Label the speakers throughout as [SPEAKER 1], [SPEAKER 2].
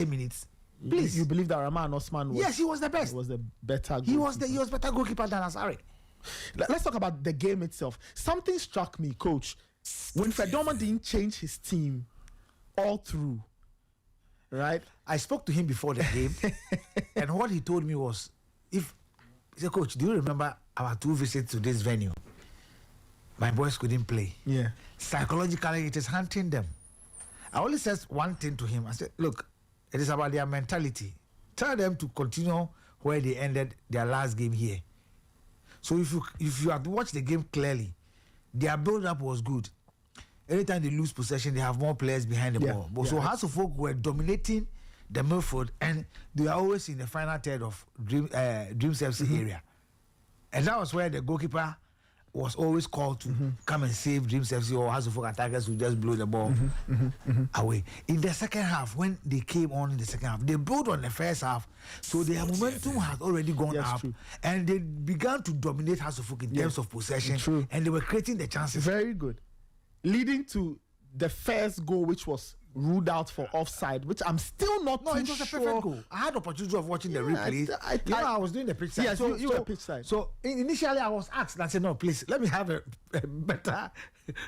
[SPEAKER 1] minutes. Please.
[SPEAKER 2] You believe that Rahman Osman was?
[SPEAKER 1] Yes, he was the best.
[SPEAKER 2] He was the better goalkeeper.
[SPEAKER 1] He was better goalkeeper than Asare.
[SPEAKER 2] Let's talk about the game itself. Something struck me, coach. When Fedoma didn't change his team all through, right?
[SPEAKER 1] I spoke to him before the game, and what he told me was, he said, Coach, do you remember our 2 visits to this venue? My boys couldn't play.
[SPEAKER 2] Yeah.
[SPEAKER 1] Psychologically, it is hunting them. I only said one thing to him. I said, look, it is about their mentality. Tell them to continue where they ended their last game here. So if you have watched the game clearly, their build-up was good. Anytime they lose possession, they have more players behind the ball. But so House of Folk were dominating the midfield, and they are always in the final third of Dreams FC area. And that was where the goalkeeper was always called to come and save Dreams FC, or House of Folk attackers who just blow the ball away. In the second half, when they came on in the second half, they built on the first half, so their momentum had already gone up, and they began to dominate House of Folk in terms of possession, and they were creating the chances.
[SPEAKER 2] Very good. Leading to the first goal, which was ruled out for offside, which I'm still not too sure.
[SPEAKER 1] No, it was a perfect goal. I had the opportunity of watching the replay. I was doing the pitch side.
[SPEAKER 2] Yes, you were pitch side.
[SPEAKER 1] So initially I was asked, and I said, no, please, let me have a better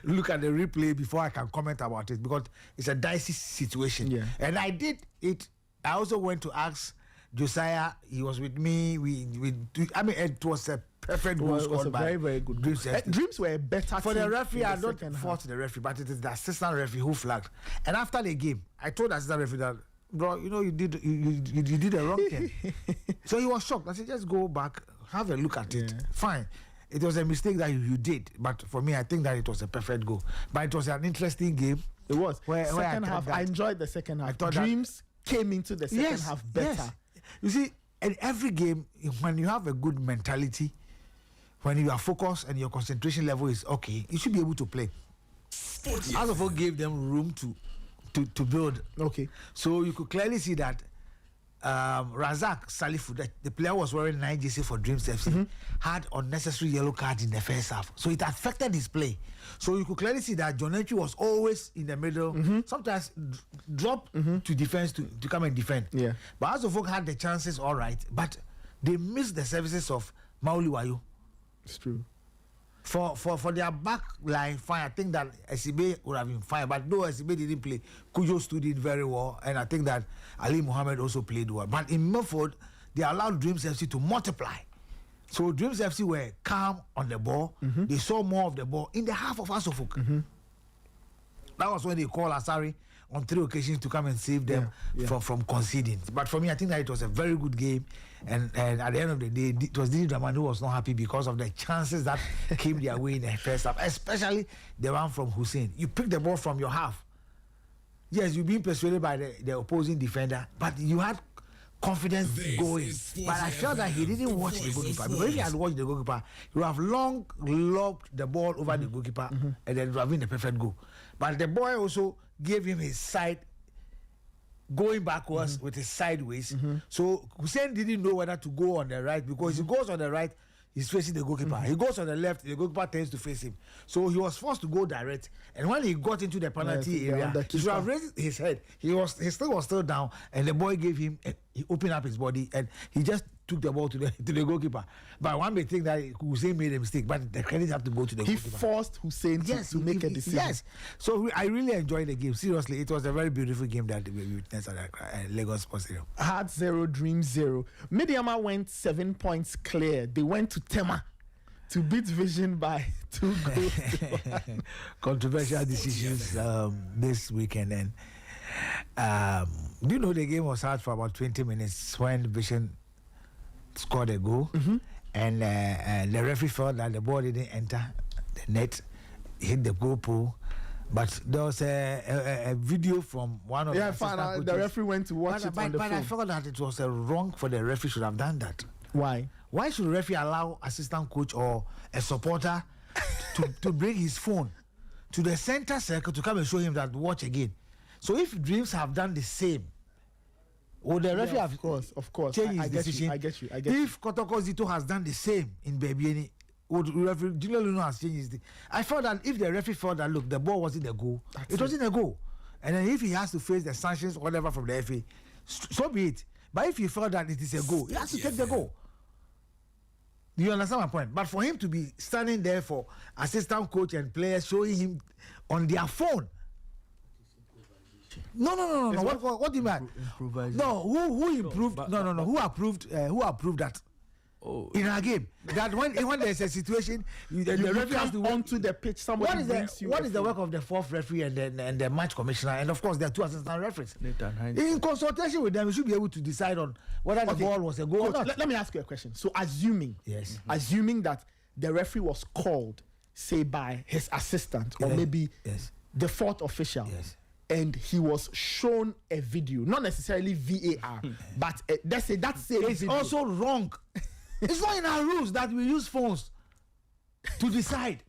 [SPEAKER 1] look at the replay before I can comment about it, because it's a dicey situation.
[SPEAKER 2] Yeah.
[SPEAKER 1] And I did it. I also went to ask Josiah. He was with me. It was a perfect goal scored.
[SPEAKER 2] It was a very, very good
[SPEAKER 1] Dreams.
[SPEAKER 2] Dreams were better
[SPEAKER 1] for the referee. I don't fault the referee, but it is the assistant referee who flagged. And after the game, I told the assistant referee that, bro, you did the wrong thing. So he was shocked. I said, just go back, have a look at it. Fine. It was a mistake that you did, but for me, I think that it was a perfect goal. But it was an interesting game.
[SPEAKER 2] It was.
[SPEAKER 1] Second
[SPEAKER 2] half, I enjoyed the second half.
[SPEAKER 1] I thought
[SPEAKER 2] Dreams came into the second half better.
[SPEAKER 1] Yes. You see, in every game, when you have a good mentality, when you are focused and your concentration level is okay, you should be able to play. As of all, gave them room to build.
[SPEAKER 2] Okay.
[SPEAKER 1] So you could clearly see that Razak Salifu, the player was wearing 9 JC for Dreams FC, had unnecessary yellow cards in the first half. So it affected his play. So you could clearly see that John Enchi was always in the middle, sometimes drop to defense to come and defend.
[SPEAKER 2] Yeah.
[SPEAKER 1] But as of all, had the chances all right, but they missed the services of Mauli Wayo.
[SPEAKER 2] It's true.
[SPEAKER 1] For their back line, fine. I think that SCB would have been fine, but though SCB didn't play, Kujo stood it very well, and I think that Ali Mohammed also played well. But in Milford, they allowed Dreams FC to multiply. So Dreams FC were calm on the ball. They saw more of the ball in the half of Asofuk. That was when they called Asari on 3 occasions to come and save them from conceding. But for me, I think that it was a very good game. And at the end of the day, it was Didi Draman who was not happy because of the chances that came their way in the first half, especially the one from Hussein. You pick the ball from your half. Yes, you've been persuaded by the opposing defender, but you had confidence going. But I felt that he didn't watch the goalkeeper. Because if he had watched the goalkeeper, he would have long lobbed the ball over the goalkeeper and then it would have been the perfect goal. But the boy also gave him his side, going backwards with his sideways. So Hussein didn't know whether to go on the right, because he goes on the right, he's facing the goalkeeper. He goes on the left, the goalkeeper tends to face him. So he was forced to go direct. And when he got into the penalty area, he should have raised his head. He was still down, and the boy gave him. He opened up his body, and he just took the ball to the goalkeeper. But one may think that Hussein made a mistake, but the credit have to go to the goalkeeper.
[SPEAKER 2] He forced Hussein to make a decision.
[SPEAKER 1] Yes. So I really enjoyed the game. Seriously, it was a very beautiful game that we witnessed at Lagos Sports Stadium.
[SPEAKER 2] Heart 0, Dream 0. Mediama went 7 points clear. They went to Tema to beat Vision by 2 goals.
[SPEAKER 1] Controversial decisions this weekend. And do you know the game was hard for about 20 minutes when Vision scored a goal, and the referee felt that the ball didn't enter the net, hit the goal pole. But there was a video from one of
[SPEAKER 2] the referee went to watch it on the phone.
[SPEAKER 1] But I felt that it was wrong for the referee should have done that.
[SPEAKER 2] Why?
[SPEAKER 1] Why should the referee allow assistant coach or a supporter to bring his phone to the center circle to come and show him that watch again? So if Dreams have done the same, would the referee have
[SPEAKER 2] of course
[SPEAKER 1] changed his decision?
[SPEAKER 2] I get you.
[SPEAKER 1] If Kotoko Zito has done the same in Bebieni, would referee Junior Luno has changed his decision? I felt that if the referee felt that the ball wasn't a goal, it wasn't a goal. And then if he has to face the sanctions, whatever from the FA, so be it. But if he felt that it is a goal, he has to take the goal. Do you understand my point? But for him to be standing there for assistant coach and players showing him on their phone. No. What do you mean? No, who improved? No. Who approved that?
[SPEAKER 2] Oh.
[SPEAKER 1] In our game, that when there's a situation, the referee has to
[SPEAKER 2] onto the pitch. Somebody
[SPEAKER 1] what is the work of the fourth referee and the match commissioner, and of course there are two assistant referees. In consultation with them, we should be able to decide on whether the ball was a goal or not.
[SPEAKER 2] Let me ask you a question. So assuming that the referee was called, say by his assistant or maybe the fourth official. And he was shown a video, not necessarily VAR, but let's say that's
[SPEAKER 1] it's
[SPEAKER 2] video.
[SPEAKER 1] Also wrong. It's not in our rules that we use phones to decide.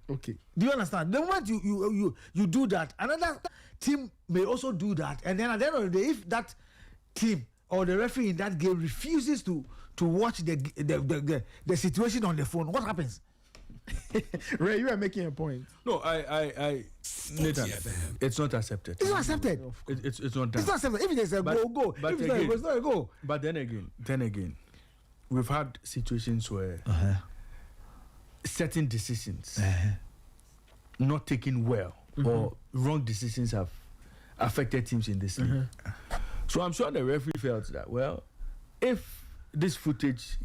[SPEAKER 2] Okay.
[SPEAKER 1] Do you understand? The moment you do that, another team may also do that, and then at the end of the day, if that team or the referee in that game refuses to watch the situation on the phone, what happens?
[SPEAKER 2] Ray, you are making a point.
[SPEAKER 3] No, I Nathan, it's not accepted.
[SPEAKER 1] It's not accepted.
[SPEAKER 3] It's not done.
[SPEAKER 1] It's not accepted. If it's a go. If it's not a go, it's not a go.
[SPEAKER 3] But then again, we've had situations where certain decisions not taken well or wrong decisions have affected teams in this league. So I'm sure the referee felt that, well, if this footage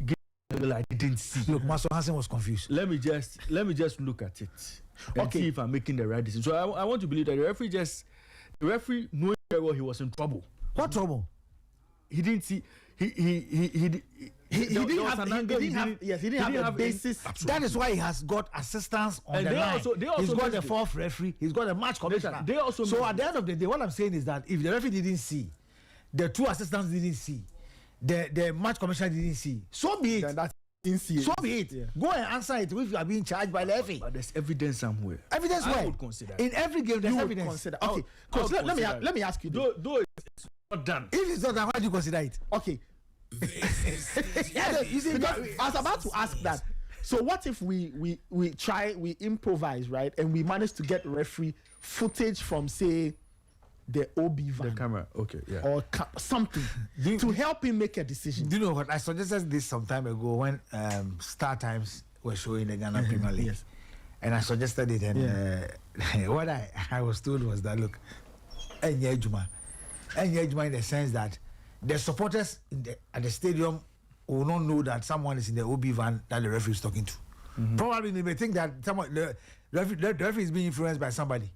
[SPEAKER 3] I didn't see.
[SPEAKER 1] Look, Master Hansen was confused.
[SPEAKER 3] Let me just look at it and see if I'm making the right decision. So I want to believe that the referee knowing very well he was in trouble.
[SPEAKER 1] What trouble?
[SPEAKER 3] He didn't see. He didn't have a basis.
[SPEAKER 1] That is why he has got assistants on the line. He's got the fourth referee. He's got a match commissioner. So at the end of the day, what I'm saying is that if the referee didn't see, the two assistants didn't see, the match commissioner didn't see, so be it. So be it. Yeah. Go and answer it if you are being charged by the FA.
[SPEAKER 3] But there's evidence somewhere.
[SPEAKER 1] Evidence where?
[SPEAKER 3] I would consider.
[SPEAKER 1] In every game, there's evidence.
[SPEAKER 2] Consider. Okay, Coach, let me ask you.
[SPEAKER 3] Though it's not done.
[SPEAKER 1] If it's not done, why do you consider it?
[SPEAKER 2] Okay.
[SPEAKER 1] You see,
[SPEAKER 2] I was about to ask that. So what if we improvise, right, and we manage to get referee footage from, say, the OB van,
[SPEAKER 3] the camera, okay, yeah,
[SPEAKER 2] or something to help him make a decision.
[SPEAKER 1] Do you know what I suggested this some time ago when Star Times were showing the Ghana Premier League?
[SPEAKER 2] Yes.
[SPEAKER 1] And I suggested it, and what I was told was that, look, Enyejuma in the sense that the supporters at the stadium will not know that someone is in the OB van that the referee is talking to. Probably they may think that the referee is being influenced by somebody.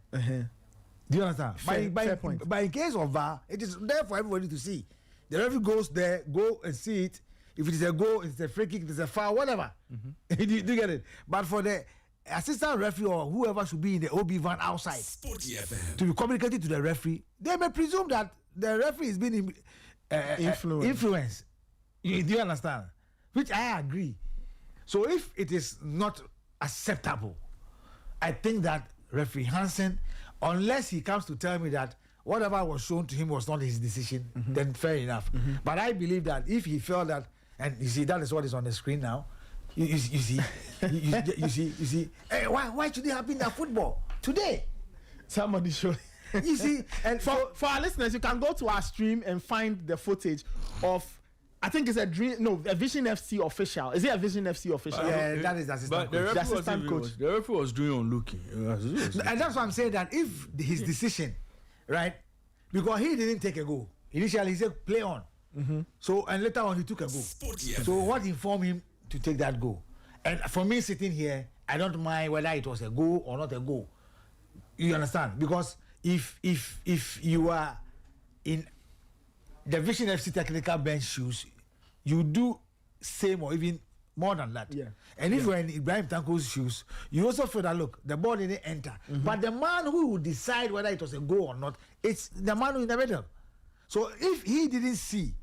[SPEAKER 1] Do you understand?
[SPEAKER 2] Fair point.
[SPEAKER 1] But in case of VAR, it is there for everybody to see. The referee goes there, go and see it. If it is a goal, it's a free kick, it's a foul, whatever. Do you get it? But for the assistant referee or whoever should be in the OB van outside to be communicated to the referee, they may presume that the referee is being influenced. Do you understand? Which I agree. So if it is not acceptable, I think that referee Hansen, unless he comes to tell me that whatever was shown to him was not his decision, then fair enough. But I believe that if he felt that, and you see that is what is on the screen now. You see, hey, why should it happen in football today?
[SPEAKER 2] Somebody show.
[SPEAKER 1] You see, and
[SPEAKER 2] for our listeners, you can go to our stream and find the footage of. I think it's a Vision FC official. Is it a Vision FC official?
[SPEAKER 1] Yeah, that is the assistant coach.
[SPEAKER 3] The assistant coach. The referee was doing on looking.
[SPEAKER 1] And that's what I'm saying, that if his decision, right, because he didn't take a goal. Initially, he said play on. So, and later on, he took a goal. So what informed him to take that goal? And for me sitting here, I don't mind whether it was a goal or not a goal. You understand? Because if you are in the Vision FC technical bench shoes, you do same or even more than that.
[SPEAKER 2] Yeah.
[SPEAKER 1] And if you're in Ibrahim Tanko's shoes, you also feel that, look, the ball didn't enter. But the man who will decide whether it was a goal or not, it's the man who in the middle. So if he didn't see,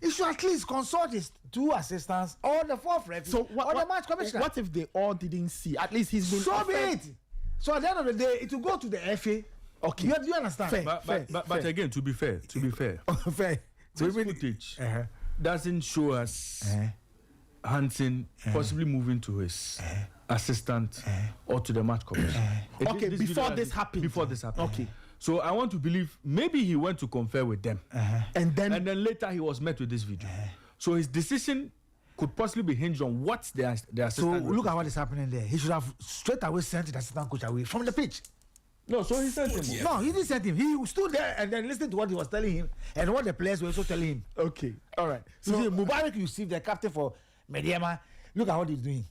[SPEAKER 1] he should at least consult his two assistants or the fourth referee or the match commissioner.
[SPEAKER 2] What if they all didn't see? At least he's been
[SPEAKER 1] so be it. So at the end of the day, it will go to the FA.
[SPEAKER 2] Okay.
[SPEAKER 1] Do you understand?
[SPEAKER 2] Fair.
[SPEAKER 3] But again, to be fair.
[SPEAKER 1] Fair.
[SPEAKER 3] So this footage doesn't show us Hansen possibly moving to his assistant or to the match commissioner.
[SPEAKER 2] Okay, before this happened.
[SPEAKER 3] Okay. So I want to believe maybe he went to confer with them,
[SPEAKER 2] and then
[SPEAKER 3] later he was met with this video. So his decision could possibly be hinged on what their
[SPEAKER 1] So
[SPEAKER 3] assistant.
[SPEAKER 1] look at what is happening there. He should have straight away sent the assistant coach away from the pitch.
[SPEAKER 3] No, so he sent him.
[SPEAKER 1] No, he didn't send him. He stood there and then listened to what he was telling him and what the players were also telling him.
[SPEAKER 2] okay, all right.
[SPEAKER 1] So Mubarak Yusuf, the captain for Mediama, look at what he's doing.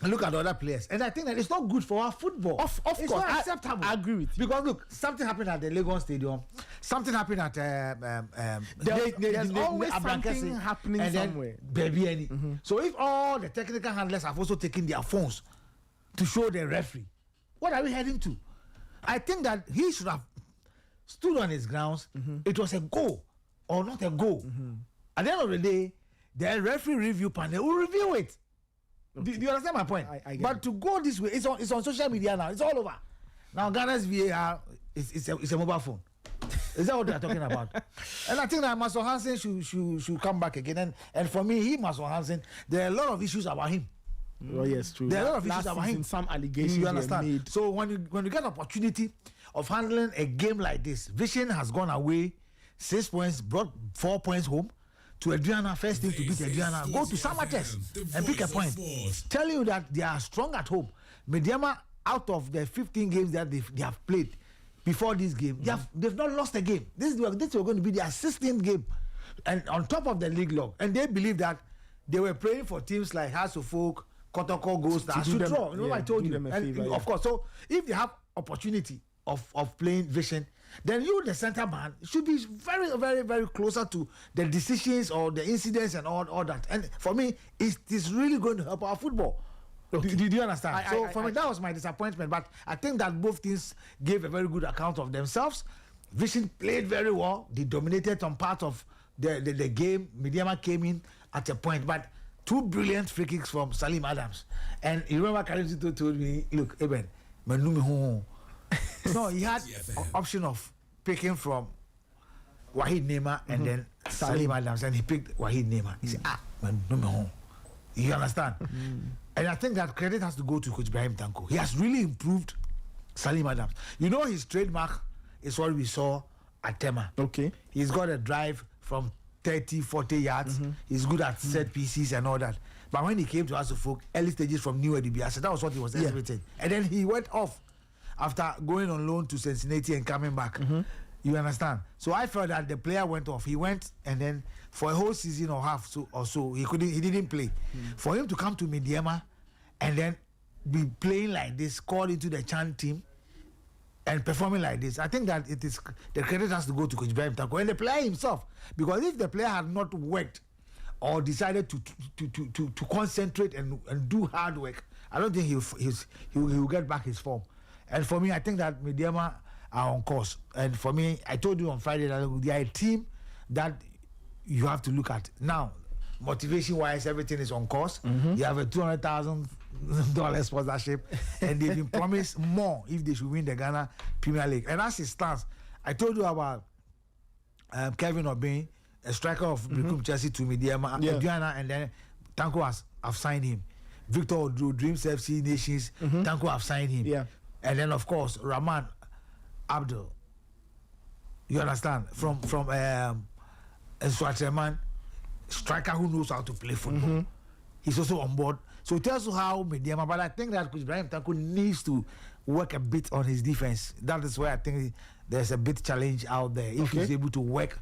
[SPEAKER 1] And look at the other players. And I think that it's not good for our football.
[SPEAKER 2] Of
[SPEAKER 1] it's
[SPEAKER 2] course,
[SPEAKER 1] not acceptable.
[SPEAKER 2] I agree with you.
[SPEAKER 1] Because look, something happened at the Lagos Stadium. Something happened at
[SPEAKER 2] there's always something happening
[SPEAKER 1] and
[SPEAKER 2] somewhere.
[SPEAKER 1] Baby any. So if all the technical handlers have also taken their phones to show the referee, what are we heading to? I think that he should have stood on his grounds. It was a goal or not a goal. At the end of the day, the referee review panel will review it. Okay. Do you understand my point?
[SPEAKER 2] I get
[SPEAKER 1] but
[SPEAKER 2] it.
[SPEAKER 1] to go this way, it's on social media now. It's all over. Now Ghana's VAR is a mobile phone. Is that what they are talking about? And I think that Mason Hansen should come back again. And for me, Mason Hansen, there are a lot of issues about him.
[SPEAKER 2] Oh yes, true.
[SPEAKER 1] There are a lot of issues
[SPEAKER 2] Last
[SPEAKER 1] about him.
[SPEAKER 2] season, some allegations
[SPEAKER 1] You
[SPEAKER 2] were
[SPEAKER 1] understand?
[SPEAKER 2] made.
[SPEAKER 1] So when you get an opportunity of handling a game like this, Vision has gone away, 6 points, brought 4 points home. To Adriana, first thing to beat Adriana, go to Samatex and pick a point. Tell you that they are strong at home. Mediama, out of the 15 games that they have played before this game, they've not lost a game. This was going to be their 16th game, and on top of the league log. And they believe that they were praying for teams like House of Folk, Kotoko Ghost that should draw. You know what I told you? Of course. So if they have opportunity of playing Vision, then you, the center man, should be very, very, very closer to the decisions or the incidents and all that. And for me, it is really going to help our football. Okay. Do you understand? For me, that was my disappointment. But I think that both teams gave a very good account of themselves. Vision played very well. They dominated some part of the game. Mediama came in at a point. But two brilliant free kicks from Salim Adams. And you remember Karim Zito told me, look, Eben, manumi home. No, he had option of picking from Wahid Nema and then Salim Adams, and he picked Wahid Nema. He said, man, no me home. You understand? And I think that credit has to go to Coach Brahim Tanko. He has really improved Salim Adams. You know, his trademark is what we saw at Tema.
[SPEAKER 2] Okay.
[SPEAKER 1] He's got a drive from 30, 40 yards. He's good at set pieces and all that. But when he came to House of Folk, early stages from New Edibi, I said that was what he was exhibiting. And then he went off after going on loan to Cincinnati and coming back. You understand? So I felt that the player went off. He went, and then for a whole season or half or so, he didn't play. For him to come to Mediama and then be playing like this, called into the Chan team and performing like this, I think that it is the credit has to go to Coach Ibrahim Tanko and the player himself. Because if the player had not worked or decided to concentrate and do hard work, I don't think he will get back his form. And for me, I think that Mediama are on course. And for me, I told you on Friday that they are a team that you have to look at. Now, motivation-wise, everything is on course. You have a $200,000 sponsorship, and they've been promised more if they should win the Ghana Premier League. And as it stands, I told you about Kevin Obeng, a striker of Bricum Chelsea to Mediama, Adriana, and then Tanko have signed him. Victor Odro, Dreams FC Nations, Tanko have signed him.
[SPEAKER 2] Yeah.
[SPEAKER 1] And then, of course, Rahman Abdul. You understand? From Swaterman, striker who knows how to play football. He's also on board. So it tells you how Mediama, but I think that Coach Ibrahim Tanko needs to work a bit on his defense. That is where I think there's a bit challenge out there. If he's able to work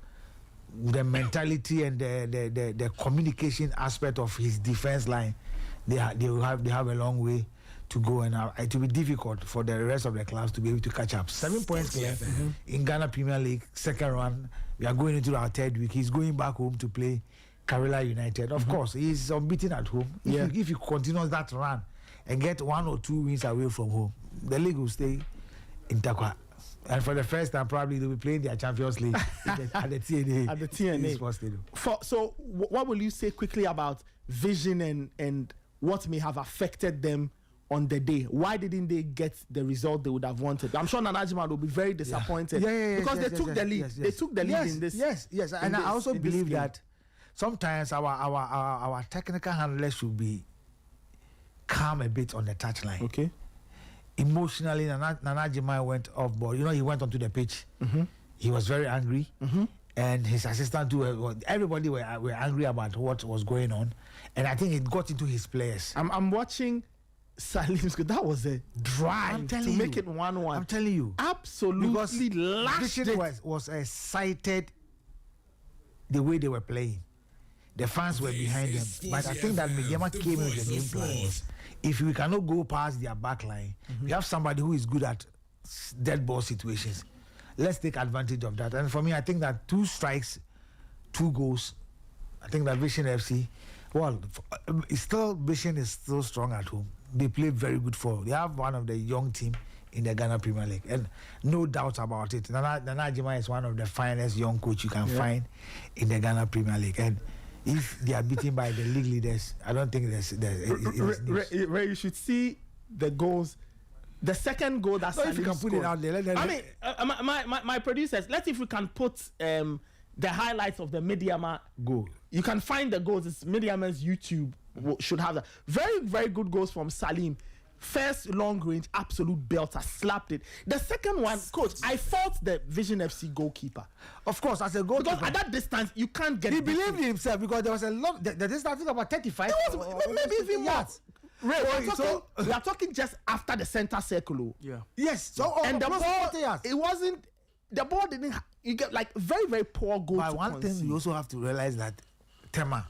[SPEAKER 1] the mentality and the communication aspect of his defense line, they have a long way to go, and it will be difficult for the rest of the clubs to be able to catch up. 7 points clear in Ghana Premier League, second run. We are going into our third week. He's going back home to play Kerala United. Of course, he's unbeaten at home. If he continues that run and get 1 or 2 wins away from home, the league will stay in Takwa. And for the first time, probably they'll be playing their Champions League at the TNA.
[SPEAKER 2] At the TNA.
[SPEAKER 1] Sports Stadium.
[SPEAKER 2] So, what will you say quickly about Vision and what may have affected them on the day? Why didn't they get the result they would have wanted? I'm sure Nana Ajima will be very disappointed because they took the lead. They took the lead in this.
[SPEAKER 1] Yes. And I also believe that sometimes our technical handlers should be calm a bit on the touchline.
[SPEAKER 2] Okay.
[SPEAKER 1] emotionally, Nana Jimai went off board. You know, he went onto the pitch. He was very angry. And his assistant too. Everybody were angry about what was going on, and I think it got into his players.
[SPEAKER 2] I'm watching Salim's goal. That was a drive to make it 1-1.
[SPEAKER 1] I'm telling you,
[SPEAKER 2] absolutely lashed it.
[SPEAKER 1] Was excited the way they were playing. The fans were behind them, but I think that Mediama came with the game plan. If we cannot go past their back line, we have somebody who is good at dead ball situations. Let's take advantage of that. And for me, I think that 2 strikes, 2 goals. I think that Vision FC, Vision is still strong at home. They play very good football. They have one of the young team in the Ghana Premier League, and no doubt about it. Nana Jima is one of the finest young coach you can find in the Ghana Premier League. And if they are beaten by the league leaders, I don't think
[SPEAKER 2] Ray, you should see the goals. The second goal that
[SPEAKER 1] if you can put it out there,
[SPEAKER 2] my producers, let's see if we can put the highlights of the Midiama
[SPEAKER 1] goal.
[SPEAKER 2] You can find the goals. It's Midiama's YouTube should have that. Very, very good goals from Salim. First long range, absolute belter, slapped it. The second one, coach, I fault the Vision FC goalkeeper.
[SPEAKER 1] Of course, as a goalkeeper.
[SPEAKER 2] Because at that distance, you can't get.
[SPEAKER 1] He believed in himself because there was a lot. The distance, I think about 35.
[SPEAKER 2] Maybe even more. Ray, we are talking just after the center circle.
[SPEAKER 3] Yeah.
[SPEAKER 1] Yes. So
[SPEAKER 2] and the ball, it wasn't. The ball didn't. You get like very, very poor goal.
[SPEAKER 1] But one thing you also have to realize that Tema.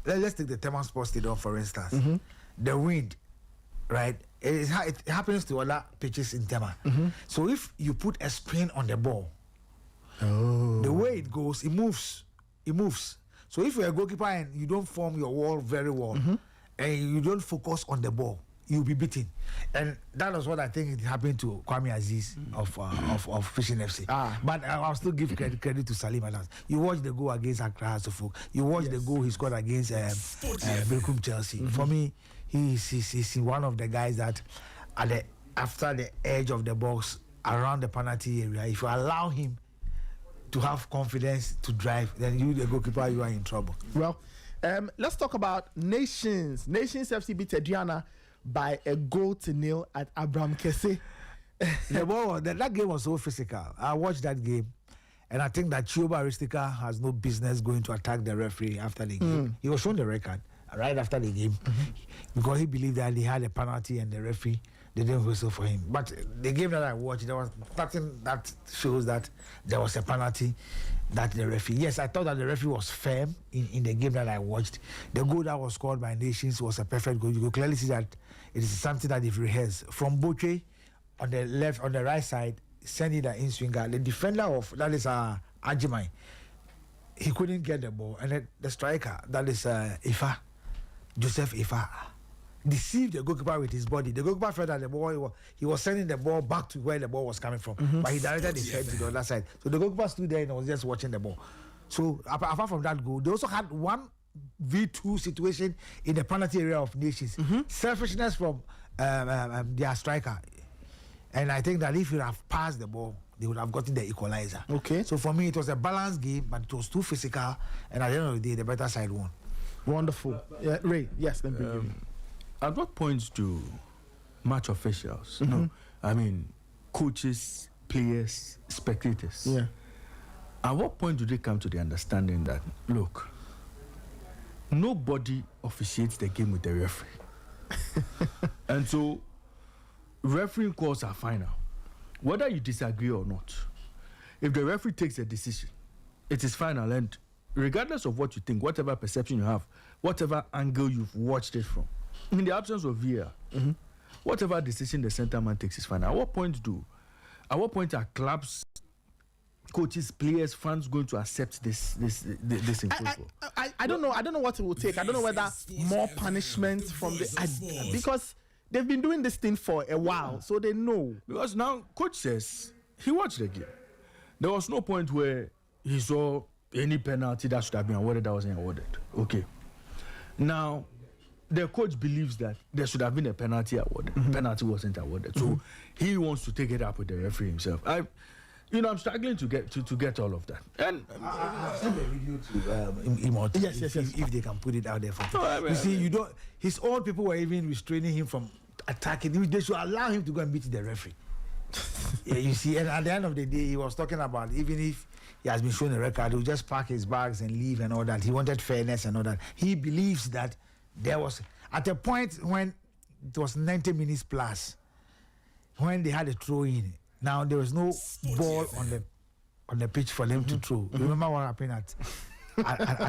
[SPEAKER 1] Let's take the Tema Sports Stadium for instance. The wind, right? It happens to other pitches in Tema. So if you put a spin on the ball, the way it goes, it moves. It moves. So if you're a goalkeeper and you don't form your wall very well, and you don't focus on the ball, you'll be beaten. And that was what I think it happened to Kwame Aziz of Vision FC. But I'll still give credit to Salim Anas. You watch the goal against Accra Suffolk. You watch the goal he scored against Bilkum Chelsea. For me, he's one of the guys that after the edge of the box, around the penalty area, if you allow him to have confidence to drive, then you, the goalkeeper, you are in trouble.
[SPEAKER 2] Well, let's talk about Nations. Nations FC beat Adriana by 1-0 at Abraham Kese.
[SPEAKER 1] That game was so physical. I watched that game, and I think that Chioba Aristika has no business going to attack the referee after the game. He was shown the record right after the game because he believed that he had a penalty and the referee didn't whistle for him. But the game that I watched, there was nothing that shows that there was a penalty that the referee. Yes, I thought that the referee was firm in the game that I watched. The goal that was scored by Nations was a perfect goal. You could clearly see that it is something that if rehearsed. From Boche on the left, on the right side, sending the in-swinger. The defender of that is Ajimai. He couldn't get the ball, and the striker that is Joseph Ifa, deceived the goalkeeper with his body. The goalkeeper felt that the ball, he was sending the ball back to where the ball was coming from, but he directed his head to the other side. So the goalkeeper stood there and was just watching the ball. So apart from that goal, they also had 1v2 situation in the penalty area of Nations. Selfishness from their striker. And I think that if you have passed the ball, they would have gotten the equalizer.
[SPEAKER 2] Okay.
[SPEAKER 1] So for me, it was a balanced game, but it was too physical. And at the end of the day, the better side won.
[SPEAKER 2] Wonderful. Ray, yes, let me bring you.
[SPEAKER 3] At what points do match officials, I mean, coaches, players, spectators, at what point do they come to the understanding that, look, nobody officiates the game with the referee? And so, refereeing calls are final. Whether you disagree or not, if the referee takes a decision, it is final. And regardless of what you think, whatever perception you have, whatever angle you've watched it from, in the absence of VAR, whatever decision the center man takes is final. At what point are clubs, coaches, players, fans going to accept this in football?
[SPEAKER 2] I don't know. I don't know what it will take. I don't know whether more punishment from the because they've been doing this thing for a while, so they know.
[SPEAKER 3] Because now coach says he watched the game. There was no point where he saw any penalty that should have been awarded that wasn't awarded. Okay. Now, the coach believes that there should have been a penalty awarded. Penalty wasn't awarded. So he wants to take it up with the referee himself. I'm struggling to get all of that. And
[SPEAKER 1] I've seen the video to
[SPEAKER 2] yes.
[SPEAKER 1] If they can put it out there for
[SPEAKER 3] No, I mean,
[SPEAKER 1] you see, his own people were even restraining him from attacking. They should allow him to go and beat the referee. Yeah, you see, and at the end of the day, he was talking about even if he has been shown a record, he'll just pack his bags and leave and all that. He wanted fairness and all that. He believes that there was at a point when it was 90 minutes plus when they had a throw in. Now there was no ball on the pitch for them to throw. Remember what happened at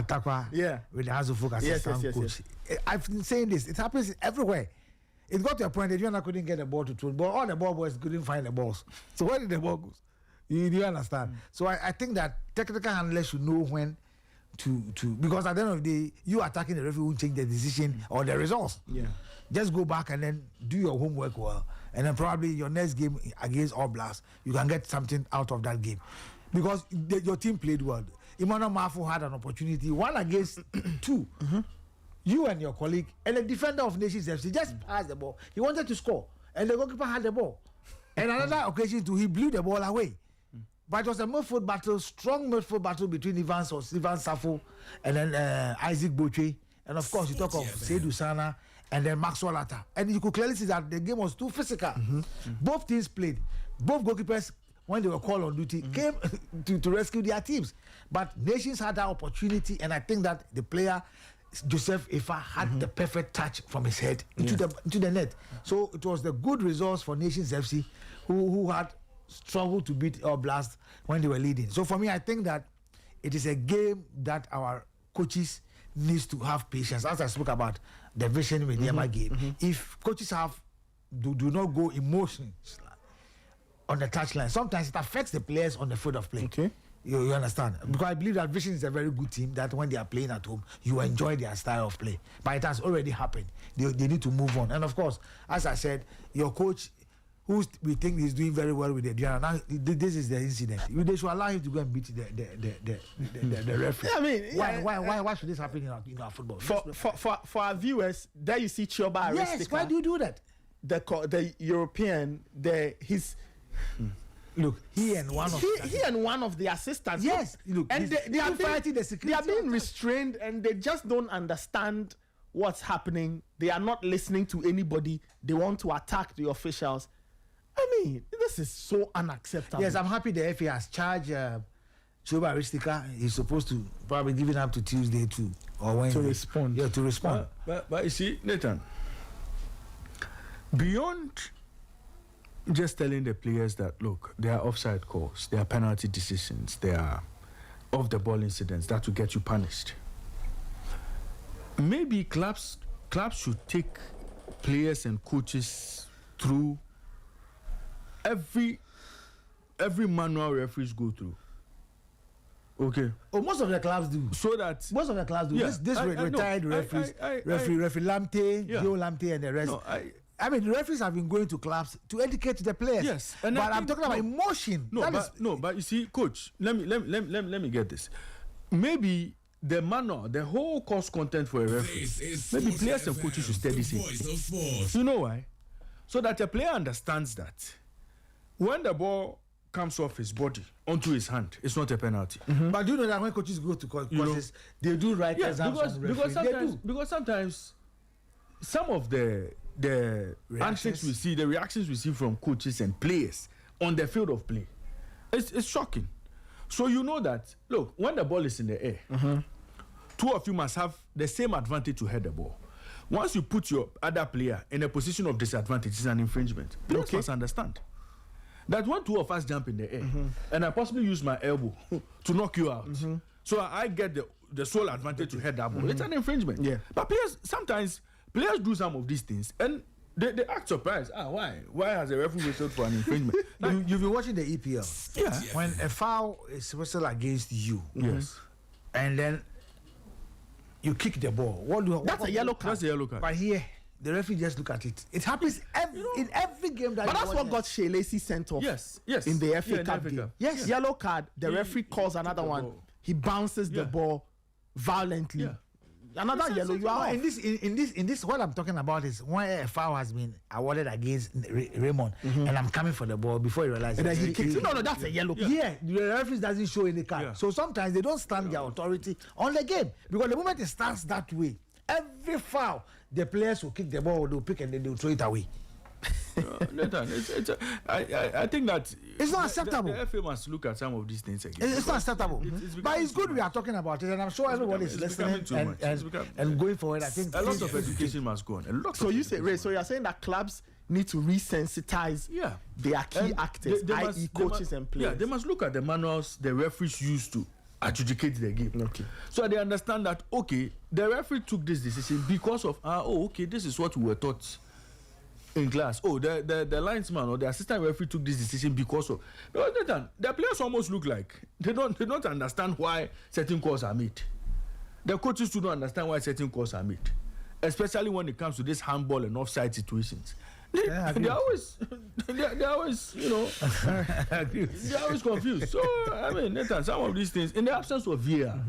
[SPEAKER 1] Takwa?
[SPEAKER 2] Yeah,
[SPEAKER 1] with the Hazufuk assistant coach. I've been saying this. It happens everywhere. It got to a point that you couldn't get the ball to throw, but all the ball boys couldn't find the balls. So where did the ball go? You understand? So I think that technical handlers should know when to because at the end of the day, you attacking the referee won't change the decision or the results.
[SPEAKER 2] Yeah.
[SPEAKER 1] Just go back and then do your homework well, and then probably your next game against All Blacks, you can get something out of that game, because your team played well. Emmanuel Mafu had an opportunity, 1 against 2. You and your colleague and the defender of Nations FC just passed the ball. He wanted to score, and the goalkeeper had the ball. And another occasion too, he blew the ball away. But it was a midfield battle, strong midfield battle between Ivan Safo and then Isaac Boche. And of course, you talk of Seydou Sana and then Maxwell Atta. And you could clearly see that the game was too physical. Both teams played. Both goalkeepers, when they were called on duty, came to rescue their teams. But Nations had that opportunity, and I think that the player, Joseph Efa, had the perfect touch from his head into the net. So it was the good results for Nations FC, who had struggled to beat All Blast when they were leading. So for me, I think that it is a game that our coaches needs to have patience. As I spoke about the vision with the game, if coaches do not go emotions on the touchline, sometimes it affects the players on the field of play.
[SPEAKER 2] Okay.
[SPEAKER 1] You understand? Because I believe that Vision is a very good team, that when they are playing at home, you enjoy their style of play. But it has already happened. They need to move on. And of course, as I said, your coach, who we think is doing very well with the Diana, now this is the incident. They should allow him to go and beat the referee.
[SPEAKER 2] Yeah, I mean,
[SPEAKER 1] why should this happen in our football?
[SPEAKER 2] For our viewers, there you see Chioba Aristika.
[SPEAKER 1] Yes, why do you do that?
[SPEAKER 2] The European, his...
[SPEAKER 1] Look, he and one of
[SPEAKER 2] the assistants.
[SPEAKER 1] Yes, look,
[SPEAKER 2] and they are
[SPEAKER 1] fighting the security.
[SPEAKER 2] They are being restrained, and they just don't understand what's happening. They are not listening to anybody. They want to attack the officials. I mean, this is so unacceptable.
[SPEAKER 1] Yes, I'm happy the FA has charged Chioba Aristika. He's supposed to probably give it up to Tuesday too, or Wednesday
[SPEAKER 2] to respond.
[SPEAKER 1] Yeah, to respond.
[SPEAKER 3] But you see, Nathan, beyond just telling the players that, look, there are offside calls, there are penalty decisions, there are off-the-ball incidents that will get you punished. Maybe clubs should take players and coaches through every manual referees go through. Okay.
[SPEAKER 1] Oh, most of the clubs do.
[SPEAKER 3] So that
[SPEAKER 1] most of the clubs do.
[SPEAKER 3] Yeah,
[SPEAKER 1] This retired referees, referee Lamte, Joe Lamte, and the rest.
[SPEAKER 3] No,
[SPEAKER 1] I mean, the referees have been going to clubs to educate the players.
[SPEAKER 3] Yes,
[SPEAKER 1] but I'm talking about emotion.
[SPEAKER 3] But you see, coach, let me get this. Maybe the manual, the whole course content for a referee, maybe players and coaches should study it. You know why? So that a player understands that when the ball comes off his body onto his hand, it's not a penalty.
[SPEAKER 1] But do you know that when coaches go to courses, they do write exams on referees?
[SPEAKER 3] Because sometimes some of the reactions the reactions we see from coaches and players on the field of play, it's shocking. So you know that, look, when the ball is in the air, two of you must have the same advantage to head the ball. Once you put your other player in a position of disadvantage, it's an infringement. Players must understand that when two of us jump in the air and I possibly use my elbow to knock you out, so I get the sole advantage to head that ball, it's an infringement.
[SPEAKER 2] Yeah.
[SPEAKER 3] But players do some of these things and they act surprised. Why has the referee whistled for an infringement?
[SPEAKER 1] You've been watching the EPL.
[SPEAKER 3] Yeah.
[SPEAKER 1] When a foul is whistled against you,
[SPEAKER 3] yes,
[SPEAKER 1] and then you kick the ball,
[SPEAKER 2] That's a yellow card.
[SPEAKER 3] That's a yellow card.
[SPEAKER 1] But here, the referee just look at it. It happens in every game that.
[SPEAKER 2] But that's what got Shea Lacey sent off.
[SPEAKER 3] Yes.
[SPEAKER 2] In the FA Cup game.
[SPEAKER 1] Yes.
[SPEAKER 2] Yellow card. The referee calls another one. He bounces the ball violently.
[SPEAKER 3] Yeah.
[SPEAKER 2] Another yellow. You are
[SPEAKER 1] in this. What I'm talking about is when a foul has been awarded against Raymond, and I'm coming for the ball before he realizes.
[SPEAKER 2] And then he kicks. No, that's a yellow card.
[SPEAKER 1] Yeah, the referee doesn't show any card.
[SPEAKER 3] Yeah.
[SPEAKER 1] So sometimes they don't stand their authority on the game because the moment it starts that way, every foul, the players will kick the ball, they'll pick and then they'll throw it away.
[SPEAKER 3] Nathan, I think that
[SPEAKER 1] it's not acceptable.
[SPEAKER 3] The FA must look at some of these things again.
[SPEAKER 1] It's not acceptable. But it's good we are talking about it, and I'm sure everybody is listening and going forward. I think
[SPEAKER 3] a lot of education must go on.
[SPEAKER 2] So you say, Ray, so you're saying that clubs need to resensitize their key actors, i.e. coaches and players.
[SPEAKER 3] Yeah, they must look at the manuals the referees used to adjudicate the game.
[SPEAKER 2] Okay.
[SPEAKER 3] So they understand that, okay, the referee took this decision because of, this is what we were taught in class. Oh, the linesman or the assistant referee took this decision because of... The players almost look like they don't understand why certain calls are made. The coaches too don't understand why certain calls are made, especially when it comes to this handball and offside situations. They're always, they're always confused. So, I mean, Nathan, some of these things, in the absence of VAR,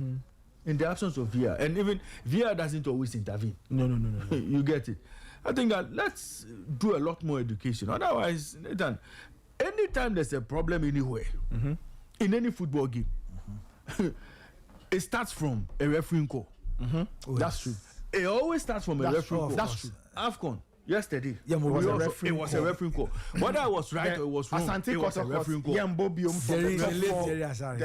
[SPEAKER 3] and even VAR doesn't always intervene.
[SPEAKER 2] No.
[SPEAKER 3] You get it. I think that let's do a lot more education. Otherwise, Nathan, anytime there's a problem anywhere, in any football game, it starts from a refereeing call.
[SPEAKER 2] That's true.
[SPEAKER 3] It always starts from a refereeing call.
[SPEAKER 2] That's true.
[SPEAKER 3] AFCON. Yesterday,
[SPEAKER 2] it was a refereeing
[SPEAKER 3] call. Whether I was right or it was wrong,
[SPEAKER 2] Asante
[SPEAKER 3] it was a refereeing call.
[SPEAKER 2] The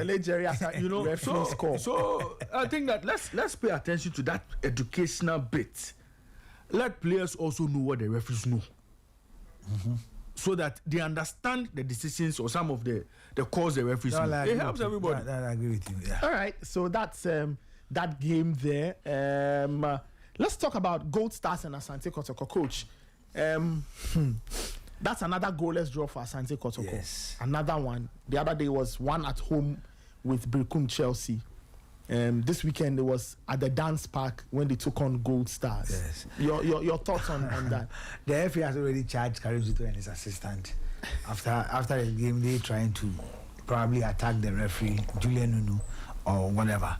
[SPEAKER 2] late Jerry Asante,
[SPEAKER 3] so I think that let's pay attention to that educational bit. Let players also know what the referees know, so that they understand the decisions or some of the calls the referees make. It helps everybody.
[SPEAKER 1] I agree with you. Yeah.
[SPEAKER 2] All right, so that's that game there. Let's talk about Gold Stars and Asante Kotoko. Coach, that's another goalless draw for Asante Kotoko.
[SPEAKER 1] Yes.
[SPEAKER 2] Another one. The other day was one at home with Birkum Chelsea. This weekend it was at the Dance Park when they took on Gold Stars.
[SPEAKER 1] Yes.
[SPEAKER 2] Your thoughts on that?
[SPEAKER 1] The FA has already charged Karim Zito and his assistant after the game. They trying to probably attack the referee Julian Nunu or whatever.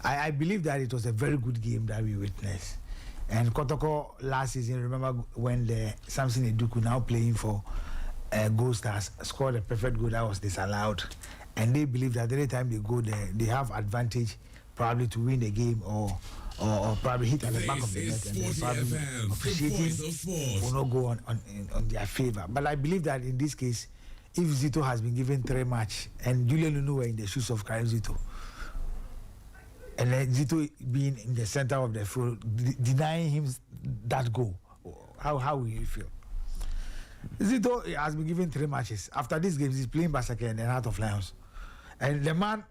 [SPEAKER 1] I believe that it was a very good game that we witnessed. And Kotoko last season, remember when the Samson Eduku, now playing for Gold Stars, scored a perfect goal that was disallowed. And they believe that every time they go there, they have advantage probably to win the game or probably hit at the back of the net, and then probably officiating will not go on their favor. But I believe that in this case, if Zito has been given 3 matches and Julian Nunu were in the shoes of Karim Zito, and then Zito being in the center of the field, denying him that goal, how will you feel? Zito has been given 3 matches. After this game, he's playing Basaka and Heart of Lions. And the man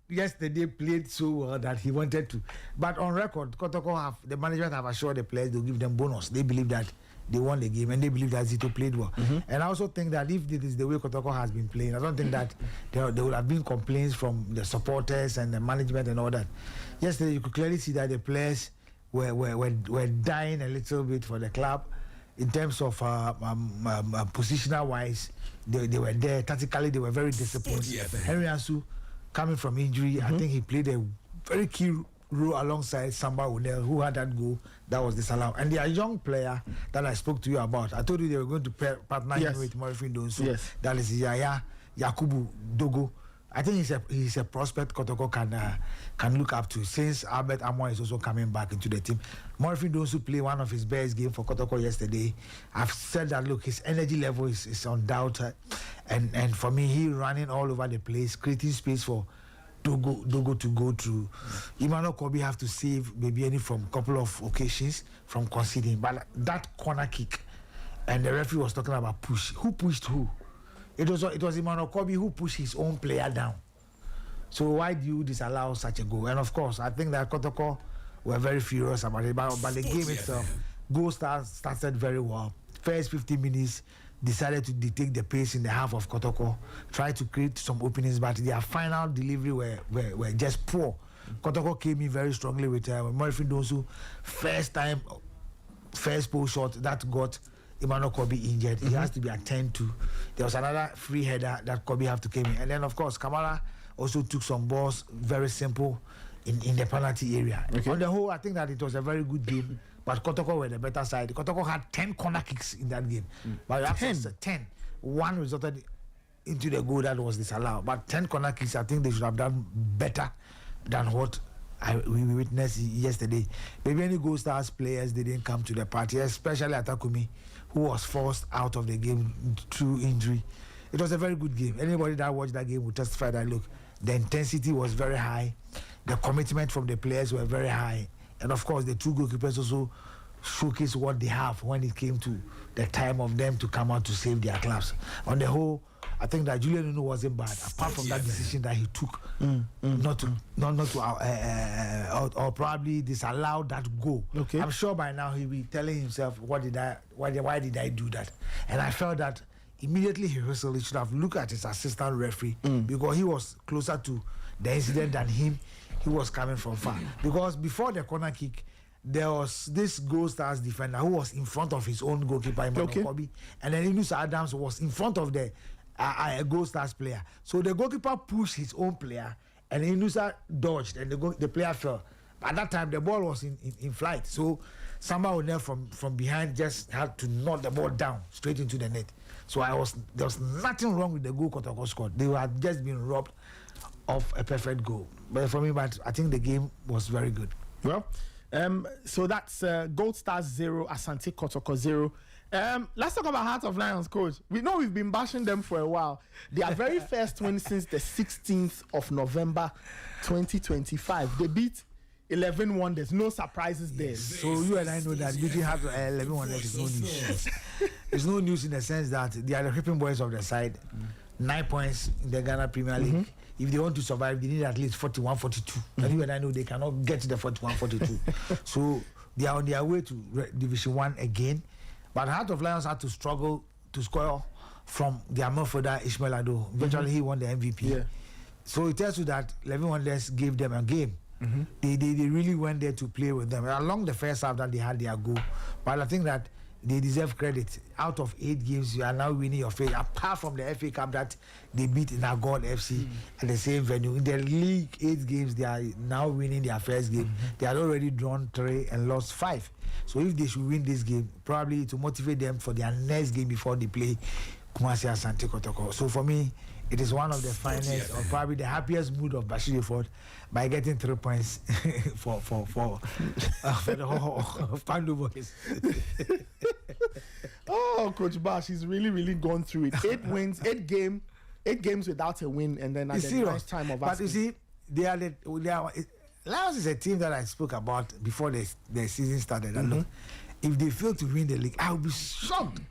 [SPEAKER 1] yesterday played so well that he wanted to. But on record, Kotoko the management have assured the players they'll give them bonus. They believe that they won the game and they believe that Zito played well. And I also think that if this is the way Kotoko has been playing, I don't think that there would have been complaints from the supporters and the management and all that. Yesterday, you could clearly see that the players were dying a little bit for the club. In terms of positional wise, they were there. Tactically, they were very disciplined. Henry Ansu, coming from injury, I think he played a very key role alongside Samba Unel, who had that goal that was disallowed. And their young player that I spoke to you about, I told you they were going to partner him with Morifin Donsu.
[SPEAKER 2] Yes.
[SPEAKER 1] That is Yaya Yakubu Dogo. I think he's a prospect Kotoko can look up to, since Albert Amwa is also coming back into the team. Morifin Donsu played one of his best games for Kotoko yesterday. I've said that, look, his energy level is undoubted. And for me, he running all over the place, creating space for Dogo to go through. Emmanuel Kobe have to save maybe any from a couple of occasions from conceding. But that corner kick, and the referee was talking about push. Who pushed who? It was Emmanuel Kobe who pushed his own player down. So why do you disallow such a goal? And of course, I think that Kotoko were very furious about it. But the game itself, Gold Stars started very well. First 15 minutes, decided to dictate the pace in the half of Kotoko, tried to create some openings, but their final delivery were just poor. Kotoko came in very strongly with Morifin Donsu. First post shot that got Emmanuel Kobe injured. He has to be attended to. There was another free header that Kobe have to come in. And then, of course, Kamara also took some balls, very simple, in the penalty area. Okay. On the whole, I think that it was a very good game, but Kotoko were the better side. Kotoko had 10 corner kicks in that game. But 10. One resulted into the goal that was disallowed. But 10 corner kicks, I think they should have done better than what we witnessed yesterday. Maybe any Gold Stars players, they didn't come to the party, especially Atakumi, who was forced out of the game through injury. It was a very good game. Anybody that watched that game will testify that, look, the intensity was very high, the commitment from the players were very high, and of course the two goalkeepers also showcase what they have when it came to the time of them to come out to save their clubs. On the whole, I think that Julian Nuno wasn't bad, apart from that decision that he took not to or probably disallowed that goal.
[SPEAKER 2] Okay.
[SPEAKER 1] I'm sure by now he'll be telling himself, why did I do that? And I felt that immediately he whistled, he should have looked at his assistant referee because he was closer to the incident than him. He was coming from far. Because before the corner kick, there was this Gold Stars defender who was in front of his own goalkeeper, Emmanuel Kobe, and then Inusa Adams was in front of the Gold Stars player. So the goalkeeper pushed his own player, and Inusa dodged, and the player fell. At that time, the ball was in flight. So someone from behind just had to knock the ball down straight into the net. So there was nothing wrong with the goal Kotoko scored. They had just been robbed of a perfect goal. But for me, I think the game was very good.
[SPEAKER 2] Well, so that's Gold Stars 0, Asante Kotoko 0. Let's talk about Heart of Lions, coach. We know we've been bashing them for a while. Their very first win since the 16th of November 2025. They beat 11-1. There's no surprises there.
[SPEAKER 1] So you and I know that beating Heart of 11-1 is no news. It's no news in the sense that they are the whipping boys of the side. 9 points in the Ghana Premier League. If they want to survive, they need at least 41-42. And you and I know they cannot get to the 41-42. So they are on their way to Division 1 again. But Heart of Lions had to struggle to score from their midfielder Ishmael Ado. Eventually, he won the MVP.
[SPEAKER 2] Yeah.
[SPEAKER 1] So it tells you that 11-1 gave them a game. They really went there to play with them. Along the first half that they had their goal. But I think that they deserve credit. Out of 8 games, you are now winning your FA. Apart from the FA Cup that they beat in Nagod FC at the same venue. In the league, 8 games, they are now winning their first game. They had already drawn 3 and lost 5. So if they should win this game, probably to motivate them for their next game before they play Kumasi Asante Kotoko. So for me, it is one of the finest or probably the happiest mood of Bashir Ford by getting 3 points for the whole of Pandu boys.
[SPEAKER 2] Oh, Coach Bash, he's really gone through it. 8 wins, 8 games without a win, and then at the last time of
[SPEAKER 1] But you see, Lions is a team that I spoke about before the season started. And look, if they fail to win the league, I'll be shocked.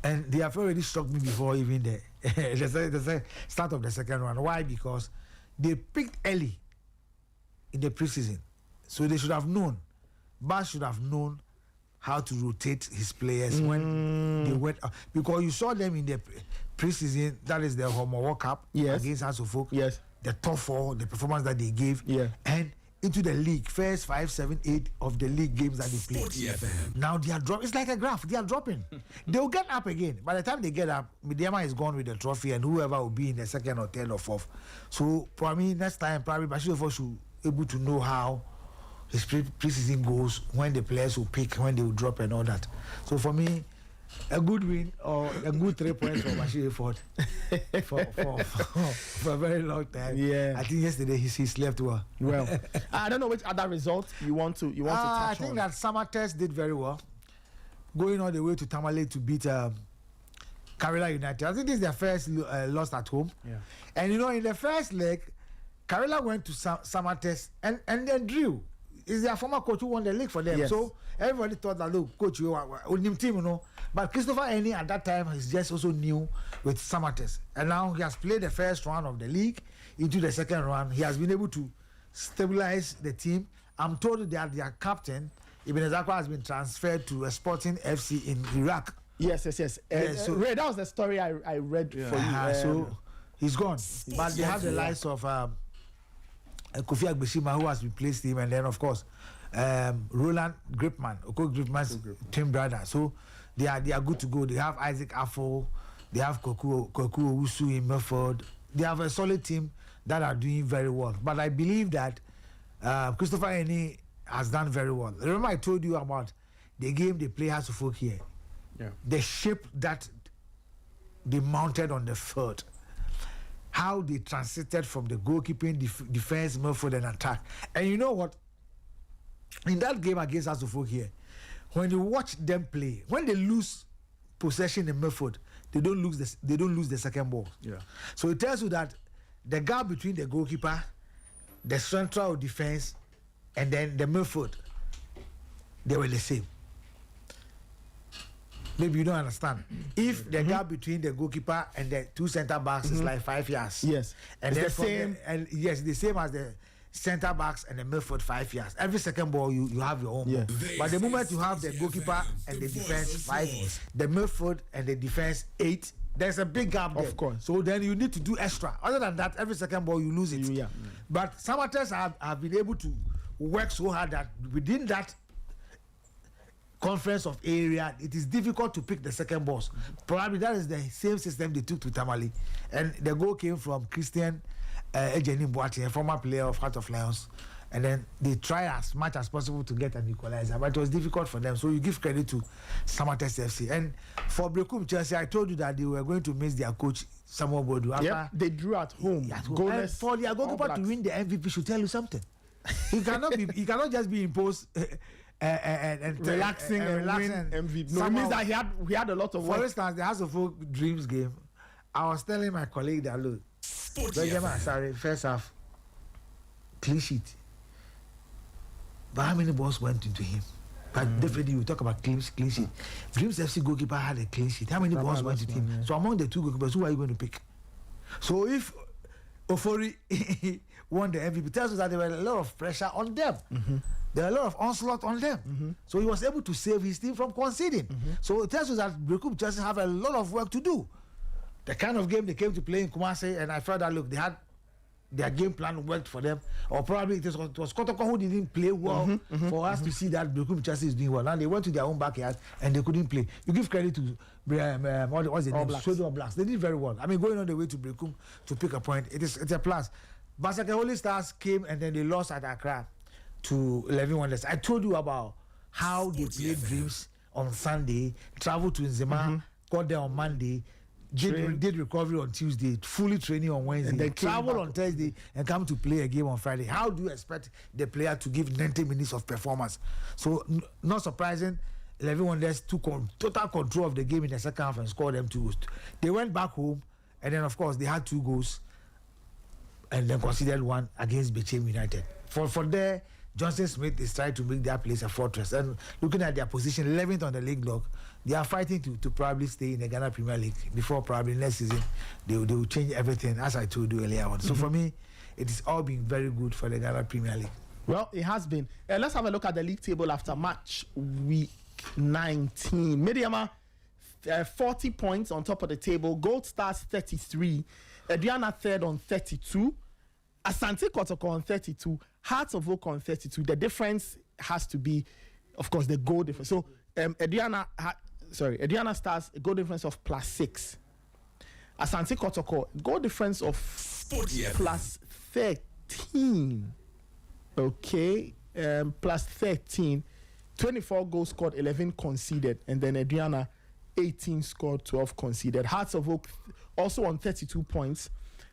[SPEAKER 1] And they have already shocked me before even the start of the second round. Why? Because they picked early in the preseason. So they should have known. Bash should have known how to rotate his players when they went out. Because you saw them in the preseason, that is the Homo World Cup against House of Folk.
[SPEAKER 2] Yes.
[SPEAKER 1] The top 4, the performance that they gave.
[SPEAKER 2] Yeah.
[SPEAKER 1] And into the league, first 5, 7, 8 of the league games that they played. Now they are dropping. It's like a graph. They are dropping. They'll get up again. By the time they get up, Midiama is gone with the trophy, and whoever will be in the second or third or fourth. So for me, next time, probably Bashir should be able to know how his preseason goes, when the players will pick, when they will drop, and all that. So for me, a good win or a good 3 points for Bashir Ford for a very long time.
[SPEAKER 2] Yeah,
[SPEAKER 1] I think yesterday he slept well.
[SPEAKER 2] Well, I don't know which other results you want to touch on.
[SPEAKER 1] I think that Samatex did very well, going all the way to Tamale to beat Karela United. I think this is their first loss at home.
[SPEAKER 2] Yeah. And
[SPEAKER 1] you know, in the first leg, Karela went to Samatex and then drew. Is their former coach who won the league for them.
[SPEAKER 2] Yes.
[SPEAKER 1] So everybody thought that, look, coach, you are a new team, you know. But Christopher Eni at that time is just also new with Samatex. And now he has played the first round of the league into the second round. He has been able to stabilize the team. I'm told that their captain, Ibn Ezakwa, has been transferred to a Sporting FC in Iraq.
[SPEAKER 2] Yes. So Ray, that was the story I read for you.
[SPEAKER 1] So he's gone. But they have the likes of Kofi Agbeshima, who has replaced him, and then of course Roland Gripman, Oko Gripman's twin brother. So they are good to go. They have Isaac Affo, they have Koku Owusu in Milford. They have a solid team that are doing very well. But I believe that Christopher Eni has done very well. Remember I told you about the game they play House of Folk here.
[SPEAKER 3] Yeah.
[SPEAKER 1] The shape that they mounted on the field. How they transited from the goalkeeping, defense, midfield, and attack. And you know what? In that game against House of Folk here, when you watch them play, when they lose possession in midfield, they don't lose the second ball.
[SPEAKER 3] Yeah.
[SPEAKER 1] So it tells you that the gap between the goalkeeper, the central defense, and then the midfield, they were the same. Maybe you don't understand. If the gap between the goalkeeper and the two center backs is like 5 yards,
[SPEAKER 2] yes,
[SPEAKER 1] and
[SPEAKER 2] it's
[SPEAKER 1] then
[SPEAKER 2] the same,
[SPEAKER 1] and yes, the same as the center backs and the midfield 5 yards. Every second ball you have your own ball. But the moment you have the goalkeeper and the defense 5, the midfield and the defense 8, there's a big gap there.
[SPEAKER 2] Of course.
[SPEAKER 1] So then you need to do extra. Other than that, every second ball you lose it.
[SPEAKER 2] Yeah.
[SPEAKER 1] But some others have been able to work so hard that within that conference of area, it is difficult to pick the second balls. Probably that is the same system they took to Tamale, and the goal came from Christian Ejeni Boateng, a former player of Heart of Lions, and then they try as much as possible to get an equalizer, but it was difficult for them. So you give credit to Samatex FC. And for Brekum Chelsea, I told you that they were going to miss their coach Samuel Bodu.
[SPEAKER 2] Yep, they drew at home.
[SPEAKER 1] And for their goalkeeper to win the MVP should tell you something. He cannot just be imposed. And
[SPEAKER 2] relaxing and win MVP. No, it means that he had a lot of work.
[SPEAKER 1] For instance, the House of Folk Dreams game, I was telling my colleague that look, first half, clean sheet. But how many balls went into him? But definitely you talk about clean sheet. Dreams FC goalkeeper had a clean sheet. How many balls went into him? Yeah. So among the two goalkeepers, who are you going to pick? So if Ofori won the MVP, tells us that there were a lot of pressure on them. There were a lot of onslaught on them. So he was able to save his team from conceding. So it tells us that Brekum Chelsea have a lot of work to do. The kind of game they came to play in Kumasi, and I felt that look, they had their game plan worked for them, or probably it was Kotoko who didn't play well for us to see that Brekum Chelsea is doing well. Now they went to their own backyard and they couldn't play. You give credit to what's the name? All Blacks. They did very well. I mean, going on the way to Brekum to pick a point, it's a plus. Basake Holy Stars came and then they lost at Accra to 11 Wonders. I told you about how they played Dreams on Sunday, traveled to Nzema, got there on Monday, did recovery on Tuesday, fully training on Wednesday, and then travel on Thursday and come to play a game on Friday. How do you expect the player to give 90 minutes of performance? So, not surprising, 11 Wonders took total control of the game in the second half and scored them 2 goals. They went back home, and then, of course, they had 2 goals and then considered 1 against Bechem United. For there, Johnson Smith is trying to make their place a fortress. And looking at their position, 11th on the league block, they are fighting to probably stay in the Ghana Premier League before probably next season they will change everything, as I told you earlier on. So for me, it is all been very good for the Ghana Premier League.
[SPEAKER 2] Well, it has been. Let's have a look at the league table after match week 19. Mediama, 40 points on top of the table. Gold Stars 33. Adriana third on 32. Asante Kotoko on 32. Hearts of Oak on 32. The difference has to be, of course, the goal difference. So Adriana Stars a goal difference of +6. Asante Kotoko goal difference of +13. Okay, +13. 24 goals scored, 11 conceded, and then Adriana 18 scored, 12 conceded. Hearts of Oak also on 32 points.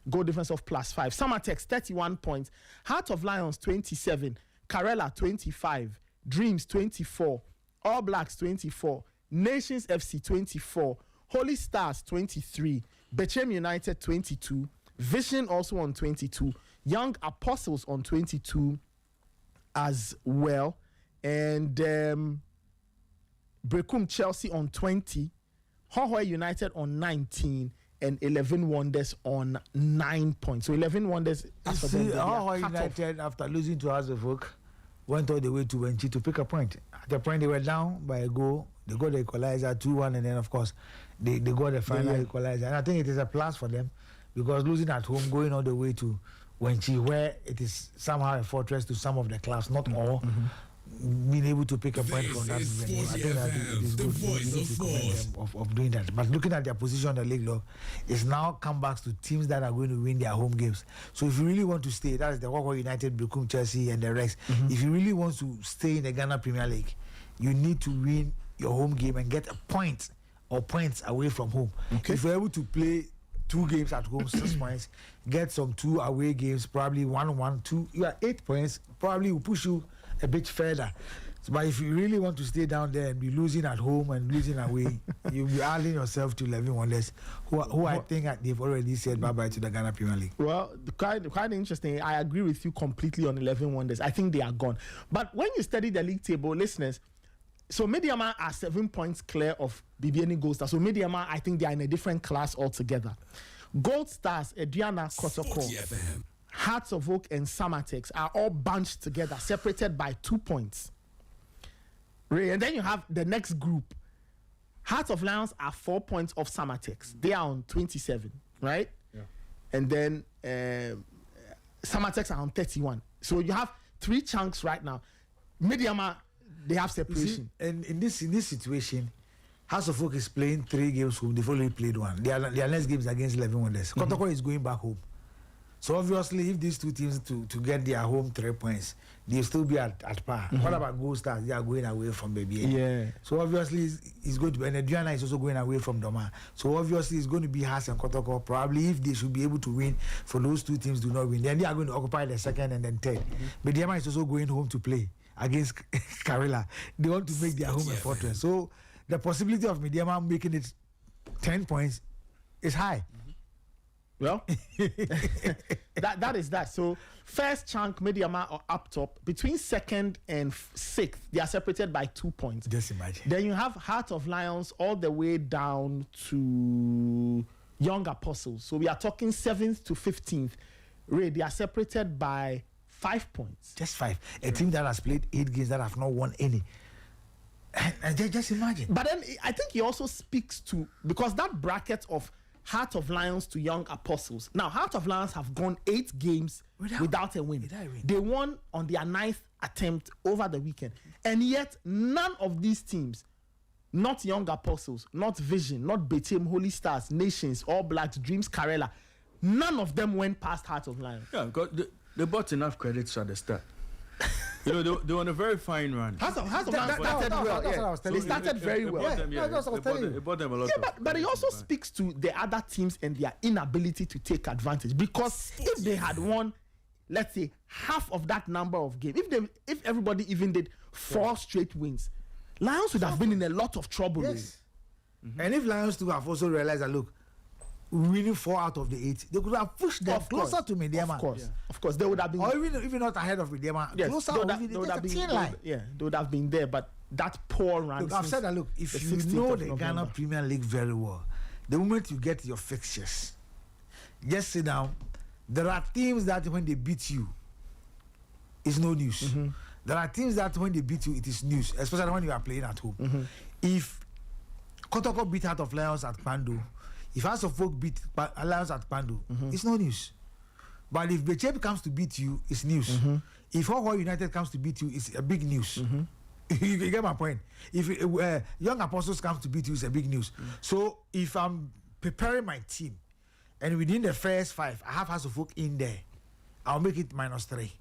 [SPEAKER 2] Goal difference of +5. Samatex 31 points. Heart of Lions 27. Karela 25. Dreams 24. All Blacks 24. Nations FC 24. Holy Stars 23. Bechem United 22. Vision also on 22. Young Apostles on 22 as well. And Brekum Chelsea on 20. Hohoi United on 19. And 11 Wonders on 9 points. So 11 Wonders.
[SPEAKER 1] Hohoi United, after losing to House of Oak, went all the way to Wenchi to pick a point. At the point they were down by a goal. They got the equalizer 2-1, and then of course they got the final equalizer. And I think it is a plus for them, because losing at home, going all the way to Wenchi, where it is somehow a fortress to some of the clubs, not all. Being able to pick a point from that, I think that it is good. We need to commend them of doing that. But looking at their position on the league log, it's now comebacks to teams that are going to win their home games. So if you really want to stay, that is the Hohoi United, Brekum Chelsea, and the rest. If you really want to stay in the Ghana Premier League, you need to win your home game and get a point or points away from home. Okay. If you're able to play 2 games at home, 6 points, get some 2 away games, probably 1-1, 2, you are 8 points, probably will push you a bit further But if you really want to stay down there and be losing at home and losing away, you'll be adding yourself to 11 wonders, who I think they've already said bye-bye to the Ghana Premier League.
[SPEAKER 2] Well, quite interesting. I agree with you completely on 11 wonders. I think they are gone. But when you study the league table, listeners, so Mediama are 7 points clear of BBN Gold Stars. So Mediama, I think they are in a different class altogether. Gold Stars, Adriana Kotoko, Hearts of Oak, and Samatex are all bunched together, separated by 2 points. And then you have the next group. Hearts of Lions are 4 points off Samatex. They are on 27, right?
[SPEAKER 3] Yeah.
[SPEAKER 2] And then Samatex are on 31. So you have 3 chunks right now. Mediama, they have separation.
[SPEAKER 1] See, and in this situation, House of Oak is playing 3 games home. They've only played 1. Their next game is against 11 Wonders. Kotoko is going back home. So obviously, if these 2 teams to get their home 3 points, they'll still be at par. What about Gold Stars? They are going away from Baby.
[SPEAKER 2] Yeah.
[SPEAKER 1] So obviously, it's going to be, and Adriana is also going away from Doma. So obviously, it's going to be Haas and Kotoko. Probably, if they should be able to win, for those 2 teams do not win, then they are going to occupy the 2nd and then 3rd. But Diama is also going home to play against Karela. They want to make their home a fortress. So the possibility of Mediama making it 10 points is high.
[SPEAKER 2] Well, that is that. So first chunk, Mediama are up top. Between 2nd and 6th, they are separated by 2 points.
[SPEAKER 1] Just imagine.
[SPEAKER 2] Then you have Heart of Lions all the way down to Young Apostles. So we are talking 7th to 15th. They are separated by 5 points.
[SPEAKER 1] Just 5. A team that has played 8 games that have not won any. And just imagine.
[SPEAKER 2] But then I think he also speaks to, because that bracket of Heart of Lions to Young Apostles. Now, Heart of Lions have gone 8 games without a win. They won on their 9th attempt over the weekend. And yet, none of these teams, not Young Apostles, not Vision, not Betim, Holy Stars, Nations, All Blacks, Dreams, Karela, none of them went past Heart of Lions.
[SPEAKER 3] Yeah, because they bought enough credits at the start. They were on a very fine run.
[SPEAKER 2] Heart of Lions started well. They started very well.
[SPEAKER 3] It bought them a lot.
[SPEAKER 2] Yeah, but it also speaks to the other teams and their inability to take advantage. Because if they had won, let's say, half of that number of games, if everybody even did 4 straight wins, Lions would have been in a lot of trouble.
[SPEAKER 1] Yes. And if Lions too have also realized that, look, winning 4 out of the 8, they could have pushed them closer to Mediama.
[SPEAKER 2] Of course, they would have been,
[SPEAKER 1] or even not ahead of Mediama.
[SPEAKER 2] Yes,
[SPEAKER 1] closer,
[SPEAKER 2] they would have been line. Yeah, they would have been there. But that poor run.
[SPEAKER 1] Look, I've said that. Look, if you know the Ghana Premier League very well, the moment you get your fixtures, just sit down. There are teams that when they beat you, it's no news. There are teams that when they beat you, it is news, especially when you are playing at home. If Kotoko beat Heart of Lions at Pando, if House of Folk beat Lions at Pando, it's no news. But if Bechem comes to beat you, it's news. If Hoho United comes to beat you, it's a big news. You get my point? If Young Apostles comes to beat you, it's a big news. So if I'm preparing my team, and within the first 5, I have House of Folk in there, I'll make it -3.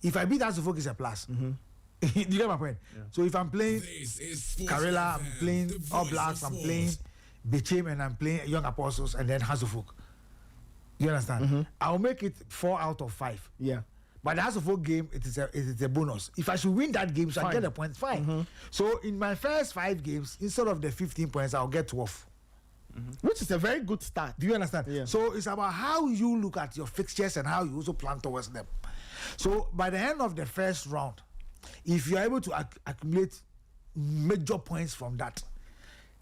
[SPEAKER 1] If I beat House of Folk, it's a plus. You get my point? Yeah. So if I'm playing Karela, I'm playing All Blacks, I'm playing Bechem, and I'm playing Young Apostles, and then House of Folk. You understand? I'll make it 4 out of 5.
[SPEAKER 2] Yeah.
[SPEAKER 1] But the House of Folk game, it is a bonus. If I should win that game, so I get a point, fine. So in my first 5 games, instead of the 15 points, I'll get 12.
[SPEAKER 2] Which is a very good start.
[SPEAKER 1] Do you understand?
[SPEAKER 2] Yeah.
[SPEAKER 1] So it's about how you look at your fixtures and how you also plan towards them. So by the end of the first round, if you're able to accumulate major points from that,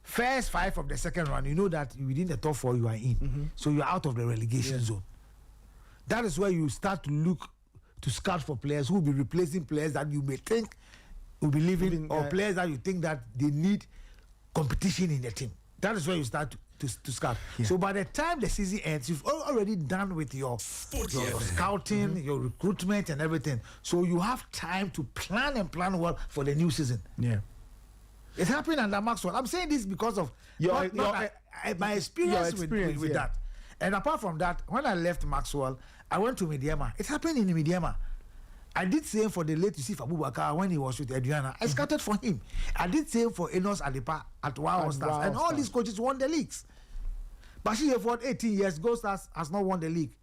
[SPEAKER 1] first 5 of the second round, you know that within the top 4 you are in. So you're out of the relegation zone. That is where you start to look to scout for players who will be replacing players that you may think will be leaving, or players that you think that they need competition in the team. That is where you start to scout. Yeah. So by the time the season ends, you've already done with your scouting, your recruitment and everything. So you have time to plan well for the new season.
[SPEAKER 2] Yeah.
[SPEAKER 1] It happened under Maxwell. I'm saying this because of my experience with that. And apart from that, when I left Maxwell, I went to Mediama. It happened in Mediama. I did same for the late Yusuf Abubakar when he was with Adriana. I scouted for him. I did same for Enos Adepa at Wow Stars. And all these coaches won the leagues. Bashir for 18 years, Gold Stars has not won the league.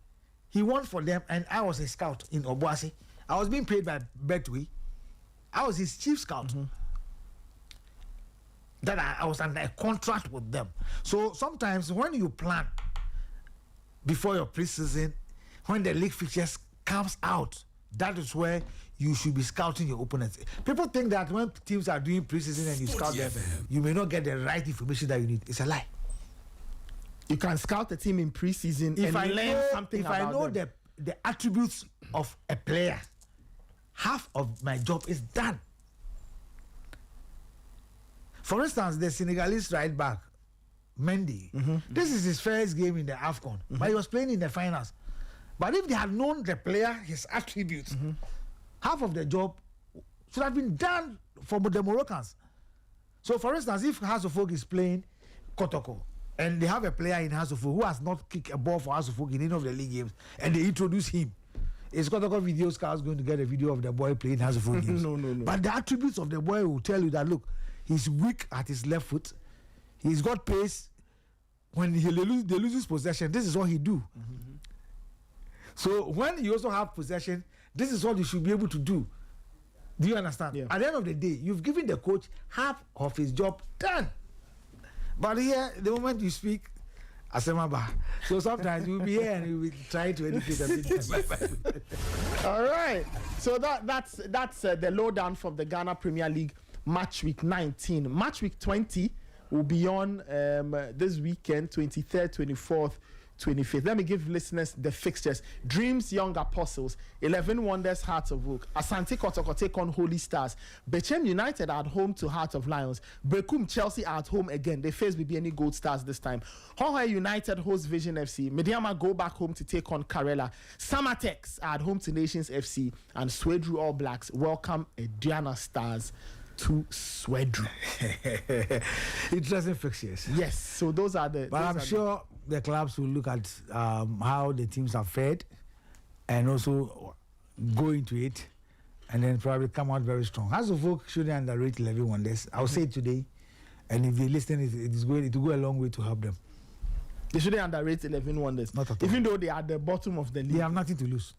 [SPEAKER 1] He won for them, and I was a scout in Obuasi. I was being paid by Betway. I was his chief scout. That I was under a contract with them. So sometimes when you plan before your preseason, when the league fixtures comes out, that is where you should be scouting your opponents. People think that when teams are doing preseason and you scout them, you may not get the right information that you need. It's a lie.
[SPEAKER 2] You can scout the team in preseason if I learn something about them. If I know
[SPEAKER 1] the attributes of a player, half of my job is done. For instance, the Senegalese right back, Mendy, this is his first game in the AFCON, but he was playing in the finals. But if they had known the player, his attributes, half of the job should have been done for the Moroccans. So, for instance, if Hasselhoff is playing Kotoko, and they have a player in Hasselhoff who has not kicked a ball for Hasselhoff in any of the league games, and they introduce him, is Kotoko video scouts going to get a video of the boy playing Hasselhoff games?
[SPEAKER 2] No.
[SPEAKER 1] But the attributes of the boy will tell you that, look, he's weak at his left foot, he's got pace. When they loses possession, this is what he do. So when you also have possession, this is what you should be able to do. Do you understand?
[SPEAKER 2] Yeah.
[SPEAKER 1] At the end of the day, you've given the coach half of his job done. But here, the moment you speak, Asemaba. So sometimes you'll be here and you'll be trying to educate a bit.
[SPEAKER 2] All right. So that's the lowdown from the Ghana Premier League match week 19. Match week 20 will be on this weekend, 23rd, 24th, 25th. Let me give listeners the fixtures. Dreams Young Apostles, 11 Wonders Hearts of Oak, Asante Kotoko take on Holy Stars, Bechem United at home to Heart of Lions, Bekum Chelsea at home again. They face BBNE Gold Stars this time. Hohe United host Vision FC, Mediama go back home to take on Karela, Samatex at home to Nations FC, and Swedru All Blacks welcome Ediana Stars to Swedru.
[SPEAKER 1] Interesting fixtures.
[SPEAKER 2] Yes, so those are the.
[SPEAKER 1] But I'm sure the clubs will look at how the teams are fed and also go into it and then probably come out very strong. As of folk shouldn't underrate 11 Wonders. I'll say it today, and if they listen, it will go a long way to help them.
[SPEAKER 2] They shouldn't underrate 11 Wonders.
[SPEAKER 1] Not at all.
[SPEAKER 2] Even though they are at the bottom of the league.
[SPEAKER 1] They have nothing to lose.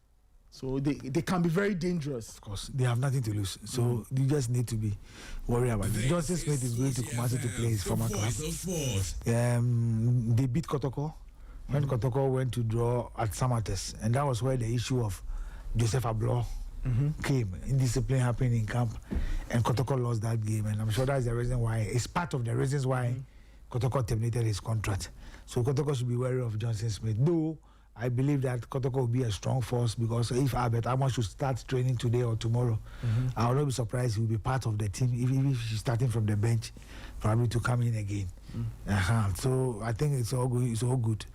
[SPEAKER 2] So they can be very dangerous.
[SPEAKER 1] Of course, they have nothing to lose. So you just need to be worried about it. Johnson Smith is going to Kumasi to play his former club. They beat Kotoko when Kotoko went to draw at Samates, and that was where the issue of Joseph Ablo came. Indiscipline happened in camp, and Kotoko lost that game. And I'm sure that's the reason why. It's part of the reasons why Kotoko terminated his contract. So Kotoko should be wary of Johnson Smith. Though I believe that Kotoko will be a strong force, because if Albert Amos should start training today or tomorrow, I will not be surprised he will be part of the team, even if he's starting from the bench, probably to come in again. So I think it's all good. It's all good.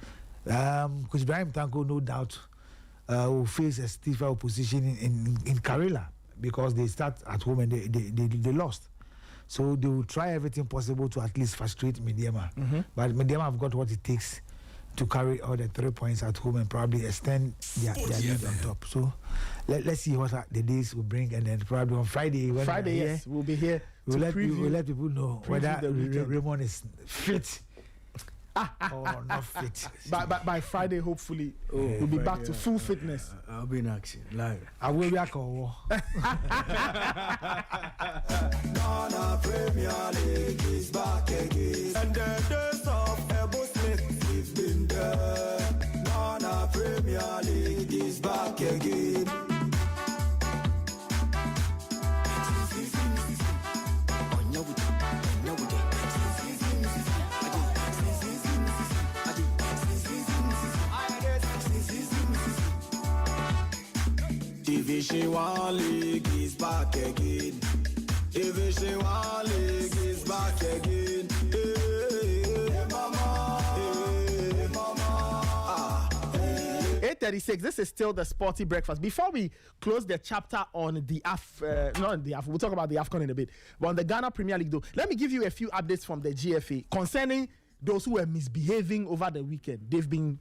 [SPEAKER 1] Coach Ibrahim Tanko, no doubt, will face a stiffer opposition in Karela, because they start at home and they lost. So they will try everything possible to at least frustrate Mediama. But Mediama have got what it takes to carry all the 3 points at home and probably extend their lead on top. So let's see what the days will bring, and then probably on Friday,
[SPEAKER 2] yes, we'll be here.
[SPEAKER 1] We'll let people know whether Raymond is fit or not fit.
[SPEAKER 2] By Friday, hopefully, we'll be back to full fitness.
[SPEAKER 3] I'll be in action live.
[SPEAKER 1] I will be back on.
[SPEAKER 4] Ghana Premier League is back again, and the days of Ebo Smith have been there. Ghana Premier League is back again. Division 1 League is back again. Division 1 League is back again. Hey, mama. Hey, mama.
[SPEAKER 2] 8:36. This is still the Sporty Breakfast. Before we close the chapter on the we'll talk about the AFCON in a bit. But on the Ghana Premier League, though, let me give you a few updates from the GFA concerning those who were misbehaving over the weekend. They've been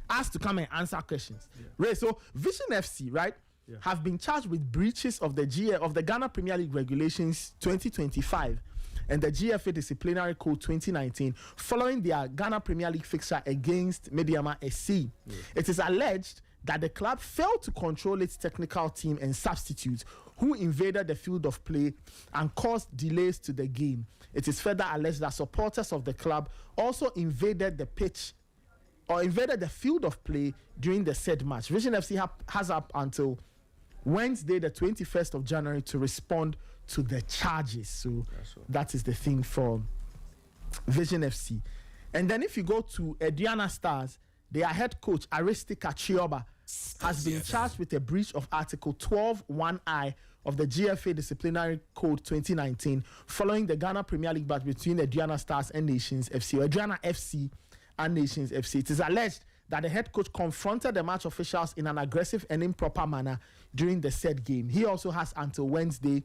[SPEAKER 2] asked to come and answer questions. Right. So Vision FC, right, have been charged with breaches of the Ghana Premier League regulations 2025 and the GFA Disciplinary Code 2019 following their Ghana Premier League fixture against Mediama SC. It is alleged that the club failed to control its technical team and substitutes who invaded the field of play and caused delays to the game. It is further alleged that supporters of the club also invaded the pitch or invaded the field of play during the said match. Vision FC has up until Wednesday, the 21st of January, to respond to the charges. So that is the thing for Vision FC. And then if you go to Aduana Stars, their head coach, Aristika Chioba, has been charged with a breach of Article 12(1)(I) of the GFA Disciplinary Code 2019 following the Ghana Premier League match between Aduana Stars and Nations FC, or Aduana FC and Nations FC. It is alleged that the head coach confronted the match officials in an aggressive and improper manner during the said game. He also has until Wednesday,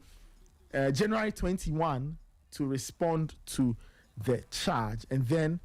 [SPEAKER 2] January 21, to respond to the charge. And then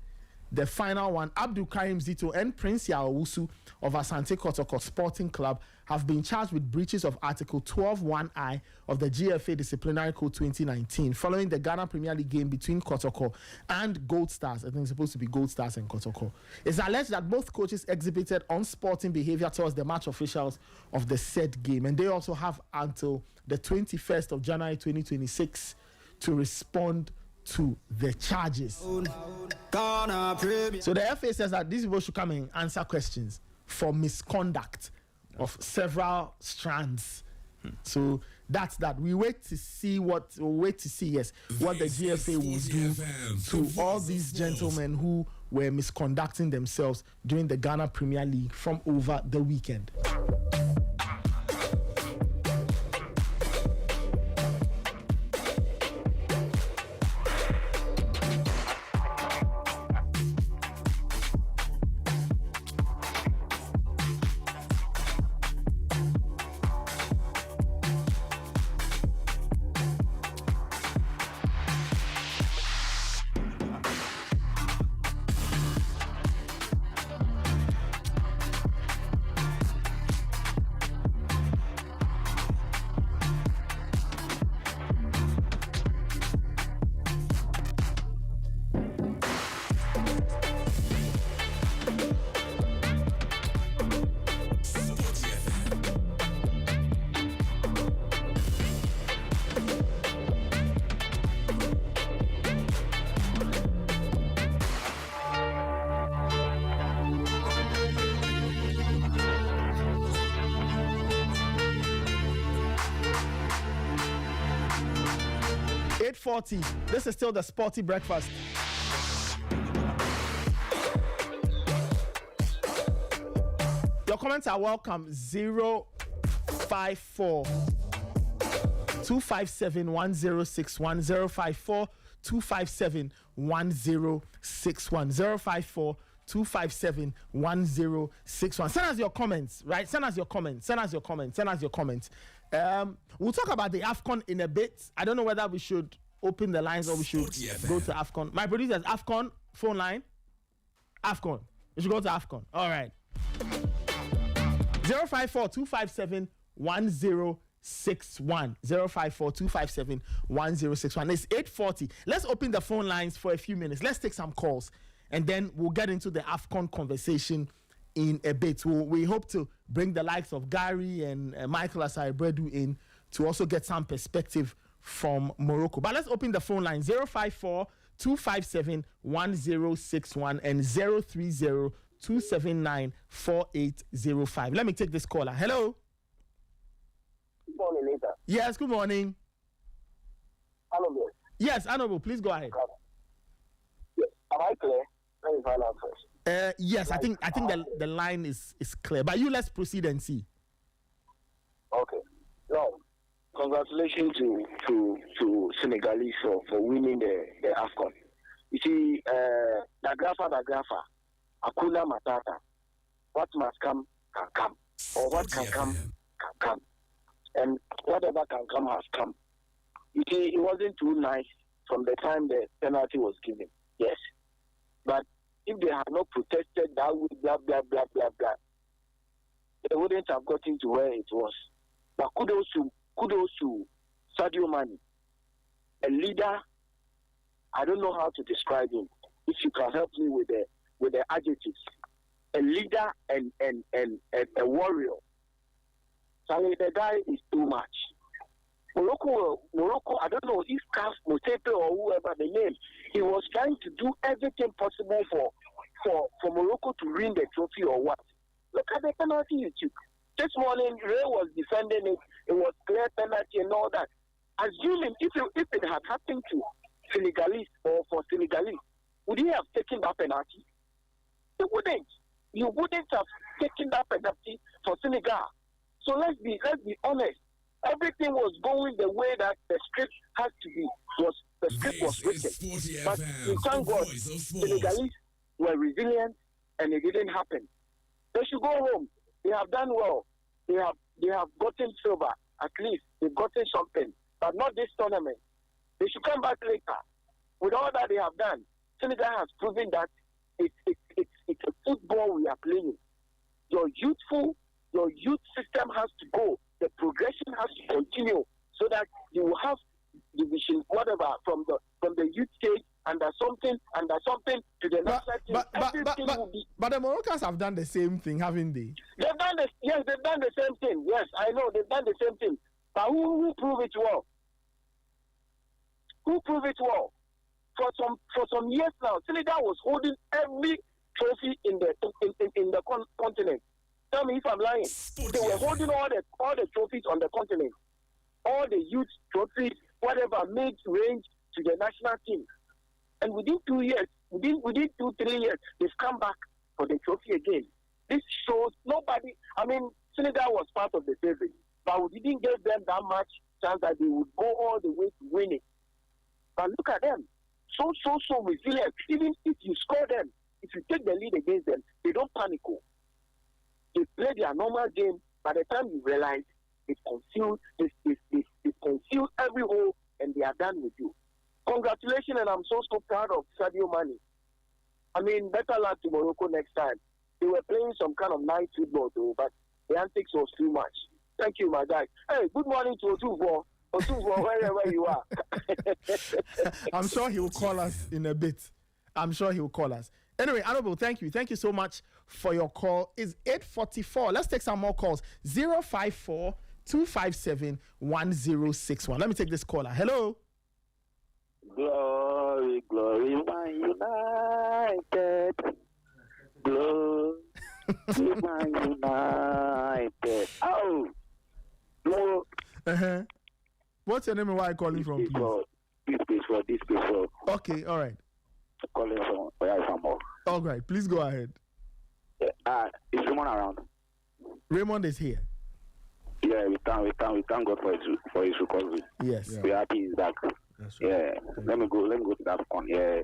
[SPEAKER 2] the final one, Abdul Karim Zito and Prince Yaowusu of Asante Kotoko Sporting Club have been charged with breaches of Article 12(1)(I) of the GFA Disciplinary Code 2019 following the Ghana Premier League game between Kotoko and Gold Stars. I think it's supposed to be Gold Stars and Kotoko. It's alleged that both coaches exhibited unsporting behavior towards the match officials of the said game, and they also have until the 21st of January 2026 to respond to the charges. So the FA says that these people should come and answer questions for misconduct of several strands. So that's that. We wait to see what the GFA will do to all these gentlemen who were misconducting themselves during the Ghana Premier League from over the weekend. This is still the Sporty Breakfast. Your comments are welcome. 054 257 1061 054 257 1061 054 257 1061. Send us your comments, right? Send us your comments. We'll talk about the AFCON in a bit. I don't know whether we should open the lines or we should go to AFCON. My producer's AFCON phone line. AFCON. We should go to AFCON. All right. 054 257 1061 054 257 1061. It's 8:40. Let's open the phone lines for a few minutes. Let's take some calls and then we'll get into the AFCON conversation in a bit. We hope to bring the likes of Gary and Michael Asai-Bredu in to also get some perspective from Morocco. But let's open the phone line. 054 257 1061 and 030 279 4805. Let me take this caller. Hello.
[SPEAKER 5] Good morning, Nathan.
[SPEAKER 2] Yes, good morning.
[SPEAKER 5] Honorable.
[SPEAKER 2] Yes, Honorable, please go ahead.
[SPEAKER 5] Yes. Am I clear? Let me find out first.
[SPEAKER 2] Yes, I think the line is clear. But you let's proceed and see.
[SPEAKER 5] Okay. Now, congratulations to Senegalese for winning the AFCON. You see, Dagrafa, Akuna Matata. What must come can come, or what can come can come, and whatever can come has come. You see, it wasn't too nice from the time the penalty was given. Yes, but if they had not protested that way, blah blah blah blah blah, they wouldn't have gotten to where it was. But kudos to Sadio Mane, a leader. I don't know how to describe him. If you can help me with the adjectives, a leader and a warrior. So the guy is too much. Morocco, I don't know if CAF, Motepe or whoever the name, he was trying to do everything possible for Morocco to win the trophy or what. Look at the penalty you took. This morning, Ray was defending it. It was clear penalty and all that. Assuming if it had happened to Senegalese or for Senegalese, would he have taken that penalty? He wouldn't. You wouldn't have taken that penalty for Senegal. So let's be honest. Everything was going the way that the script has to be. The script was written. But we thank God, Senegalese were resilient and it didn't happen. They should go home. They have done well. They have gotten silver. At least they've gotten something. But not this tournament. They should come back later. With all that they have done, Senegal has proven that it's a football we are playing. Your youth system has to go. The progression has to continue so that you will have division, whatever, from the youth stage under something to the national team.
[SPEAKER 2] But the Moroccans have done the same thing, haven't they?
[SPEAKER 5] They've done the same thing. Yes, I know they've done the same thing. But who proved it well? Who proved it well? For some years now, Senegal was holding every trophy in the continent. Tell me if I'm lying. They were holding all the trophies on the continent. All the youth trophies, whatever, made range to the national team. And within 2 years, within 2-3 years, they've come back for the trophy again. This shows nobody. I mean, Senegal was part of the favorite, but we didn't give them that much chance that they would go all the way to win it. But look at them. So resilient. Even if you score them, if you take the lead against them, they don't panic. They play their normal game. By the time you realize, they conceal every hole and they are done with you. Congratulations, and I'm so proud of Sadio Mane. I mean, better luck to Morocco next time. They were playing some kind of nice football though, but the antics was too much. Thank you, my guy. Hey, good morning to Otuvo. Otuvo, wherever you are.
[SPEAKER 2] I'm sure he will call us in a bit. I'm sure he will call us. Anyway, Honorable, thank you. Thank you so much for your call. It's 8:44. Let's take some more calls. 054-257-1061. Let me take this caller. Hello.
[SPEAKER 5] Glory, glory, Man United. Glory, Man United. Oh, no.
[SPEAKER 2] What's your name and where are you calling from, please?
[SPEAKER 5] This peaceful.
[SPEAKER 2] Okay, all right.
[SPEAKER 5] Calling from where I am.
[SPEAKER 2] All right, please go ahead.
[SPEAKER 5] Is Raymond around?
[SPEAKER 2] Raymond is here.
[SPEAKER 5] Yeah, we thank God for his recovery.
[SPEAKER 2] Yes.
[SPEAKER 5] We are happy he's back.
[SPEAKER 3] That's right.
[SPEAKER 5] Yeah. Let me go to that one. Yeah.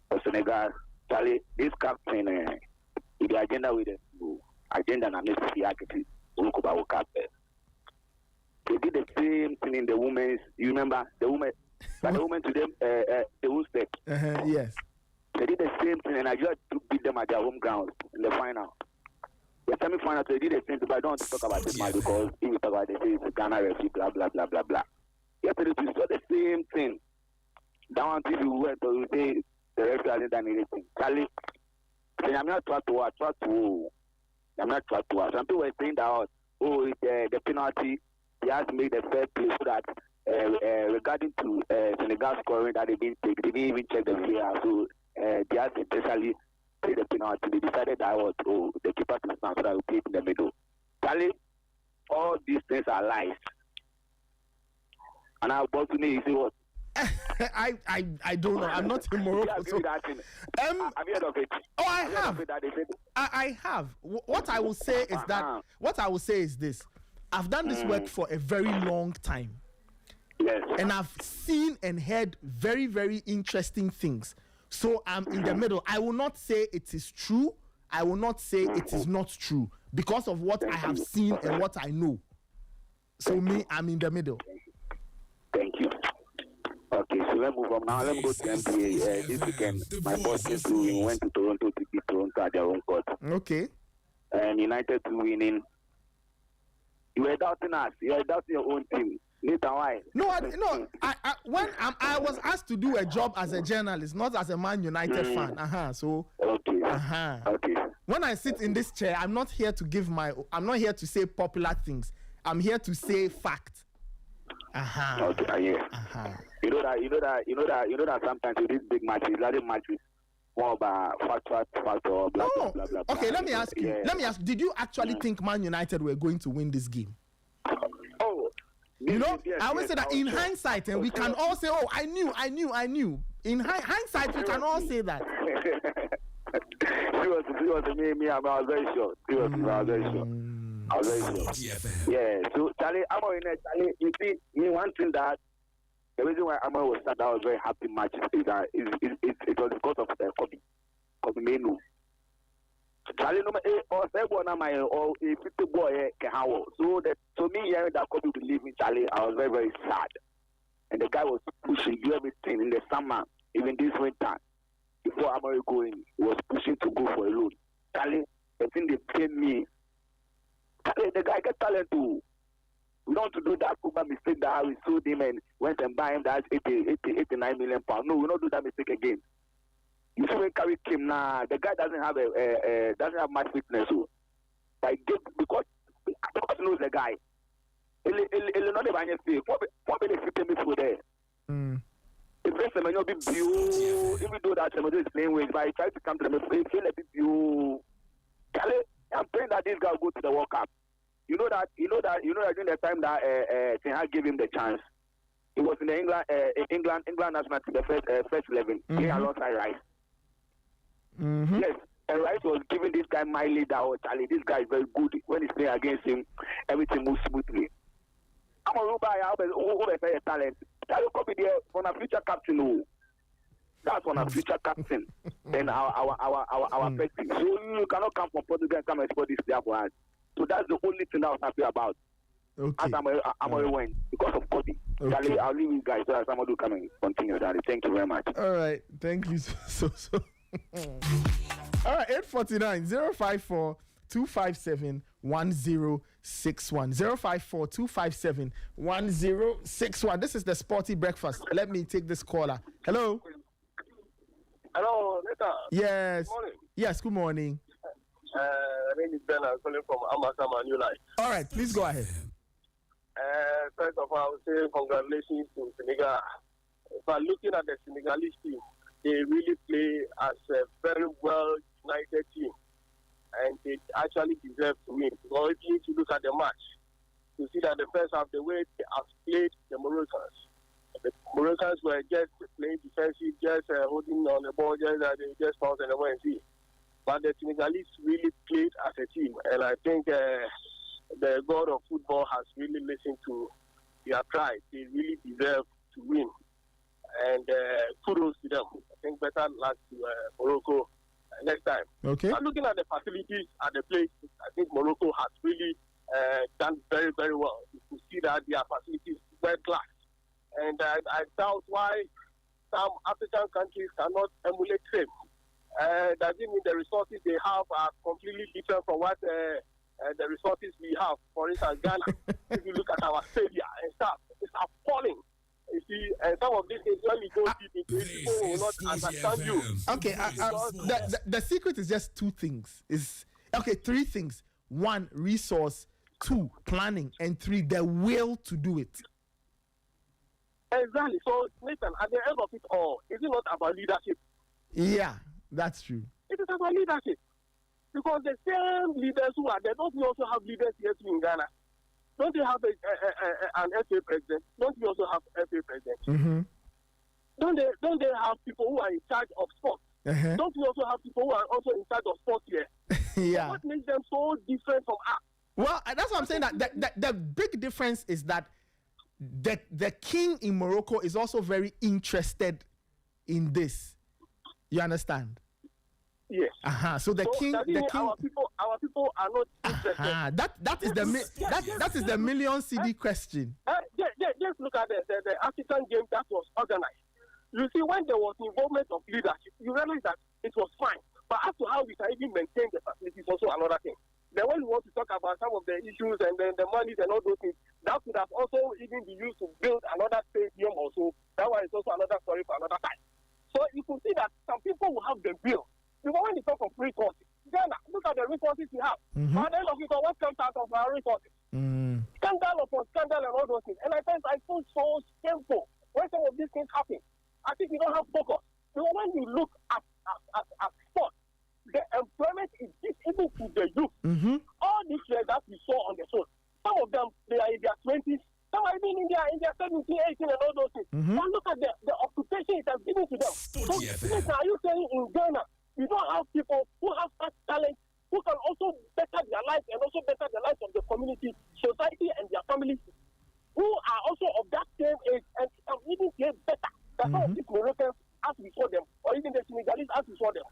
[SPEAKER 5] For Senegal, Charlie, this captain, the agenda with the agenda and necessary activity. They did the same thing in the women's. You remember the women? But the women to them, the whole step.
[SPEAKER 2] Yes.
[SPEAKER 5] They did the same thing, and Nigeria to beat them at their home ground in the final. The semi-final, they did the same thing, but I don't want to talk about this match because if we talk about it, it's Ghana referee, blah, blah, blah, blah, blah. Yesterday, we saw the same thing. That one, if you went to say the referee hasn't done anything. Charlie, I'm not trying to. Some people were saying that, the penalty, they have to make the fair play so that regarding to Senegal scoring that they didn't even check the VAR. So they had to especially play the penalty. They decided that the keeper to stand so that we play in the middle. Charlie, all these things are lies. And I was to me, you see what?
[SPEAKER 2] I don't know. I'm not in Morocco. So,
[SPEAKER 5] have you heard of it?
[SPEAKER 2] Oh, I have. I have. What I will say is that. What I will say is this. I've done this work for a very long time.
[SPEAKER 5] Yes.
[SPEAKER 2] And I've seen and heard very, very interesting things. So I'm in the middle. I will not say it is true. I will not say it is not true because of what I have seen and what I know. So I'm in the middle.
[SPEAKER 5] Thank you. Okay, so let's move on now. Let's go to NBA. This weekend, my boss went to Toronto to beat Toronto at their own court.
[SPEAKER 2] Okay.
[SPEAKER 5] And United to winning. You were doubting us. You were doubting your own team. Later, why?
[SPEAKER 2] No. When I was asked to do a job as a journalist, not as a Man United fan. So.
[SPEAKER 5] Okay. Okay.
[SPEAKER 2] When I sit in this chair, I'm not here to I'm not here to say popular things. I'm here to say fact.
[SPEAKER 5] Okay, yeah. You know that sometimes with these big matches, large matches, more about factor, blah blah blah.
[SPEAKER 2] Okay, let me ask you. Did you actually think Man United were going to win this game?
[SPEAKER 5] Oh,
[SPEAKER 2] you know, I always say that in hindsight, and we can all say, "Oh, I knew." In hindsight, we can all say that.
[SPEAKER 5] Seriously, me, I was very sure. Seriously, I was very sure. Yeah, so Charlie, Charlie, you see, me one thing that the reason why Amo was that I was very happy match is that it was because of the Kobe Menu. Charlie, no matter or say one of my or if it's boy Kehawo. So that to me, hearing that Kobe would leave me, Charlie, I was very very sad. And the guy was pushing do everything in the summer, even this winter. Before Amari going, he was pushing to go for a loan. Charlie, the thing they paid me. Charlie, the guy got talent too. We don't want to do that Kuba mistake that we sold him and went and buy him that 89 million pounds. No, we don't do that mistake again. You see when Carey came now, the guy doesn't have much fitness. So, because he knows the guy. He'll not even say, what be the fitness for there? If the man be view, even though that somebody is playing with, if I try to come to them, feel a bit view. I'm praying that this guy will go to the World Cup. You know that during the time that Ten Hag gave him the chance, he was in the England national team, the first 11, playing alongside Rice. Yes, and Rice was giving this guy mileage out. Charlie, this guy is very good. When he's playing against him, everything moves smoothly. I'm a Rubai, a talent. Charlie could be there on a future captain. No. That's on a future captain. Then our first team. So you cannot come from Portugal and come and support this player for us. So that's the only thing that I was happy about.
[SPEAKER 2] Okay.
[SPEAKER 5] As I'm a win because of Kobe. Okay. Charlie, I'll leave you guys so that somebody will come and continue, Charlie. Thank you very much.
[SPEAKER 2] All right. Thank you so. All right, 849 054 257 1061 054 257 1061. This is the Sporty Breakfast. Let me take this caller. Hello.
[SPEAKER 6] Hello, Neta.
[SPEAKER 2] Yes.
[SPEAKER 6] Good morning.
[SPEAKER 2] Yes, good morning.
[SPEAKER 6] My name is Ben. I'm calling from Amasama, New Life.
[SPEAKER 2] All right, please go ahead.
[SPEAKER 6] First of all, I would say congratulations to Senegal. But looking at the Senegalese team, they really play as a very well united team, and they actually deserve to win. So if you look at the match, you see that the first half, the way they outplayed the Moroccans. The Moroccans were just playing defensive, just holding on the ball, just they just bounce and away and see. But the Senegalese really played as a team, and I think the god of football has really listened to their cry. They really deserve to win, and kudos to them. I think better luck to Morocco next time.
[SPEAKER 2] Okay.
[SPEAKER 6] But looking at the facilities at the place, I think Morocco has really done very, very well. You can see that their facilities were class, and I doubt why some African countries cannot emulate them. Doesn't mean the resources they have are completely different from what the resources we have. For instance, Ghana, if you look at our stadium and stuff, it's appalling. You see, and some of these things, when we go deep into it, people will not understand you.
[SPEAKER 2] Okay, the secret is just two things. Three things. One, resource. Two, planning. And three, the will to do it.
[SPEAKER 6] Exactly. So, listen, at the end of it all, is it not about leadership?
[SPEAKER 2] Yeah, that's true.
[SPEAKER 6] It is about leadership. Because the same leaders who are there, don't we also have leaders here too in Ghana? Don't they have an FA president? Don't we also have FA president?
[SPEAKER 2] Mm-hmm.
[SPEAKER 6] Don't they have people who are in charge of sports?
[SPEAKER 2] Uh-huh.
[SPEAKER 6] Don't we also have people who are also in charge of sports here?
[SPEAKER 2] Yeah.
[SPEAKER 6] So what makes them so different from us?
[SPEAKER 2] Well, that's what I'm saying. That the big difference is that the king in Morocco is also very interested in this. You understand?
[SPEAKER 6] Yes.
[SPEAKER 2] So the king. Our
[SPEAKER 6] people are not interested.
[SPEAKER 2] That is the million CD question.
[SPEAKER 6] Just look at the African game that was organized. You see, when there was involvement of leadership, you realize that it was fine. But as to how we can even maintain the facilities is also another thing. Then when we want to talk about some of the issues and then the money and all those things, that could have also even been used to build another stadium also. That one is also another story for another time. So you can see that some people will have the bill. Because when they talk of resources, then look at the resources we have.
[SPEAKER 2] Mm-hmm.
[SPEAKER 6] But then look at what comes out of our resources. Scandal upon scandal and all those things. And I feel things happen. I think we don't have focus. So when you look at sport, the employment is this even to the youth. All these players that we saw on the show, some of them, they are in their 20s, some are even in their 17, 18 and all those things. But look at the occupation it has given to them. So, listen, are you saying in Ghana, we don't have people who have such talent, who can also better their lives and also better the lives of the community, society and their families, who are also of that same age and can even play better than some of these Moroccans as we saw them, or even the Senegalese as we saw them.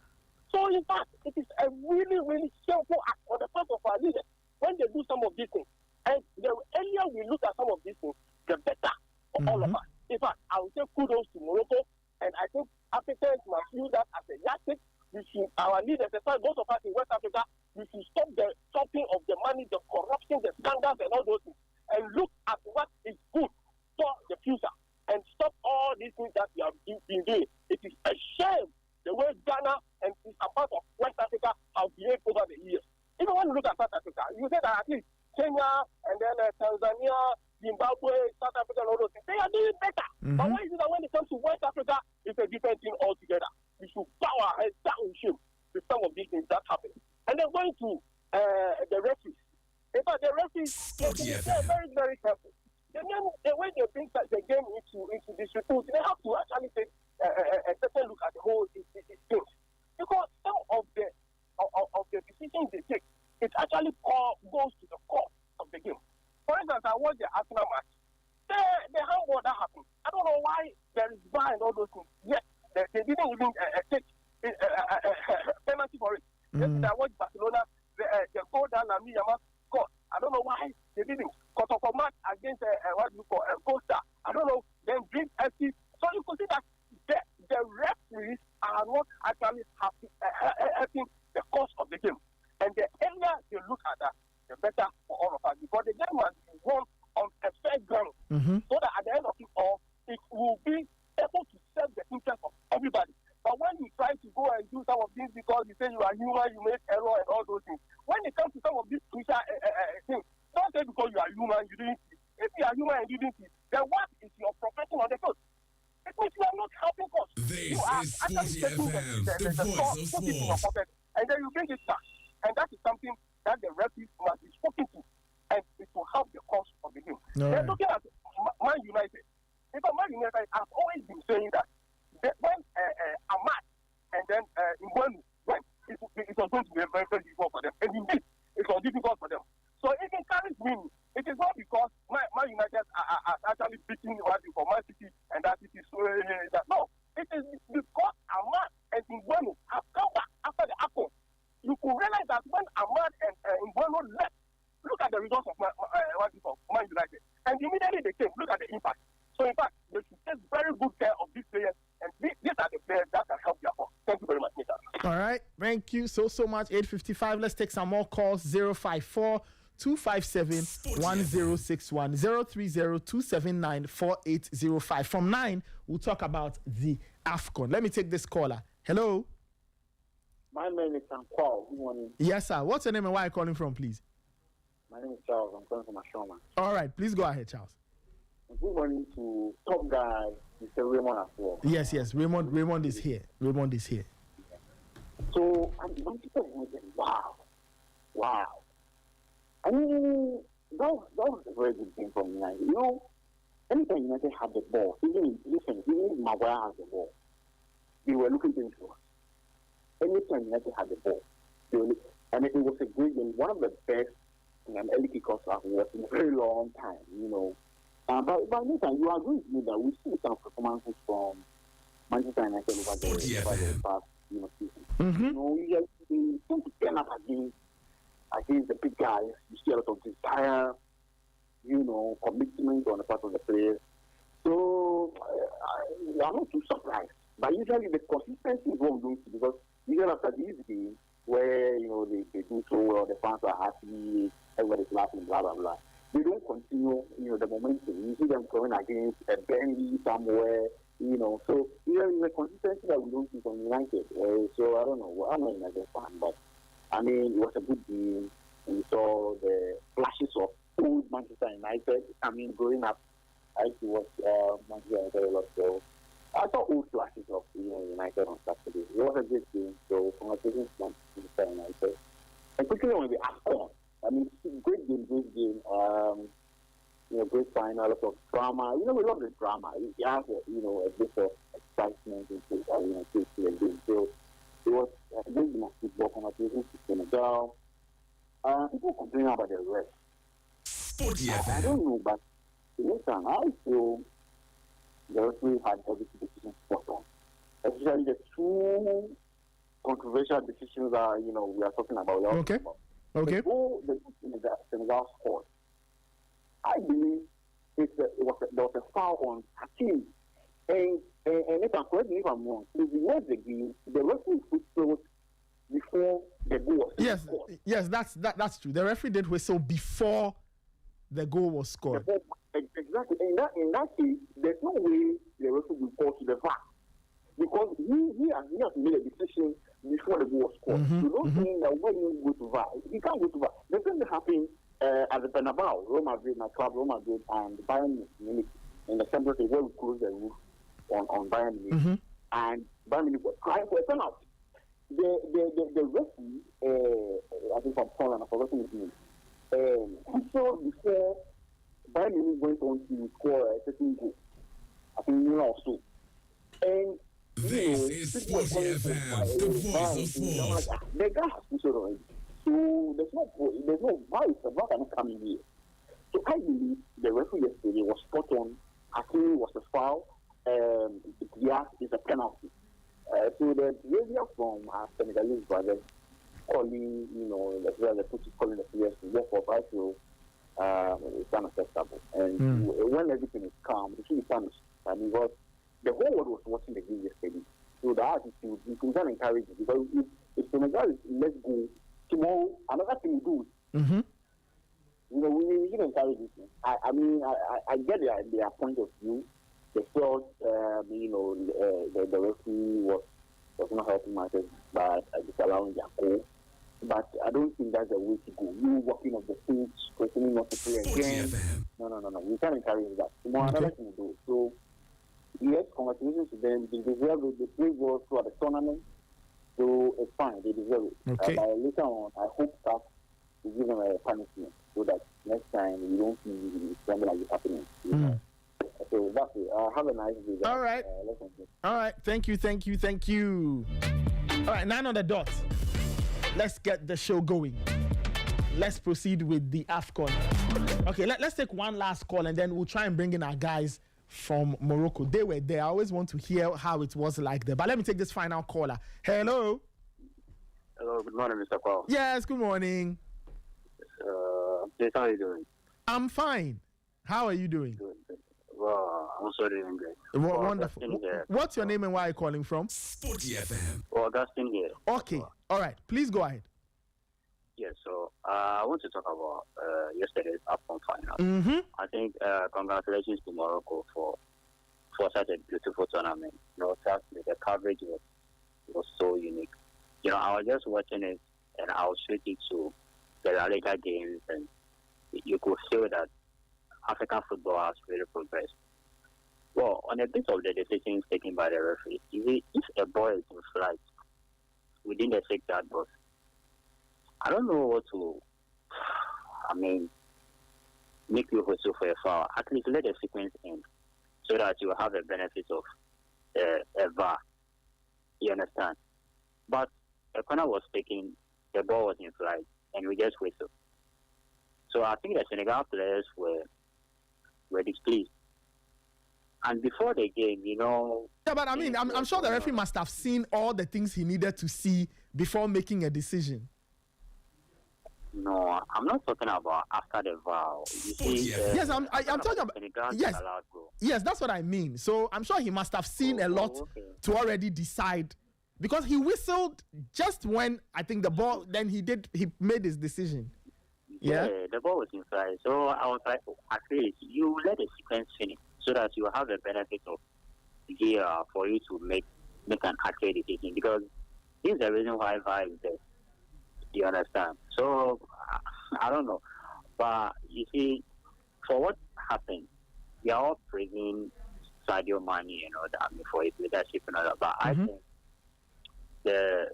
[SPEAKER 6] So in fact, it is a really, really shameful act on the part of our leaders when they do some of these things. And the earlier we look at some of these things, the better for all of us. In fact, I would say kudos to Morocco, and I think Africans must use that as a yardstick. We should, our leaders, especially those of us in West Africa, we should stop the chopping of the money, the corruption, the scandals, and all those things, and look at what is good for the future, and stop all these things that we have been doing. It is a shame the way Ghana and a part of West Africa have behaved over the years. Even when you look at South Africa, you say that at least Kenya and then Tanzania, Zimbabwe, South Africa, and all those things, they are doing better. But why is it that when it comes to West Africa, it's a different thing altogether? We should bow our heads down in shame with some of these things that happen. And then going to the referees. In fact, the referees, they are very, very careful. The way they bring the game into this report, they have to actually take a certain look at the whole thing. Because some of the decisions they take, it actually goes to the core of the game. For instance, I watched the Arsenal match. The handball that happened, I don't know why there is VAR and all those things. Yes, they didn't even take penalty for it. Yesterday, I watched Barcelona, the goal that Lamine Yamal scored. I don't know why they didn't. Kotoko match against Costa. I don't know. Then Dream FC. So you could see that the referees are not actually helping the course of the game. And the earlier they look at that, the better for all of us. Because the game must be won on a fair ground. So that at the end of it all, it will be able to serve the interest of everybody. But when you try to go and do some of these because you say you are human, you make error and all those things. When it comes to some of these crucial things, don't say because you are human, you didn't see. If you are human and you didn't see, then what is your profession on the field? It means you are not helping us.
[SPEAKER 7] This
[SPEAKER 6] you are
[SPEAKER 7] is
[SPEAKER 6] actually
[SPEAKER 7] Sporty
[SPEAKER 6] taking
[SPEAKER 7] FM, the voice of
[SPEAKER 6] put it in your
[SPEAKER 7] sports.
[SPEAKER 6] pocket, and then you bring it back. And that is something that the referees must be spoken to, and it will help the cause of the game. They're looking at Man United. In fact, Man United has always been saying that when Ahmad and then Mbonu went, it was going to be very, very difficult for them. And indeed, it was difficult for them. So if it carries winning, it is not because Man United are actually beating what you call Man City and that it is that. No, it is because Ahmad and Mbonu have come back after the AFCON. You could realize that when Ahmad and Mbonu left, look at the results of Man United. And immediately they came, look at the impact. So in fact, they should take very good care of these players, and these are the players that can help their cause. Thank you very much, Mr.
[SPEAKER 2] All right, thank you so much. 8:55. Let's take some more calls. 054 257 1061 030 279 4805. From 9, we'll talk about the AFCON. Let me take this caller. Hello.
[SPEAKER 8] My name is Sankwao. Good morning.
[SPEAKER 2] Yes, sir. What's your name and where are you calling from, please?
[SPEAKER 8] My name is Charles. I'm calling from Ashoma.
[SPEAKER 2] All right, please go ahead, Charles.
[SPEAKER 8] Good morning to top guy, Mr. Raymond as well.
[SPEAKER 2] Yes. Raymond is here.
[SPEAKER 8] So I'm thinking, wow. I mean, that was a very good thing from United. You know, anytime United had the ball, even Maguire has the ball, they were looking dangerous. Anytime United had the ball, and it was a great game, one of the best early kickoffs I've watched in a very long time, you know. But by this time, you agree with me that we see some performances from Manchester United over the past season. You know, you tend to turn up against the big guys. You see a lot of desire, commitment on the part of the players. So I'm not too surprised. But usually the consistency is what we don't see, because even after these games where they do so well, the fans are happy, everybody's laughing, blah blah blah. They don't continue, the momentum. You see them going against a Burnley somewhere, So the consistency that we don't see from United. So I don't know. I'm not a United fan, but I mean, it was a good game. We saw the flashes of old Manchester United. I mean, growing up, I used to watch Manchester United a lot. So I thought all classes of United on Saturday. It was a good game, so congratulations to Manchester United. And quickly on the AFCON, I mean, great game. Great final, a lot of drama. We love the drama. You have, a bit of excitement into the game. So it was a great game of football. Congratulations to Senegal. People complain about the rest.
[SPEAKER 7] Sporty
[SPEAKER 8] I
[SPEAKER 7] FM.
[SPEAKER 8] don't know, but listen, I feel the referee had every decision spot on. Especially the two controversial decisions that we are talking about.
[SPEAKER 2] Okay. Okay.
[SPEAKER 8] The goal Senegal scored, I believe there was a foul on Hakim. And if I'm correct me if I'm wrong, if you watch the game, the referee whistled before the goal was scored.
[SPEAKER 2] Yes, that's true. The referee did whistle before the goal was scored.
[SPEAKER 8] Exactly. In that case, there's no way the referee will call to the VAR. Because he has made a decision before the goal was scored. So don't think that when you go to VAR, you can't go to VAR. The same thing happened at the Bernabeu, Real Madrid, my club, Real Madrid, and Bayern Munich in the Champions League, where we closed the roof on Bayern Munich. And Bayern Munich was trying for a penalty. The referee, I think from Poland, I forgot his name, he saw before Bayern Munich went on to score a certain goal. I think or so. And
[SPEAKER 7] This is Sporty FM, the voice of sports.
[SPEAKER 8] The guy has whistled already. So there's no voice. The VAR cannot come in here. So I believe the referee yesterday was spot on. I think it was a foul. Yes, it's a penalty. So the behavior from our Senegalese brothers calling, as well as calling the players to work off, I feel it's unacceptable. And when everything is calm, they should be punished. Because the whole world was watching the game yesterday. So the attitude, we can encourage it. Because if Senegal is let's go, tomorrow, another thing we do. We should encourage it. I get their point of view. They felt, the referee was not helping matters by disallowing their goal. But I don't think that's the way to go. You walking off the pitch, questioning not to play again. No. We can't encourage that. Tomorrow, another thing we do. So, yes, congratulations to them. They deserve it. They play well throughout the tournament. So, it's fine. They deserve it.
[SPEAKER 2] Okay.
[SPEAKER 8] But later on, I hope that we give them a punishment so that next time we don't see something like this happening. So that's it. Have a nice day.
[SPEAKER 2] All right. All right. Thank you. All right. 9 on the dot. Let's get the show going. Let's proceed with the AFCON. Okay, let's take one last call and then we'll try and bring in our guys from Morocco. They were there. I always want to hear how it was like there. But let me take this final caller. Hello.
[SPEAKER 9] Hello, good morning, Mr. Paul.
[SPEAKER 2] Yes, good morning.
[SPEAKER 9] Yes, how are you doing?
[SPEAKER 2] I'm fine. How are you doing?
[SPEAKER 9] Good. Well, I'm also doing great.
[SPEAKER 2] Wonderful. What's your name and where are you calling from?
[SPEAKER 7] Sporty FM.
[SPEAKER 9] Augustine here.
[SPEAKER 2] Okay. All right. Please go ahead.
[SPEAKER 9] Yes, so I want to talk about yesterday's AFCON final. I think congratulations to Morocco for such a beautiful tournament. Trust me, the coverage was so unique. I was just watching it and I was switching to the La Liga games and you could feel that African football has really progressed. Well, on a bit of the decisions taken by the referee, if a ball is in flight within the 6-yard box, I don't know what to, make you whistle for a foul. At least let the sequence end so that you have the benefit of a VAR. You understand? But a corner was taken, the ball was in flight, and we just whistled. So I think the Senegal players were displeased. And before the game,
[SPEAKER 2] Yeah, but I'm sure the referee must have seen all the things he needed to see before making a decision.
[SPEAKER 9] No, I'm not talking about after the VAR.
[SPEAKER 2] Yes, I'm talking about. Yes, yes, that's what I mean. So I'm sure he must have seen a lot to already decide, because he whistled just when I think the ball. Then he made his decision. Yeah,
[SPEAKER 9] the ball was inside. So I was like, at least you let the sequence finish so that you have the benefit of VAR for you to make an accurate decision, because this is the reason why VAR is there. You understand? So I don't know, but you see, for what happened, we are all praising Sadio Mane, for his leadership and all that. But I think the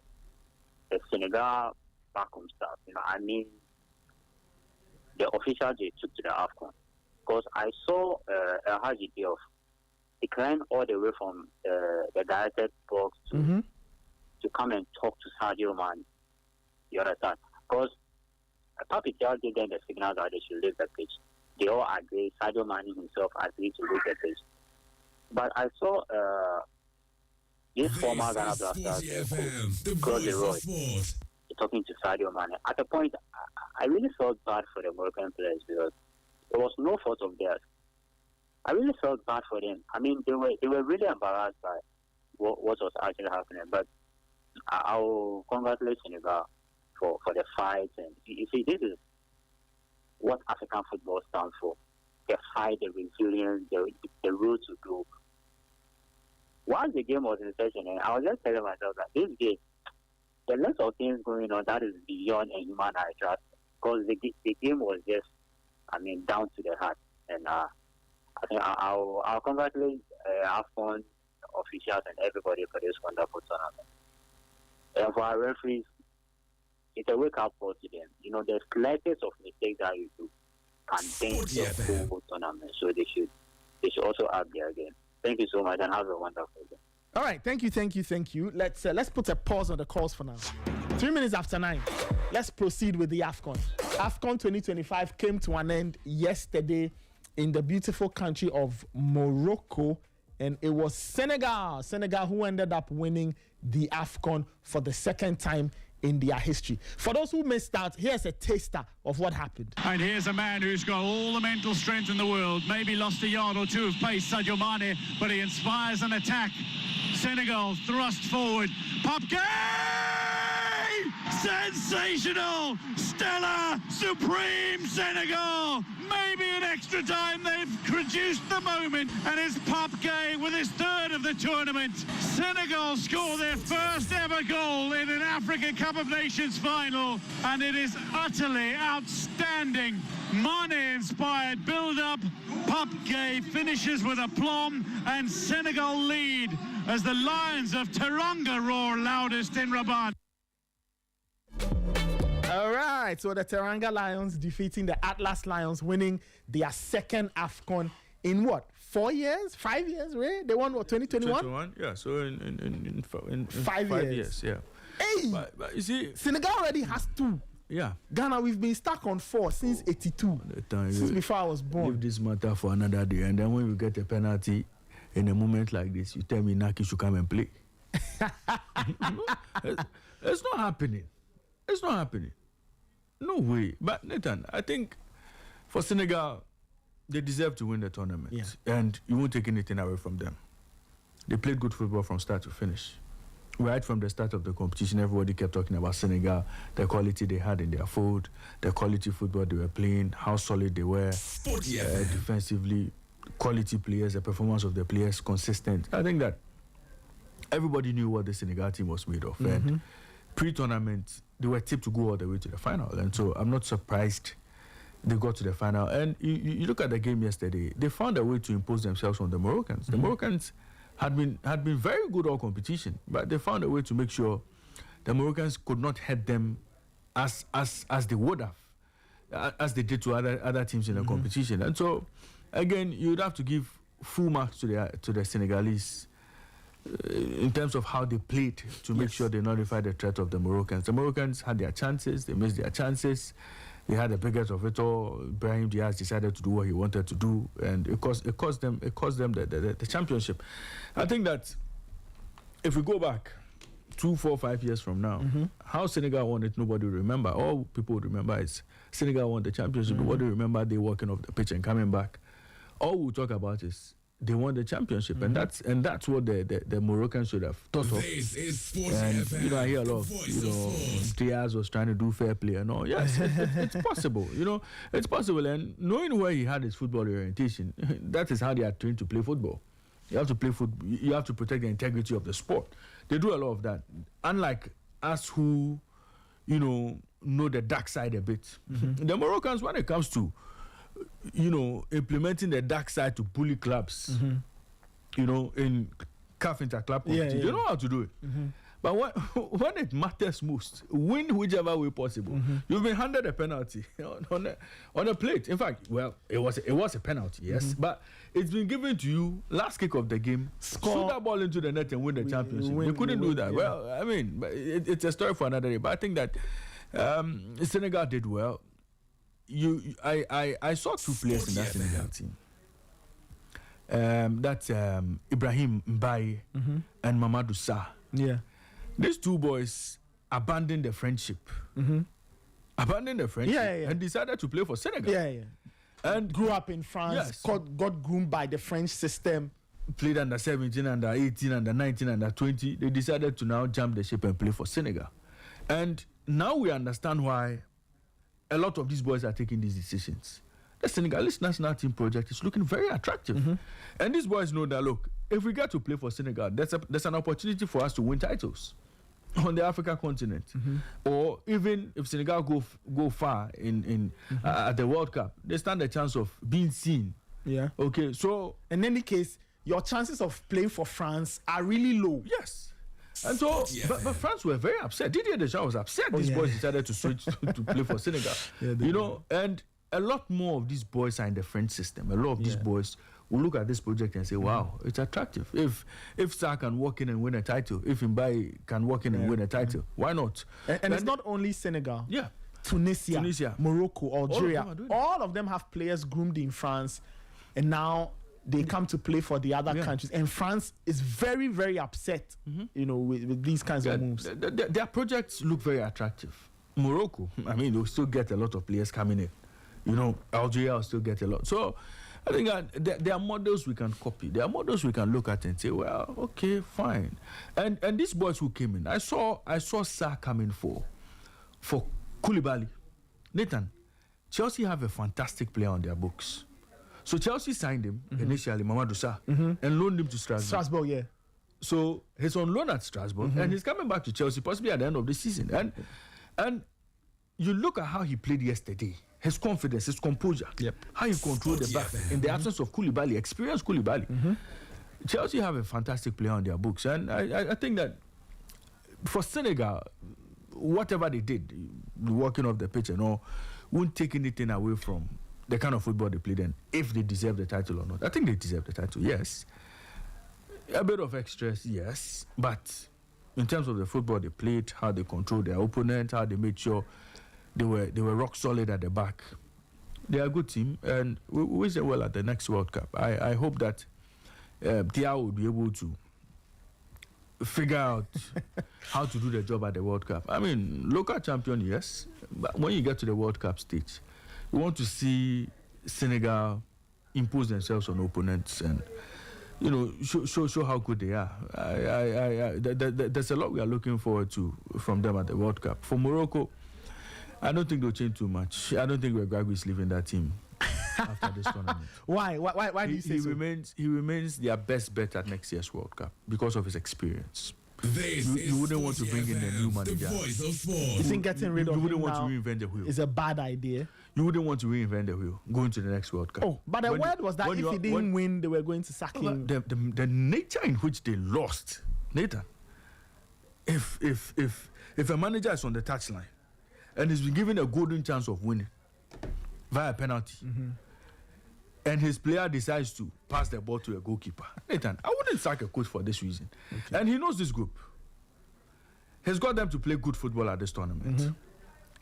[SPEAKER 9] Senegal backroom staff, the officials they took to the AFCON, because I saw Haji Diop decline all the way from the directed box to come and talk to Sadio Mane. You understand? Because Papi Thiaw gave them the signal that they should leave the pitch. They all agreed. Sadio Mane himself agreed to leave the pitch. But I saw this former Ghana Blasters, Claude Roy, talking to Sadio Mane. At the point, I really felt bad for the Moroccan players because there was no fault of theirs. I really felt bad for them. I mean, they were really embarrassed by what was actually happening. But I will congratulate Senegal for the fight. And you see, this is what African football stands for: the fight, the resilience, the will to go. Once the game was in session, I was just telling myself that this game, the list of things going on that is beyond a human eye trust, because the game was just, down to the heart. And I think I'll congratulate AFCON officials and everybody for this wonderful tournament. And for our referees, it's a wake-up call to them. The slightest of mistakes that you do can change the whole tournament. So they should also up their game. Thank you so much and have a wonderful day.
[SPEAKER 2] All right, thank you. Let's put a pause on the calls for now. 3 minutes after 9. Let's proceed with the AFCON. AFCON 2025 came to an end yesterday in the beautiful country of Morocco, and it was Senegal who ended up winning the AFCON for the second time in their history. For those who missed out, here's a taster of what happened.
[SPEAKER 10] And here's a man who's got all the mental strength in the world, maybe lost a yard or two of pace, Sadio Mane, but he inspires an attack. Senegal thrust forward. Pop Gay! Sensational! Stellar! Supreme Senegal! Maybe in extra time they've reduced the moment, and it's Pop Gay with his third of the tournament. Senegal score their first ever goal in an African Cup of Nations final, and it is utterly outstanding. Mane-inspired build-up. Pop Gay finishes with aplomb, and Senegal lead as the Lions of Teranga roar loudest in Rabat.
[SPEAKER 2] All right, so the Teranga Lions defeating the Atlas Lions, winning their second AFCON in what? 4 years? 5 years, right? They won what, 2021?
[SPEAKER 3] Yeah, so in
[SPEAKER 2] 5 years.
[SPEAKER 3] Yeah.
[SPEAKER 2] Hey!
[SPEAKER 3] But you see,
[SPEAKER 2] Senegal already has 2.
[SPEAKER 3] Yeah.
[SPEAKER 2] Ghana, we've been stuck on 4 since 82. Since before I was born.
[SPEAKER 3] Leave this matter for another day, and then when you get a penalty in a moment like this, you tell me Naki should come and play. It's not happening. It's not happening. No way. But Nathan, I think for Senegal, they deserve to win the tournament.
[SPEAKER 2] Yeah.
[SPEAKER 3] And you won't take anything away from them. They played good football from start to finish. Right from the start of the competition, everybody kept talking about Senegal, the quality they had in their fold, the quality football they were playing, how solid they were, defensively, quality players, the performance of the players, consistent. I think that everybody knew what the Senegal team was made of. And pre-tournament, they were tipped to go all the way to the final. And so I'm not surprised they got to the final. And you look at the game yesterday, they found a way to impose themselves on the Moroccans. The Moroccans had been very good all competition, but they found a way to make sure the Moroccans could not hit them as they would have, as they did to other teams in the competition. And so, again, you would have to give full marks to the Senegalese in terms of how they played to make sure they nullified the threat of the Moroccans. The Moroccans had their chances, they missed their chances. They had the biggest of it all. Brahim Diaz decided to do what he wanted to do, and it cost them the championship. I think that if we go back 2, 4, 5 years from now, how Senegal won it, nobody will remember. All people would remember is Senegal won the championship. Nobody will remember they walking off the pitch and coming back. All we'll talk about is they won the championship, and that's what the Moroccans should have thought of.
[SPEAKER 7] This is Sporty
[SPEAKER 3] And
[SPEAKER 7] FM,
[SPEAKER 3] I hear a lot
[SPEAKER 7] the
[SPEAKER 3] of
[SPEAKER 7] voice of sports.
[SPEAKER 3] Diaz was trying to do fair play and all. Yes, it's possible. It's possible. And knowing where he had his football orientation, that is how they are trained to play football. You have to play football. You have to protect the integrity of the sport. They do a lot of that. Unlike us who, know the dark side a bit. The Moroccans, when it comes to implementing the dark side to bully clubs, in CAF Interclub competition. They know how to do it. But when it matters most, win whichever way possible. You've been handed a penalty on a plate. In fact, well, it was a penalty, yes, but it's been given to you last kick of the game. Shoot that ball into the net and win the championship. They couldn't do that. Yeah. Well, I mean, it's a story for another day. But I think that Senegal did well. I saw two players in that Senegal team. That's Ibrahim Mbaye and Mamadou Sarr.
[SPEAKER 2] Yeah.
[SPEAKER 3] These two boys abandoned their friendship. Abandoned their friendship and decided to play for Senegal.
[SPEAKER 2] And grew up in France, got groomed by the French system.
[SPEAKER 3] Played under 17, under 18, under 19, under 20. They decided to now jump the ship and play for Senegal. And now we understand why a lot of these boys are taking these decisions. The Senegalese national team project is looking very attractive. And these boys know that, look, if we get to play for Senegal, there's an opportunity for us to win titles on the African continent. Or even if Senegal go far at the World Cup, they stand a chance of being seen. Okay, so
[SPEAKER 2] in any case, your chances of playing for France are really low.
[SPEAKER 3] Yes. And so, but France were very upset. Didier Deschamps was upset. These boys decided to switch to play for Senegal. And a lot more of these boys are in the French system. A lot of these boys will look at this project and say, wow, it's attractive. If Sarr can walk in and win a title, if Mbaye can walk in and win a title, why not?
[SPEAKER 2] And it's not only Senegal. Tunisia, Morocco, Algeria. All of them have players groomed in France, and now they come to play for the other countries. And France is very, very upset, with these kinds of moves.
[SPEAKER 3] Their projects look very attractive. Morocco, I mean, they'll still get a lot of players coming in. Algeria will still get a lot. So I think there are models we can copy. There are models we can look at and say, well, okay, fine. And these boys who came in, I saw Sarr coming for Koulibaly. Nathan, Chelsea have a fantastic player on their books. So Chelsea signed him initially, Mamadou Sarr, and loaned him to Strasbourg. So he's on loan at Strasbourg, and he's coming back to Chelsea possibly at the end of the season. And you look at how he played yesterday. His confidence, his composure, how he controlled the back in the absence of Koulibaly, experienced Koulibaly. Chelsea have a fantastic player on their books, and I think that for Senegal, whatever they did, walking off the pitch and all, won't take anything away from the kind of football they played and if they deserve the title or not. I think they deserve the title, yes. A bit of extras, yes, but in terms of the football they played, how they controlled their opponent, how they made sure they were rock solid at the back. They are a good team, and we wish them well at the next World Cup. I hope that Tia will be able to figure out how to do the job at the World Cup. I mean, local champion, yes, but when you get to the World Cup stage, you want to see Senegal impose themselves on opponents and show how good they are. There's a lot we are looking forward to from them at the World Cup. For Morocco, I don't think they'll change too much. I don't think Regragui is leaving that team after this tournament.
[SPEAKER 2] Why do you say so?
[SPEAKER 3] He remains their best bet at next year's World Cup because of his experience. You wouldn't want to bring in a new manager.
[SPEAKER 2] You think getting rid of him
[SPEAKER 3] wouldn't want to reinvent the wheel.
[SPEAKER 2] Is a bad idea.
[SPEAKER 3] You wouldn't want to reinvent the wheel going to the next World Cup.
[SPEAKER 2] Oh, but the word was that if he didn't win, they were going to sack him.
[SPEAKER 3] The nature in which they lost, Nathan. If a manager is on the touchline and he's been given a golden chance of winning via penalty, and his player decides to pass the ball to a goalkeeper, Nathan, I wouldn't sack a coach for this reason. Okay. And he knows this group. He's got them to play good football at this tournament.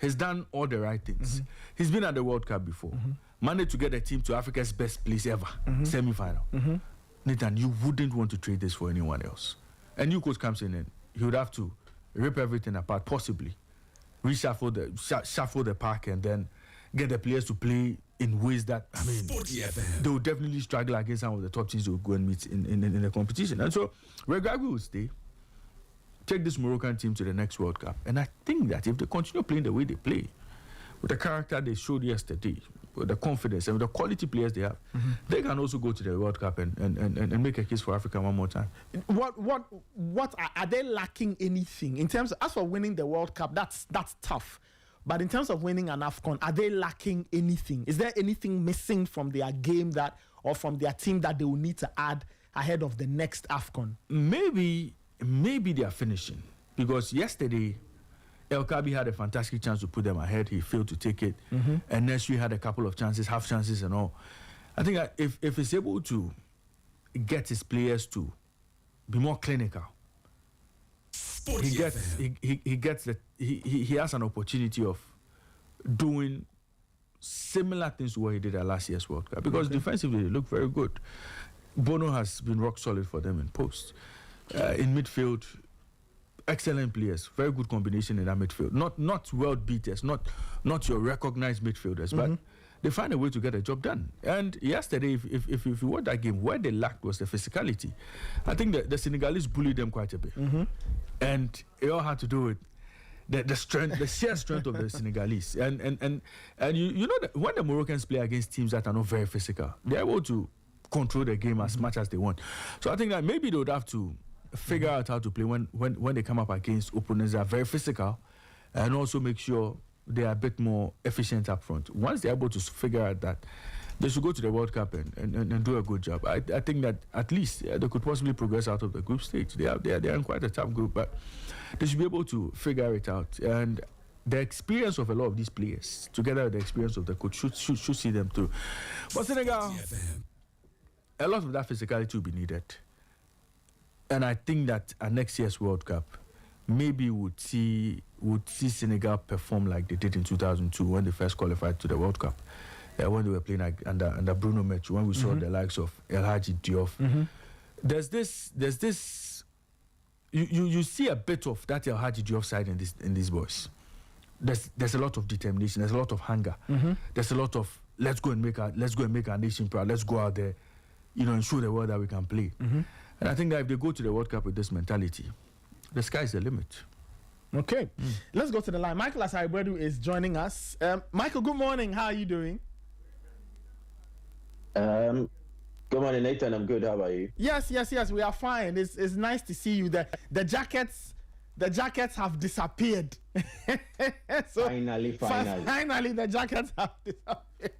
[SPEAKER 3] He's done all the right things. He's been at the World Cup before. Managed to get a team to Africa's best place ever, semi-final. Nathan, you wouldn't want to trade this for anyone else. A new coach comes in and he would have to rip everything apart, possibly reshuffle the pack and then get the players to play in ways that, I mean, they will definitely struggle against some of the top teams they will go and meet in the competition. And so Regragui will stay, take this Moroccan team to the next World Cup. And I think that if they continue playing the way they play, with the character they showed yesterday, with the confidence and with the quality players they have, they can also go to the World Cup and make a case for Africa one more time.
[SPEAKER 2] What are they lacking anything in terms of, as for winning the World Cup? That's tough. But in terms of winning an AFCON, are they lacking anything? Is there anything missing from their game or from their team that they will need to add ahead of the next AFCON?
[SPEAKER 3] Maybe they are finishing, because yesterday El Kabi had a fantastic chance to put them ahead. He failed to take it. And Nesri had a couple of chances, half chances and all. I think that if he's able to get his players to be more clinical, he has an opportunity of doing similar things to what he did at last year's World Cup, because defensively they look very good. Bono has been rock solid for them in post. In midfield, excellent players, very good combination in that midfield. Not world beaters, not your recognized midfielders, but they find a way to get a job done. And yesterday, if you watch that game, where they lacked was the physicality. I think the Senegalese bullied them quite a bit, and it all had to do with the strength, the sheer strength of the Senegalese. And you know that when the Moroccans play against teams that are not very physical, they're able to control the game as much as they want. So I think that maybe they would have to figure out how to play when they come up against opponents that are very physical, and also make sure they are a bit more efficient up front. Once they're able to figure out that, they should go to the World Cup and do a good job. I think that at least they could possibly progress out of the group stage. They are in quite a tough group, but they should be able to figure it out. And the experience of a lot of these players, together with the experience of the coach, should see them through. But Senegal, a lot of that physicality will be needed. And I think that at next year's World Cup, maybe would see Senegal perform like they did in 2002 when they first qualified to the World Cup, when they were playing under Bruno Metsu, when we saw the likes of El Hadji Diouf. There's this. You see a bit of that El Hadji Diouf side in these boys. There's a lot of determination. There's a lot of hunger. There's a lot of let's go and make our nation proud. Let's go out there, and show the world that we can play. And I think that if they go to the World Cup with this mentality, the sky's the limit.
[SPEAKER 2] Okay. Let's go to the line. Michael Asaribwedu is joining us. Michael, good morning. How are you doing?
[SPEAKER 11] Good morning, Nathan. I'm good. How about you?
[SPEAKER 2] Yes. We are fine. It's nice to see you. The jackets have disappeared. So
[SPEAKER 11] finally,
[SPEAKER 2] the jackets have disappeared.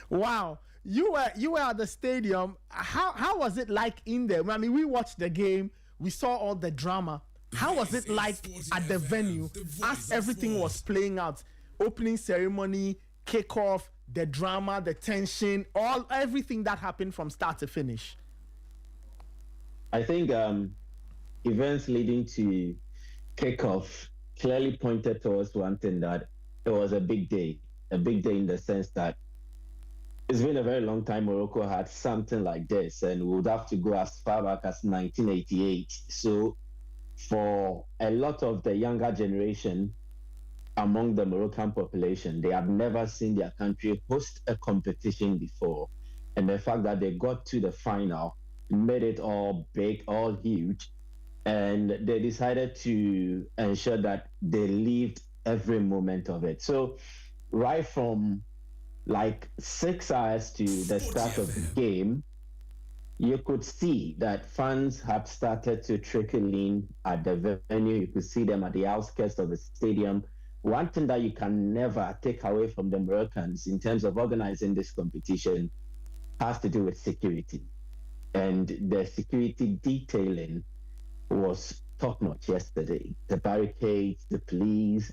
[SPEAKER 2] Wow. You were at the stadium. How was it like in there? I mean, we watched the game. We saw all the drama. How was it like at the venue as everything was playing out? Opening ceremony, kickoff, the drama, the tension, everything that happened from start to finish.
[SPEAKER 11] I think events leading to kickoff clearly pointed towards one thing, that it was a big day in the sense that it's been a very long time Morocco had something like this, and we would have to go as far back as 1988. So for a lot of the younger generation among the Moroccan population, they have never seen their country host a competition before. And the fact that they got to the final made it all big, all huge. And they decided to ensure that they lived every moment of it. So right from like 6 hours to the start of the game, you could see that fans have started to trickle in at the venue. You could see them at the outskirts of the stadium. One thing that you can never take away from the Moroccans in terms of organizing this competition has to do with security. And the security detailing was top-notch yesterday. The barricades, the police.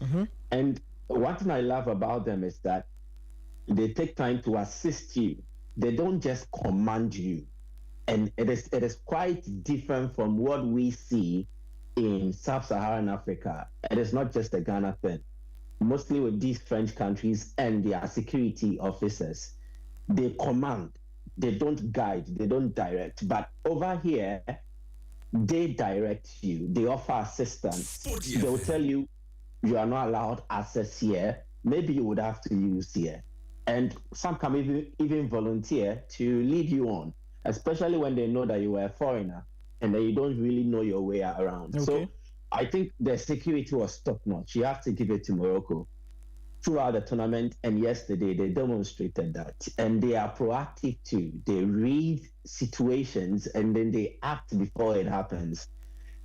[SPEAKER 11] And one thing I love about them is that they take time to assist you. They don't just command you. And it is quite different from what we see in Sub-Saharan Africa. It is not just a Ghana thing. Mostly with these French countries and their security officers, they command. They don't guide. They don't direct. But over here, they direct you. They offer assistance. They will tell you, you are not allowed access here. Maybe you would have to use here. And some can even volunteer to lead you on, especially when they know that you are a foreigner and that you don't really know your way around. Okay. So I think the security was top-notch. You have to give it to Morocco. Throughout the tournament and yesterday, they demonstrated that. And they are proactive too. They read situations and then they act before it happens.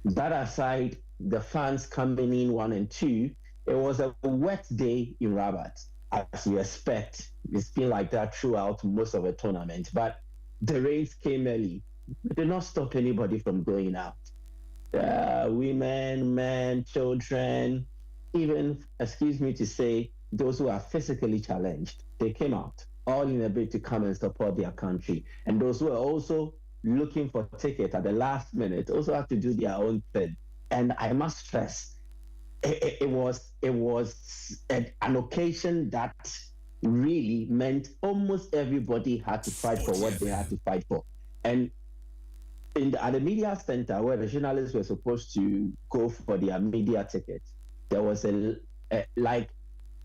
[SPEAKER 11] That aside, the fans coming in 1 and 2, it was a wet day in Rabat. As you expect, it's been like that throughout most of the tournament. But the rains came early. It did not stop anybody from going out. Women, men, children, even, excuse me to say, those who are physically challenged, they came out, all in a bid to come and support their country. And those who are also looking for tickets at the last minute also have to do their own thing. And I must stress, it was an occasion that really meant almost everybody had to fight for what they had to fight for. And at the media center where the journalists were supposed to go for their media tickets, there was like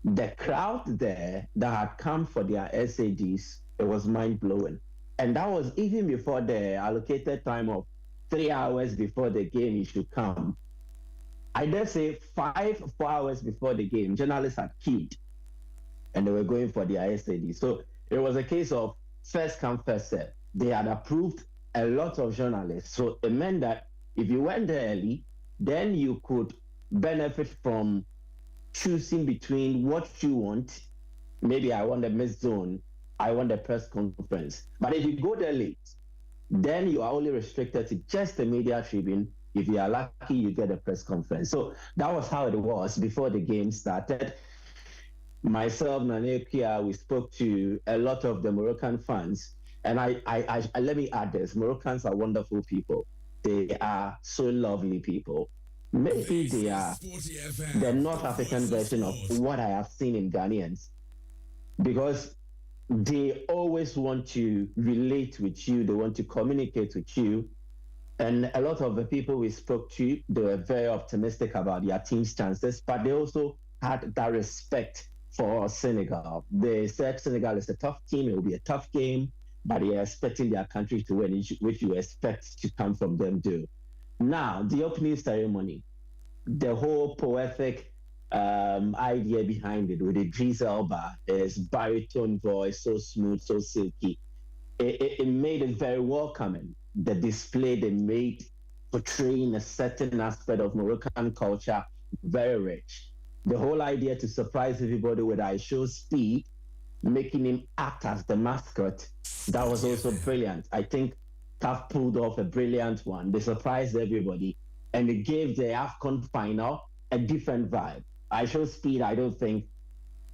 [SPEAKER 11] the crowd there that had come for their SADs. It was mind-blowing. And that was even before the allocated time of 3 hours before the game should come. I dare say 4 hours before the game, journalists had queued and they were going for their SAD. So it was a case of first come, first serve. They had approved a lot of journalists. So it meant that if you went there early, then you could benefit from choosing between what you want. Maybe I want the mid zone, I want the press conference. But if you go there late, then you are only restricted to just the media tribune. If you are lucky, you get a press conference. So that was how it was before the game started. Myself, Nanekia, we spoke to a lot of the Moroccan fans. And I let me add this, Moroccans are wonderful people. They are so lovely people. Maybe they are the North African version of what I have seen in Ghanaians. Because they always want to relate with you, they want to communicate with you. And a lot of the people we spoke to, they were very optimistic about their team's chances, but they also had that respect for Senegal. They said Senegal is a tough team, it will be a tough game, but they are expecting their country to win, which you expect to come from them too. Now, the opening ceremony, the whole poetic idea behind it with Idris Elba, his baritone voice, so smooth, so silky, it made it very welcoming. The display they made portraying a certain aspect of Moroccan culture, very rich. The whole idea to surprise everybody with I show speed, making him act as the mascot, that was also brilliant. I think CAF pulled off a brilliant one. They surprised everybody and it gave the AFCON final a different vibe. I show speed, I don't think,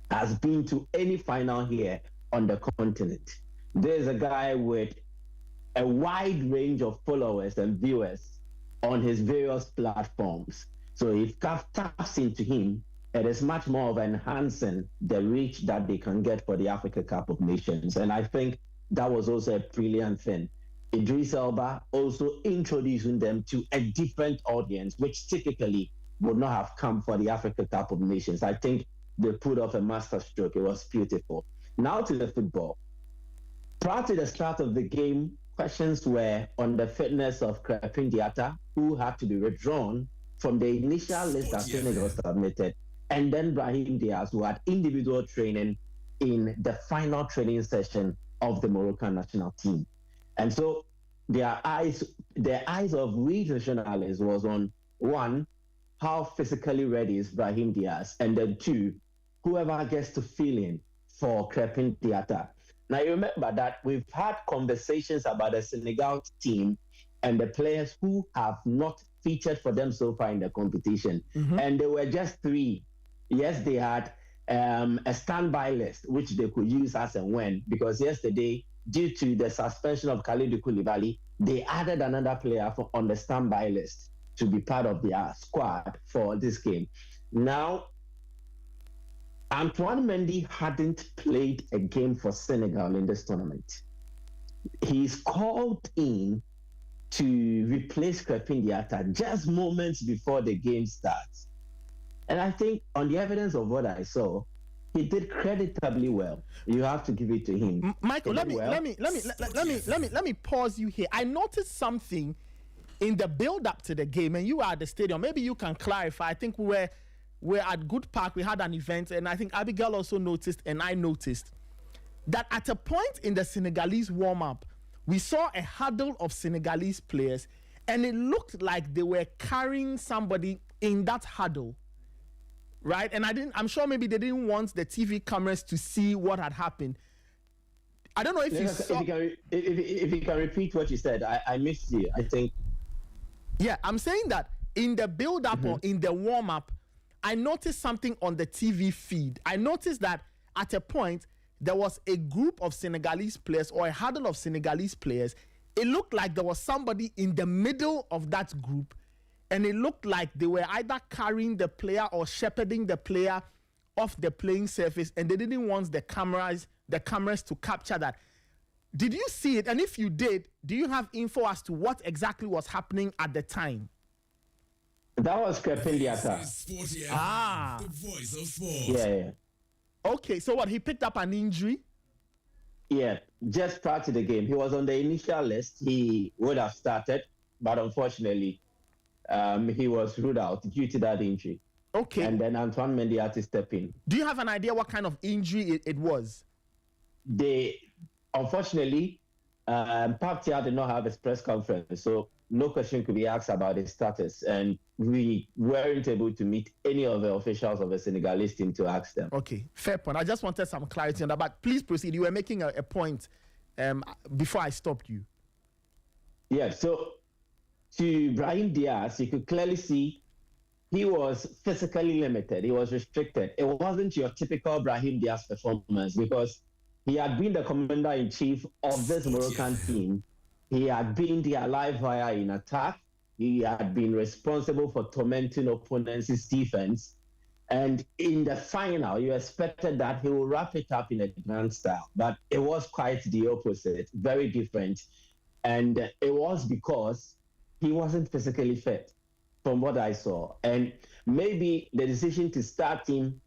[SPEAKER 11] has been to any final here on the continent. There's a guy with a wide range of followers and viewers on his various platforms. So if CAF taps into him, it is much more of enhancing the reach that they can get for the Africa Cup of Nations. And I think that was also a brilliant thing. Idris Elba also introducing them to a different audience, which typically would not have come for the Africa Cup of Nations. I think they put off a masterstroke. It was beautiful. Now to the football. Prior to the start of the game, questions were on the fitness of Krepin Diatta, who had to be withdrawn from the initial list that Senegal submitted, and then Brahim Diaz, who had individual training in the final training session of the Moroccan national team. And so the eyes of we journalists was on, one, how physically ready is Brahim Diaz, and then two, whoever gets to fill in for Krepin Diatta. Now, you remember that we've had conversations about the Senegal team and the players who have not featured for them so far in the competition. Mm-hmm. And there were just three. Yes, they had a standby list, which they could use as and when, because yesterday, due to the suspension of Kalidou Koulibaly, they added another player on the standby list to be part of their squad for this game. Now, Antoine Mendy hadn't played a game for Senegal in this tournament. He's called in to replace Krepin Diatta just moments before the game starts. And I think on the evidence of what I saw, he did creditably well. You have to give it to him.
[SPEAKER 2] Michael, let me pause you here. I noticed something in the build-up to the game, and you were at the stadium. Maybe you can clarify. I think we're at Good Park. We had an event, and I think Abigail also noticed, and I noticed that at a point in the Senegalese warm-up, we saw a huddle of Senegalese players, and it looked like they were carrying somebody in that huddle, right? And I'm sure maybe they didn't want the TV cameras to see what had happened. I don't know if you saw.
[SPEAKER 11] If you can repeat what you said, I missed you. I think.
[SPEAKER 2] Yeah, I'm saying that in the build-up or in the warm-up, I noticed something on the TV feed. I noticed that at a point, there was a group of Senegalese players or a huddle of Senegalese players. It looked like there was somebody in the middle of that group, and it looked like they were either carrying the player or shepherding the player off the playing surface, and they didn't want the cameras to capture that. Did you see it? And if you did, do you have info as to what exactly was happening at the time?
[SPEAKER 11] That was Crepin-Diata.
[SPEAKER 7] The voice of sports.
[SPEAKER 11] Yeah.
[SPEAKER 2] Okay, so what? He picked up an injury?
[SPEAKER 11] Yeah, just prior to the game. He was on the initial list. He would have started, but unfortunately, he was ruled out due to that injury.
[SPEAKER 2] Okay.
[SPEAKER 11] And then Antoine Mendy had to step in.
[SPEAKER 2] Do you have an idea what kind of injury it was?
[SPEAKER 11] Unfortunately, Pap Tia did not have his press conference, so no question could be asked about his status. And we weren't able to meet any of the officials of the Senegalese team to ask them.
[SPEAKER 2] Okay, fair point. I just wanted some clarity on that, but please proceed. You were making a point before I stopped you.
[SPEAKER 11] Yeah, so to Brahim Diaz, you could clearly see he was physically limited. He was restricted. It wasn't your typical Brahim Diaz performance because he had been the commander-in-chief of this Moroccan team. He had been their live wire in attack. He had been responsible for tormenting opponents' defense. And in the final, you expected that he would wrap it up in a grand style. But it was quite the opposite, very different. And it was because he wasn't physically fit, from what I saw. And maybe the decision to start him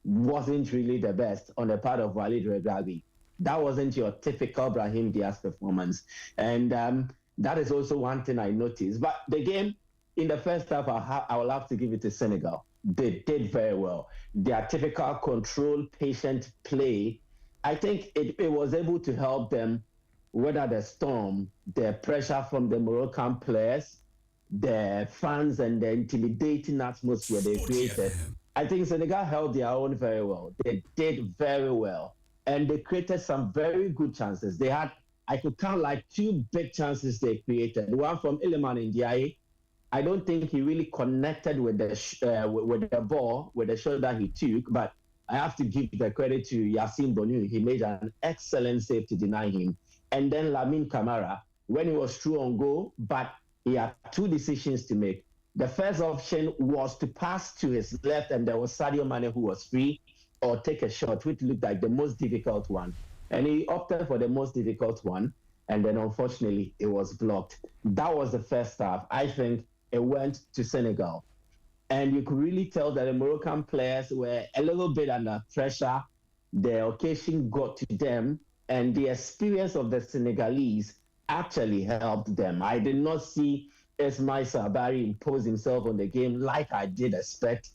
[SPEAKER 11] wasn't really the best on the part of Walid Regragui. That wasn't your typical Brahim Diaz performance. And that is also one thing I noticed. But the game, in the first half, I will have to give it to Senegal. They did very well. Their typical controlled, patient play, I think it was able to help them weather the storm, the pressure from the Moroccan players, the fans, and the intimidating atmosphere they created. I think Senegal held their own very well. They did very well. And they created some very good chances. They had, I could count like 2 big chances they created. One from Iliman Ndiaye. I don't think he really connected with the ball, with the shot that he took, but I have to give the credit to Yassine Bonu. He made an excellent save to deny him. And then Lamine Camara, when he was through on goal, but he had 2 decisions to make. The first option was to pass to his left, and there was Sadio Mane who was free, or take a shot, which looked like the most difficult one. And he opted for the most difficult one, and then unfortunately, it was blocked. That was the first half. I think it went to Senegal. And you could really tell that the Moroccan players were a little bit under pressure. The occasion got to them, and the experience of the Senegalese actually helped them. I did not see Ismail Sabari impose himself on the game like I did expect.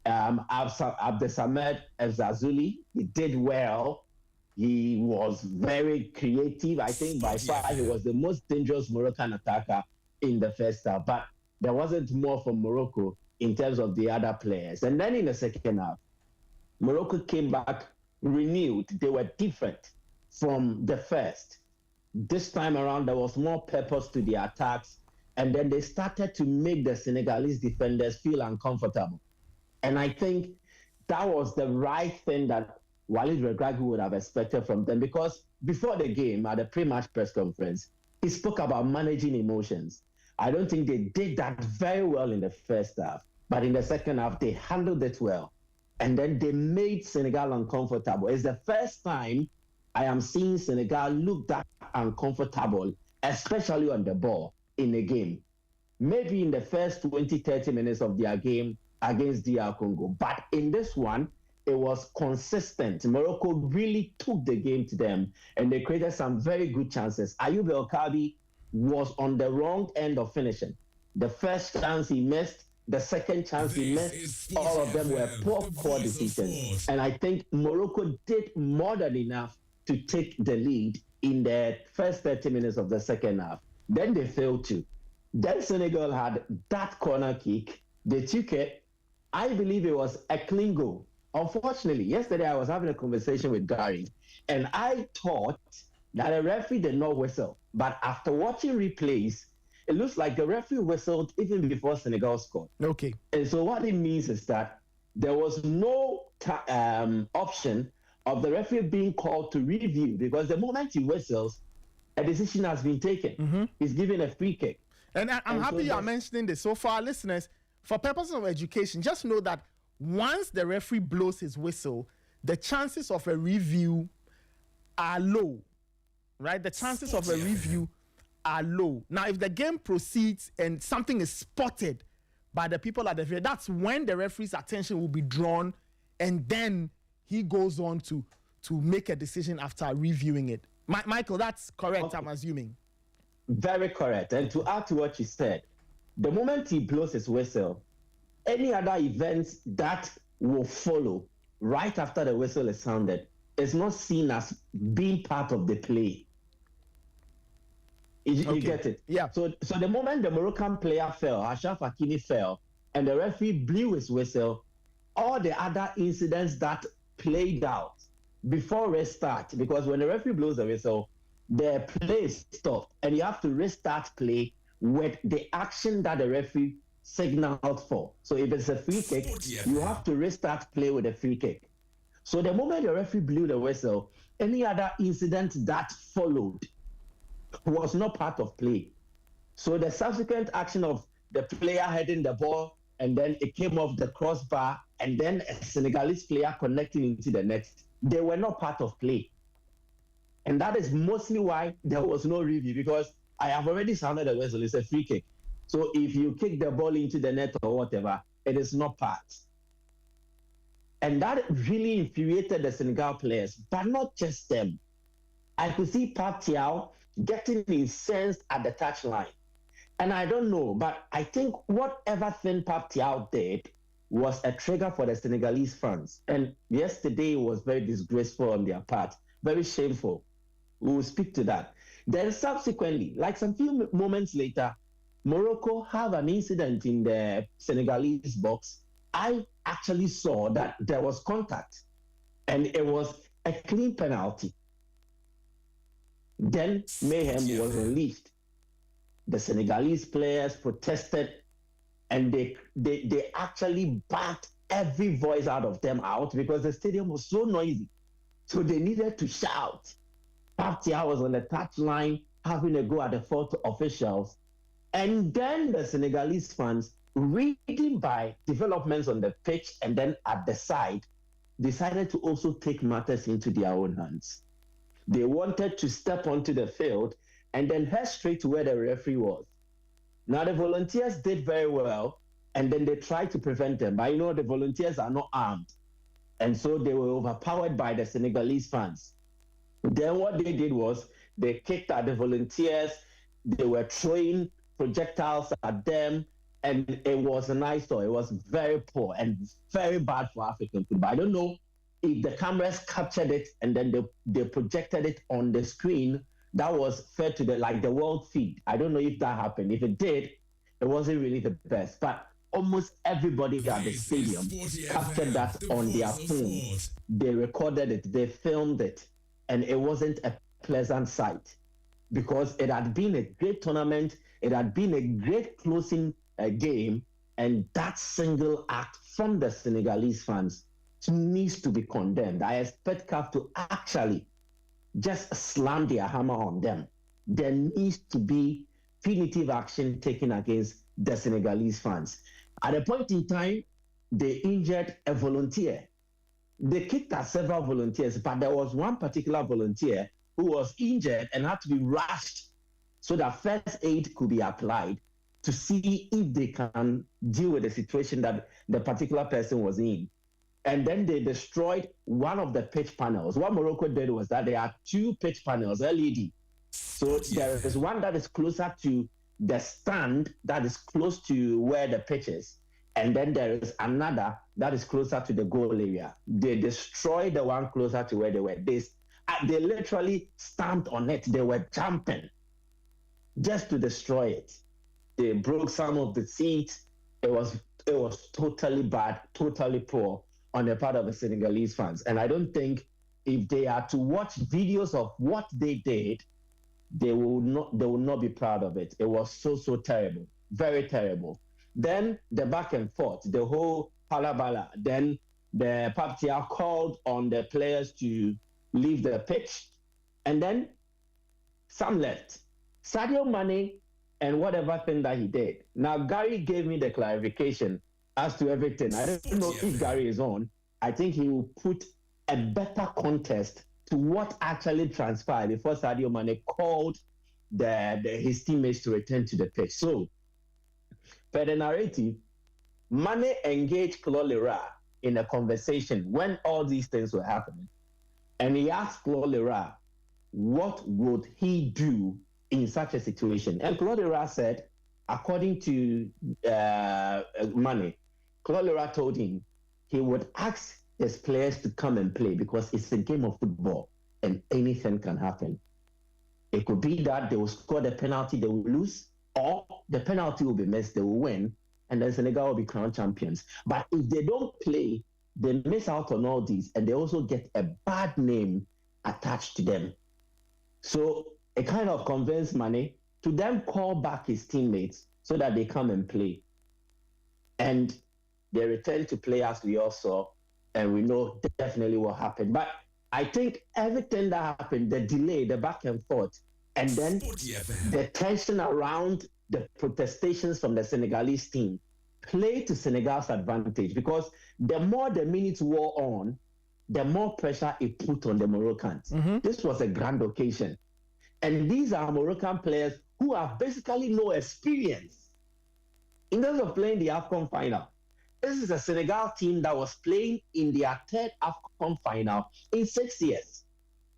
[SPEAKER 11] Abdesamed Efzazuli, he did well. He was very creative. I think by far he was the most dangerous Moroccan attacker in the first half. But there wasn't more from Morocco in terms of the other players. And then in the second half, Morocco came back renewed. They were different from the first. This time around, there was more purpose to the attacks. And then they started to make the Senegalese defenders feel uncomfortable. And I think that was the right thing that Walid Regragui would have expected from them, because before the game, at the pre-match press conference, he spoke about managing emotions. I don't think they did that very well in the first half, but in the second half, they handled it well. And then they made Senegal uncomfortable. It's the first time I am seeing Senegal look that uncomfortable, especially on the ball in a game. Maybe in the first 20, 30 minutes of their game against DR Congo. But in this one, it was consistent. Morocco really took the game to them, and they created some very good chances. Ayoub El Kabi was on the wrong end of finishing. The first chance he missed, the second chance he missed, all of them were poor decisions. And I think Morocco did more than enough to take the lead in the first 30 minutes of the second half. Then they failed to. Then Senegal had that corner kick. They took it. I believe it was a clean goal. Unfortunately, yesterday I was having a conversation with Gary, and I thought that the referee did not whistle. But after watching replays, it looks like the referee whistled even before Senegal scored.
[SPEAKER 2] Okay.
[SPEAKER 11] And so what it means is that there was no option of the referee being called to review, because the moment he whistles, a decision has been taken. He's given a free kick.
[SPEAKER 2] And I'm happy you are mentioning this. So for our listeners, for purposes of education, just know that once the referee blows his whistle, the chances of a review are low, right? The chances of a review are low. Now, if the game proceeds and something is spotted by the people at the field, that's when the referee's attention will be drawn, and then he goes on to make a decision after reviewing it. Michael, that's correct, okay. I'm assuming.
[SPEAKER 11] Very correct. And to add to what you said, the moment he blows his whistle, any other events that will follow right after the whistle is sounded is not seen as being part of the play. You get it?
[SPEAKER 2] Yeah.
[SPEAKER 11] So the moment the Moroccan player fell, Ashraf Hakimi fell, and the referee blew his whistle, all the other incidents that played out before restart, because when the referee blows the whistle, the play is stopped, and you have to restart play with the action that the referee signaled for. So if it's a free kick, you have to restart play with a free kick. So the moment the referee blew the whistle, any other incident that followed was not part of play. So the subsequent action of the player heading the ball, and then it came off the crossbar, and then a Senegalese player connecting into the net, they were not part of play. And that is mostly why there was no review, because I have already sounded the whistle. It's a free kick. So if you kick the ball into the net or whatever, it is not part. And that really infuriated the Senegal players, but not just them. I could see Pape Thiaw getting incensed at the touchline. And I don't know, but I think whatever thing Pape Thiaw did was a trigger for the Senegalese fans. And yesterday was very disgraceful on their part, very shameful. We will speak to that. Then subsequently, like some few moments later, Morocco have an incident in the Senegalese box. I actually saw that there was contact, and it was a clean penalty. Then mayhem was unleashed. The Senegalese players protested, and they actually backed every voice out of them out, because the stadium was so noisy. So they needed to shout. Pape Thiaw was on the touchline having a go at the fourth officials. And then the Senegalese fans, reading by developments on the pitch and then at the side, decided to also take matters into their own hands. They wanted to step onto the field and then head straight to where the referee was. Now, the volunteers did very well, and then they tried to prevent them. But the volunteers are not armed. And so they were overpowered by the Senegalese fans. Then what they did was they kicked at the volunteers. They were throwing projectiles at them, and it was an eyesore. It was very poor and very bad for African football. I don't know if the cameras captured it and then they projected it on the screen that was fed to the world feed. I don't know if that happened. If it did, it wasn't really the best. But almost everybody at the stadium captured that on their phones. They recorded it, they filmed it, and it wasn't a pleasant sight, because it had been a great tournament, it had been a great closing game, and that single act from the Senegalese fans needs to be condemned. I expect CAF to actually just slam their hammer on them. There needs to be punitive action taken against the Senegalese fans. At a point in time, they injured a volunteer. They kicked at several volunteers, but there was one particular volunteer who was injured and had to be rushed so that first aid could be applied to see if they can deal with the situation that the particular person was in. And then they destroyed one of the pitch panels. What Morocco did was that there are two pitch panels, LED. So there is one that is closer to the stand that is close to where the pitch is. And then there is another that is closer to the goal area. They destroyed the one closer to where they were. They literally stamped on it. They were jumping just to destroy it. They broke some of the seats. It was totally bad, totally poor on the part of the Senegalese fans. And I don't think if they are to watch videos of what they did, they will not be proud of it. It was so terrible, very terrible. Then the back and forth, the whole halabala. Then the Paptia called on the players to leave the pitch, and then some left. Sadio Mane and whatever thing that he did. Now Gary gave me the clarification as to everything. I don't know if Gary is on. I think he will put a better context to what actually transpired before Sadio Mane called his teammates to return to the pitch. So, per the narrative, Mane engaged Claude Leroy in a conversation when all these things were happening. And he asked Claude Leroy, what would he do in such a situation? And Claude Leroy said, according to Mane, Claude Leroy told him he would ask his players to come and play because it's a game of football and anything can happen. It could be that they will score the penalty, they will lose, or the penalty will be missed, they will win, and then Senegal will be crowned champions. But if they don't play, they miss out on all these, and they also get a bad name attached to them. So it kind of convinced Mane to then call back his teammates so that they come and play. And they returned to play as we all saw, and we know definitely what happened. But I think everything that happened, the delay, the back and forth, and then the tension around the protestations from the Senegalese team played to Senegal's advantage, because the more the minutes wore on, the more pressure it put on the Moroccans. Mm-hmm. This was a grand occasion. And these are Moroccan players who have basically no experience in terms of playing the AFCON final. This is a Senegal team that was playing in their third AFCON final in 6 years,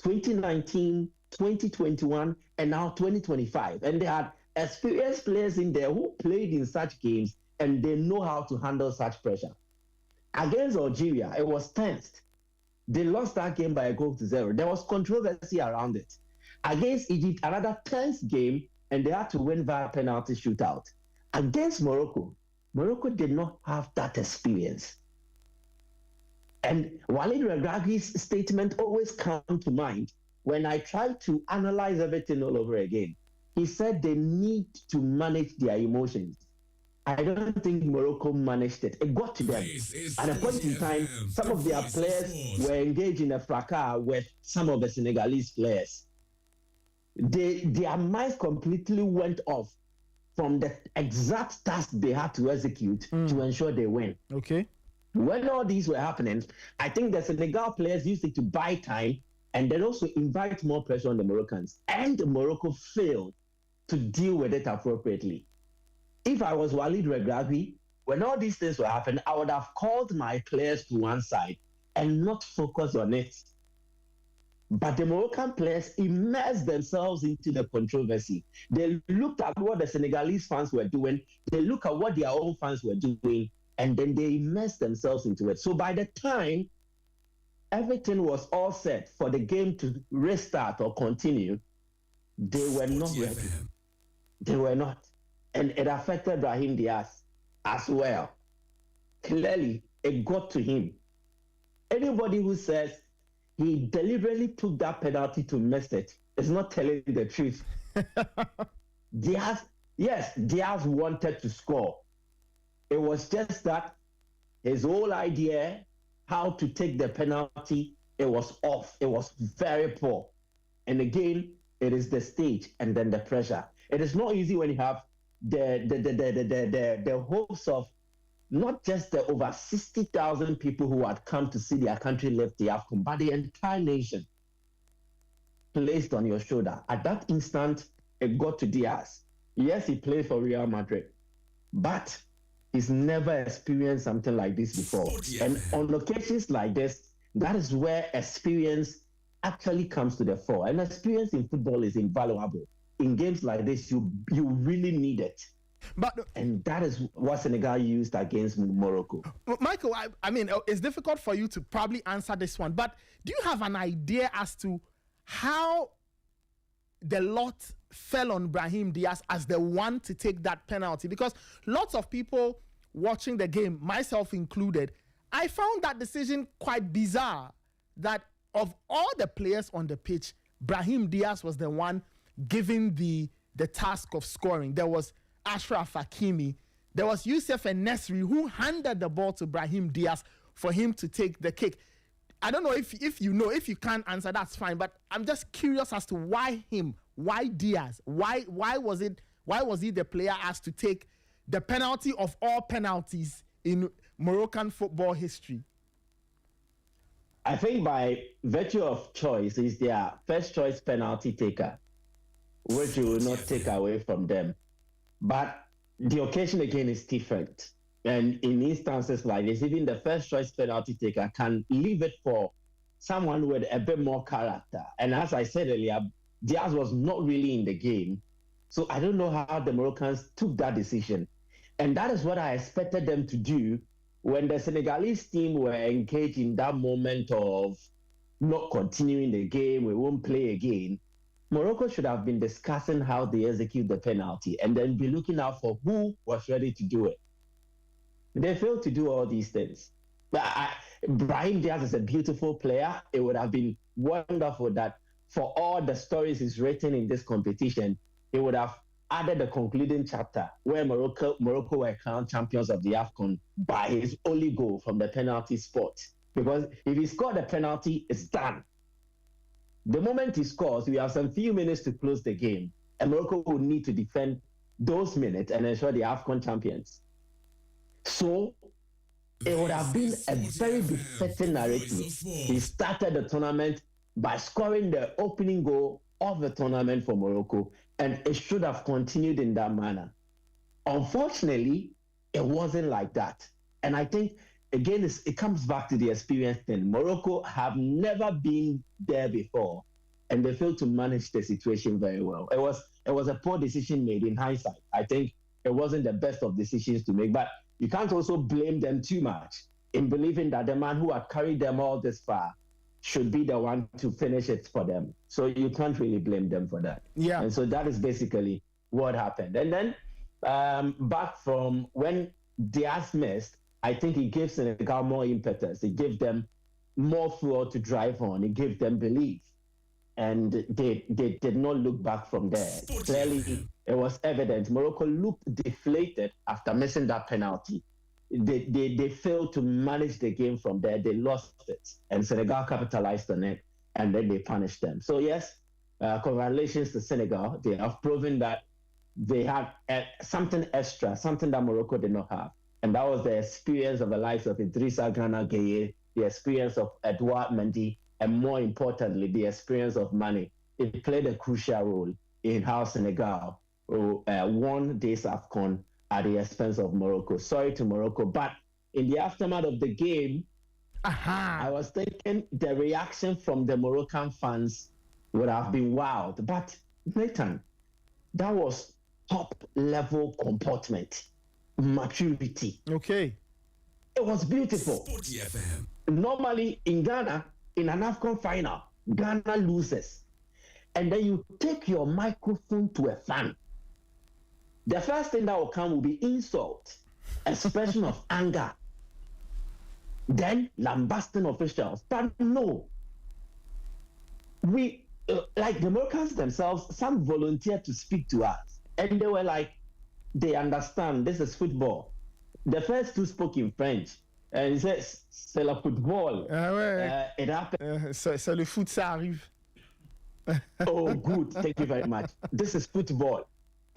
[SPEAKER 11] 2019, 2021, and now 2025. And they had experienced players in there who played in such games, and they know how to handle such pressure. Against Algeria, it was tensed. They lost that game by 1-0. There was controversy around it. Against Egypt, another tense game, and they had to win via penalty shootout. Against Morocco did not have that experience. And Walid Regragui's statement always comes to mind when I try to analyze everything all over again. He said they need to manage their emotions. I don't think Morocco managed it. It got to them. At a point in time, some of their players were engaged in a fracas with some of the Senegalese players. Their minds completely went off from the exact task they had to execute to ensure they win.
[SPEAKER 2] Okay.
[SPEAKER 11] When all these were happening, I think the Senegal players used it to buy time and then also invite more pressure on the Moroccans. And Morocco failed to deal with it appropriately. If I was Walid Regragui, when all these things were happening, I would have called my players to one side and not focus on it. But the Moroccan players immersed themselves into the controversy. They looked at what the Senegalese fans were doing, they looked at what their own fans were doing, and then they immersed themselves into it. So by the time everything was all set for the game to restart or continue, they were not ready. They were not. And it affected Brahim Diaz as well. Clearly, it got to him. Anybody who says he deliberately took that penalty to miss it is not telling the truth. Diaz wanted to score. It was just that his whole idea, how to take the penalty, it was off. It was very poor. And again, it is the stage and then the pressure. It is not easy when you have the hopes of not just the over 60,000 people who had come to see their country lift the AFCON, but the entire nation placed on your shoulder. At that instant, it got to Diaz. Yes, he played for Real Madrid, but he's never experienced something like this before. And on occasions like this, that is where experience actually comes to the fore. And experience in football is invaluable. In games like this, you really need it. And that is what Senegal used against Morocco.
[SPEAKER 2] Michael, I mean, it's difficult for you to probably answer this one, but do you have an idea as to how the lot fell on Brahim Diaz as the one to take that penalty? Because lots of people watching the game, myself included, I found that decision quite bizarre. That, of all the players on the pitch, Brahim Diaz was the one given the task of scoring. There was Ashraf Hakimi. There was Youssef Nesri who handed the ball to Brahim Diaz for him to take the kick. I don't know if you know. If you can't answer, that's fine. But I'm just curious as to why him, why Diaz, why was he the player asked to take the penalty of all penalties in Moroccan football history?
[SPEAKER 11] I think by virtue of choice, he's their first choice penalty taker, which you will not take away from them. But the occasion again is different. And in instances like this, even the first choice penalty taker can leave it for someone with a bit more character. And as I said earlier, Diaz was not really in the game. So I don't know how the Moroccans took that decision. And that is what I expected them to do when the Senegalese team were engaged in that moment of not continuing the game, we won't play again. Morocco should have been discussing how they execute the penalty and then be looking out for who was ready to do it. They failed to do all these things. But Brahim Diaz is a beautiful player. It would have been wonderful that for all the stories he's written in this competition, he would have added the concluding chapter where Morocco were crowned champions of the AFCON by his only goal from the penalty spot. Because if he scored a penalty, it's done. The moment he scores, we have some few minutes to close the game, and Morocco will need to defend those minutes and ensure the AFCON champions. So it would have been a very befitting narrative. He started the tournament by scoring the opening goal of the tournament for Morocco, and it should have continued in that manner. Unfortunately, it wasn't like that. And I think, again, it comes back to the experience thing. Morocco have never been there before, and they failed to manage the situation very well. It was a poor decision made in hindsight. I think it wasn't the best of decisions to make, but you can't also blame them too much in believing that the man who had carried them all this far should be the one to finish it for them. So you can't really blame them for that.
[SPEAKER 2] Yeah.
[SPEAKER 11] And so that is basically what happened. And then back from when Diaz missed, I think he gave Senegal more impetus. He gave them more fuel to drive on. He gave them belief. And they did not look back from there. Clearly, it was evident. Morocco looked deflated after missing that penalty. They failed to manage the game from there. They lost it. And Senegal capitalized on it, and then they punished them. So yes, congratulations to Senegal. They have proven that they had something extra, something that Morocco did not have. And that was the experience of the likes of Idrissa Gana Gueye, the experience of Edouard Mendy, and more importantly, the experience of Mane. It played a crucial role in how Senegal won this AFCON at the expense of Morocco. Sorry to Morocco, but in the aftermath of the game, I was thinking the reaction from the Moroccan fans would have been wild. But Nathan, that was top-level comportment, maturity.
[SPEAKER 2] Okay.
[SPEAKER 11] It was beautiful.
[SPEAKER 7] Sporty FM.
[SPEAKER 11] Normally in Ghana, in an AFCON final, Ghana loses. And then you take your microphone to a fan. The first thing that will come will be insult, expression of anger, then lambasting officials. But no, we, like the Moroccans themselves, some volunteered to speak to us. And they were like, they understand, this is football. The first two spoke in French. And he says, c'est le football. It happened.
[SPEAKER 2] C'est le foot, ça arrive.
[SPEAKER 11] Oh, good. Thank you very much. This is football.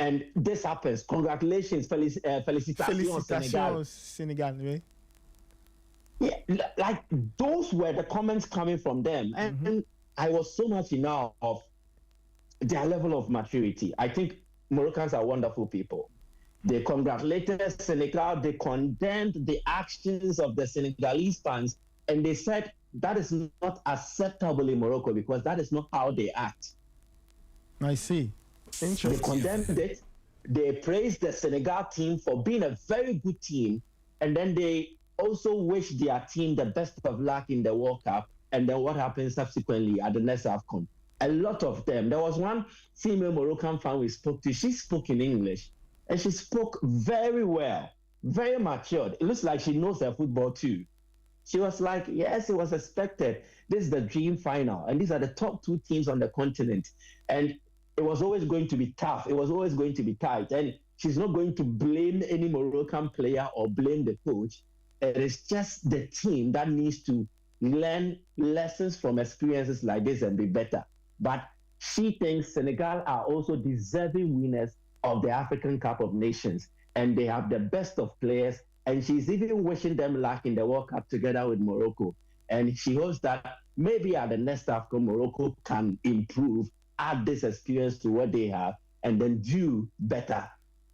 [SPEAKER 11] And this happens. Congratulations. Félicitations,
[SPEAKER 2] Senegal. Right?
[SPEAKER 11] Yeah, like those were the comments coming from them. And I was so much in awe of their level of maturity. I think Moroccans are wonderful people. They congratulated Senegal. They condemned the actions of the Senegalese fans. And they said that is not acceptable in Morocco because that is not how they act.
[SPEAKER 2] I see.
[SPEAKER 11] They condemned it. They praised the Senegal team for being a very good team. And then they also wished their team the best of luck in the World Cup. And then what happened subsequently at the next AFCON? A lot of them. There was one female Moroccan fan we spoke to. She spoke in English. And she spoke very well, very matured. It looks like she knows her football too. She was like, yes, it was expected. This is the dream final. And these are the top 2 teams on the continent. And it was always going to be tough. It was always going to be tight. And she's not going to blame any Moroccan player or blame the coach. It is just the team that needs to learn lessons from experiences like this and be better. But she thinks Senegal are also deserving winners of the African Cup of Nations. And they have the best of players. And she's even wishing them luck in the World Cup together with Morocco. And she hopes that maybe at the next AFCON, Morocco can improve, add this experience to what they have, and then do better.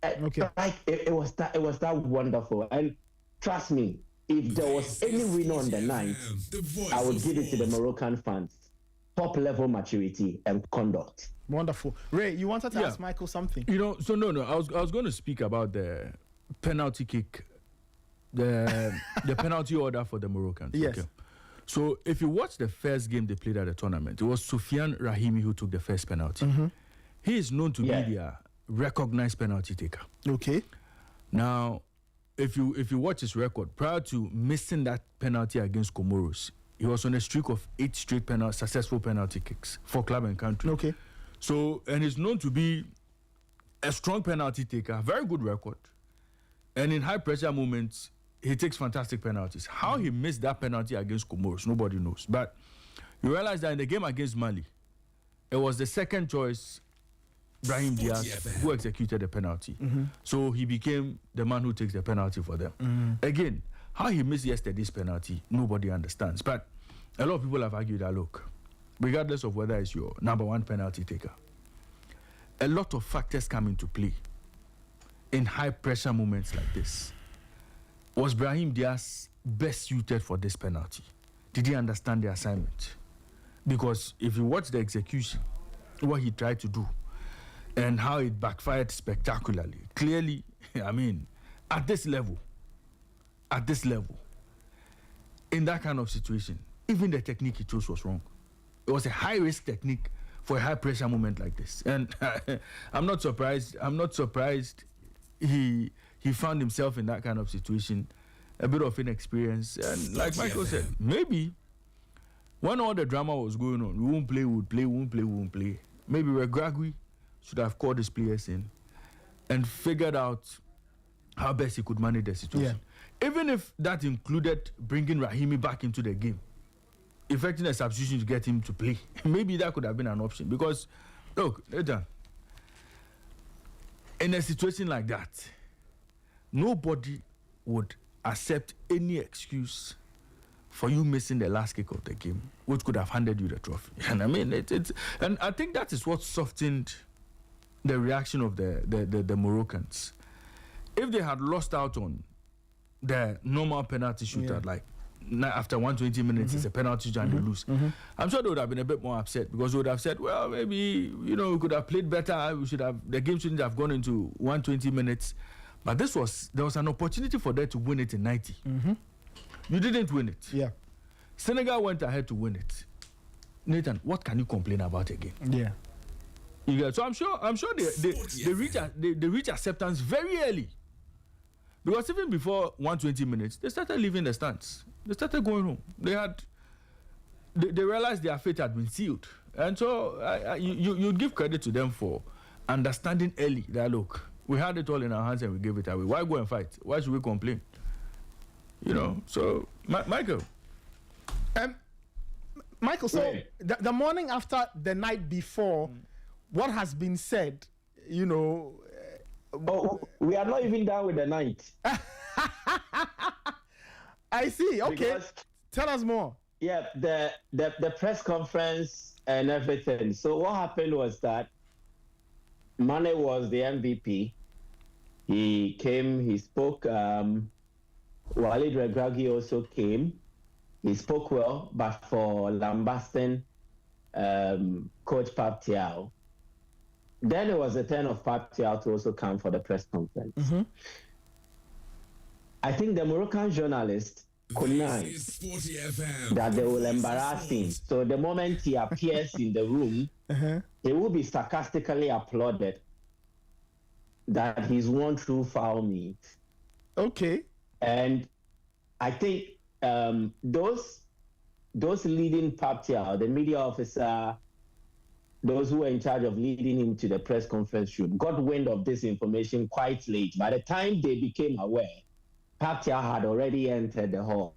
[SPEAKER 2] Okay.
[SPEAKER 11] Like it was that wonderful. And trust me, if there was any winner on the night, I would give it to the Moroccan fans. Top level maturity and conduct.
[SPEAKER 2] Wonderful. Ray, you wanted to ask Michael something?
[SPEAKER 3] No. I was going to speak about the penalty kick. The penalty order for the Moroccans.
[SPEAKER 2] Yes.
[SPEAKER 3] Okay. So if you watch the first game they played at the tournament, it was Soufiane Rahimi who took the first penalty.
[SPEAKER 2] Mm-hmm.
[SPEAKER 3] He is known to be their recognized penalty taker.
[SPEAKER 2] Okay.
[SPEAKER 3] Now, if you watch his record, prior to missing that penalty against Comoros, he was on a streak of 8 straight successful penalty kicks for club and country.
[SPEAKER 2] Okay.
[SPEAKER 3] So, and he's known to be a strong penalty taker, very good record. And in high pressure moments, he takes fantastic penalties. How he missed that penalty against Comoros, nobody knows. But you realize that in the game against Mali, it was the second choice, Brahim Diaz, who executed the penalty.
[SPEAKER 2] Mm-hmm.
[SPEAKER 3] So he became the man who takes the penalty for them.
[SPEAKER 2] Mm-hmm.
[SPEAKER 3] Again, how he missed yesterday's penalty, nobody understands. But a lot of people have argued that, look, regardless of whether it's your number 1 penalty taker, a lot of factors come into play in high pressure moments like this. Was Brahim Diaz best suited for this penalty? Did he understand the assignment? Because if you watch the execution, what he tried to do, and how it backfired spectacularly, clearly, I mean, at this level, in that kind of situation, even the technique he chose was wrong. It was a high-risk technique for a high-pressure moment like this. And I'm not surprised he found himself in that kind of situation, a bit of inexperience. And like Michael said, maybe when all the drama was going on, we won't play. Maybe Regragui should have called his players in and figured out how best he could manage the situation. Yeah. Even if that included bringing Rahimi back into the game, effecting a substitution to get him to play, maybe that could have been an option. Because, look, Nathan, in a situation like that, nobody would accept any excuse for you missing the last kick of the game, which could have handed you the trophy. And I mean, and I think that is what softened the reaction of the Moroccans. If they had lost out on the normal penalty shootout, like after 120 minutes, it's a penalty and they lose, I'm sure they would have been a bit more upset, because they would have said, well, maybe, we could have played better. The game shouldn't have gone into 120 minutes. But there was an opportunity for them to win it in 90. You didn't win it.
[SPEAKER 2] Yeah.
[SPEAKER 3] Senegal went ahead to win it. Nathan, what can you complain about again?
[SPEAKER 2] Yeah.
[SPEAKER 3] So I'm sure they reach acceptance very early. Because even before 120 minutes, they started leaving the stands. They started going home. They realized their fate had been sealed. And so you give credit to them for understanding early that, look, we had it all in our hands and we gave it away. Why go and fight? Why should we complain? So, Michael.
[SPEAKER 2] Michael, so the morning after the night before, what has been said,
[SPEAKER 11] we are not even done with the night.
[SPEAKER 2] I see. Okay. Because, tell us more.
[SPEAKER 11] Yeah, the press conference and everything. So what happened was that Mane was the MVP. He came, he spoke. Walid Regragui also came. He spoke well, but for lambasting Coach Pap Thiaw. Then it was the turn of Pap Thiaw to also come for the press conference. I think the Moroccan journalist connived that they will embarrass him. So the moment he appears in the room, he will be sarcastically applauded that he's one true foul meat.
[SPEAKER 2] Okay.
[SPEAKER 11] And I think those leading Paptial, the media officer, those who were in charge of leading him to the press conference room, got wind of this information quite late. By the time they became aware, Paptial had already entered the hall.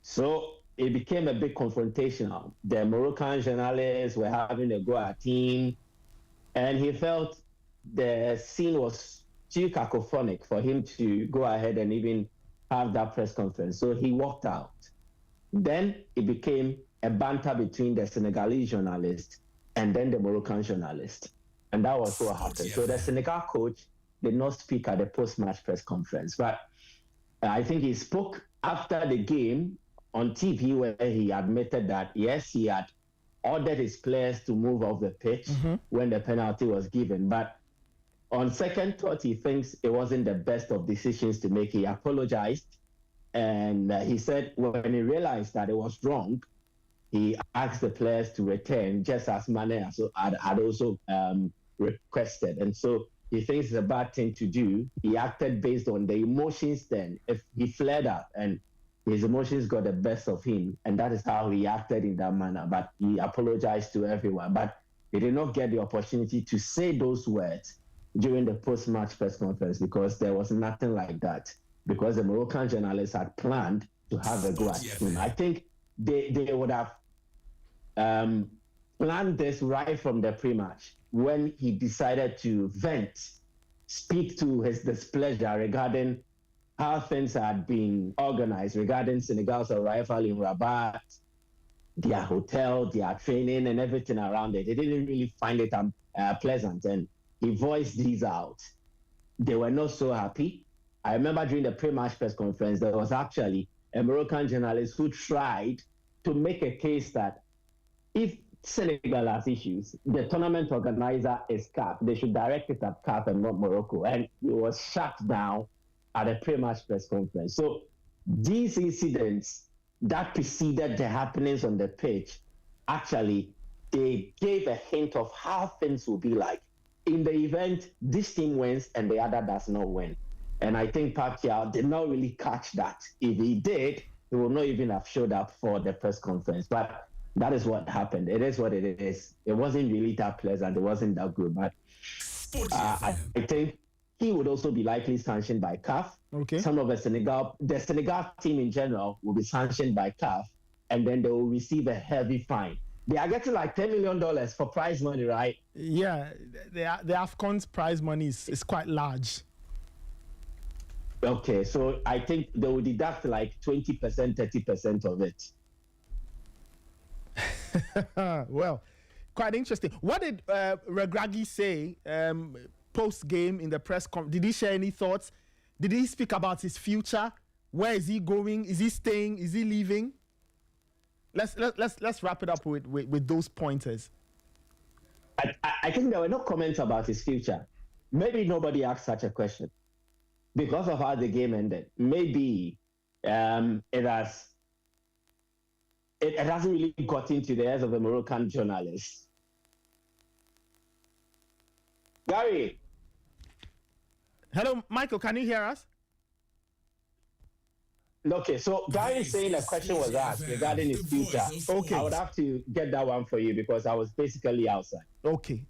[SPEAKER 11] So it became a big confrontational. The Moroccan journalists were having a go at him, and he felt the scene was too cacophonic for him to go ahead and even have that press conference. So he walked out. Then it became a banter between the Senegalese journalist and then the Moroccan journalist. And that was what happened. So the Senegal coach did not speak at the post-match press conference, but I think he spoke after the game on TV where he admitted that, yes, he had ordered his players to move off the pitch when the penalty was given. But on second thought, he thinks it wasn't the best of decisions to make. He apologized. And he said when he realized that it was wrong, he asked the players to return, just as Mane had also requested. And so he thinks it's a bad thing to do. He acted based on the emotions then. If he flared up and his emotions got the best of him, and that is how he acted in that manner. But he apologized to everyone. But he did not get the opportunity to say those words during the post-match press conference because there was nothing like that, because the Moroccan journalists had planned to have a go at him. I think they would have planned this right from the pre-match when he decided to vent, speak to his displeasure regarding how things had been organized regarding Senegal's arrival in Rabat, their hotel, their training, and everything around it. They didn't really find it pleasant, and he voiced these out. They were not so happy. I remember during the pre-match press conference, there was actually a Moroccan journalist who tried to make a case that if Senegal has issues, the tournament organizer is CAF. They should direct it at CAF and not Morocco. And it was shut down at a pre-match press conference. So these incidents that preceded the happenings on the pitch, actually, they gave a hint of how things will be like. In the event, this team wins and the other does not win. And I think Pacquiao did not really catch that. If he did, he would not even have showed up for the press conference. But that is what happened. It is what it is. It wasn't really that pleasant. It wasn't that good. But I think he would also be likely sanctioned by CAF.
[SPEAKER 2] Okay.
[SPEAKER 11] Some of the Senegal team in general will be sanctioned by CAF, and then they will receive a heavy fine. They are getting like $10 million for prize money, right?
[SPEAKER 2] Yeah, the AFCON's prize money is quite large.
[SPEAKER 11] Okay, so I think they will deduct like 20%, 30% of it.
[SPEAKER 2] Well, quite interesting. What did Regragui say post-game in the press conference? Did he share any thoughts? Did he speak about his future? Where is he going? Is he staying? Is he leaving? Let's wrap it up with those pointers.
[SPEAKER 11] I think there were no comments about his future. Maybe nobody asked such a question because of how the game ended. Maybe it hasn't really got into the ears of the Moroccan journalists. Gary.
[SPEAKER 2] Hello, Michael, can you hear us?
[SPEAKER 11] Okay, so Gary is saying a question was asked regarding his future.
[SPEAKER 2] Okay.
[SPEAKER 11] I would have to get that one for you because I was basically outside.
[SPEAKER 2] Okay.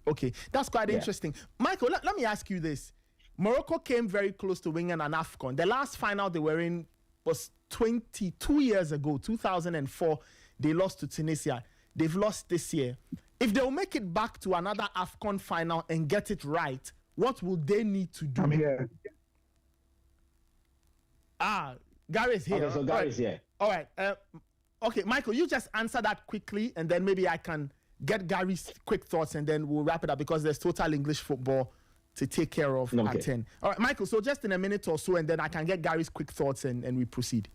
[SPEAKER 2] That's quite interesting. Michael, let me ask you this. Morocco came very close to winning an AFCON. The last final they were in was 22 years ago, 2004. They lost to Tunisia. They've lost this year. If they'll make it back to another AFCON final and get it right, what will they need to do?
[SPEAKER 12] I'm here.
[SPEAKER 2] Gary's here.
[SPEAKER 11] Okay, so Gary's here.
[SPEAKER 2] All right. Okay, Michael, you just answer that quickly, and then maybe I can get Gary's quick thoughts, and then we'll wrap it up because there's total English football to take care of at 10. All right, Michael, so just in a minute or so, and then I can get Gary's quick thoughts, and we proceed.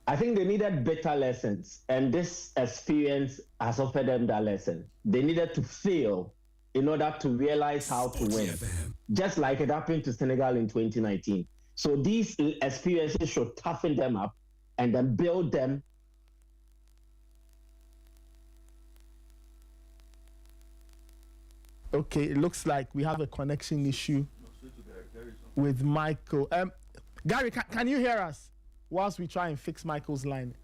[SPEAKER 11] I think they needed better lessons, and this experience has offered them that lesson. They needed to fail in order to realize how to win, just like it happened to Senegal in 2019. So these experiences should toughen them up and then build them.
[SPEAKER 2] Okay, it looks like we have a connection issue with Michael. Gary, can you hear us? whilst we try and fix Michael's line.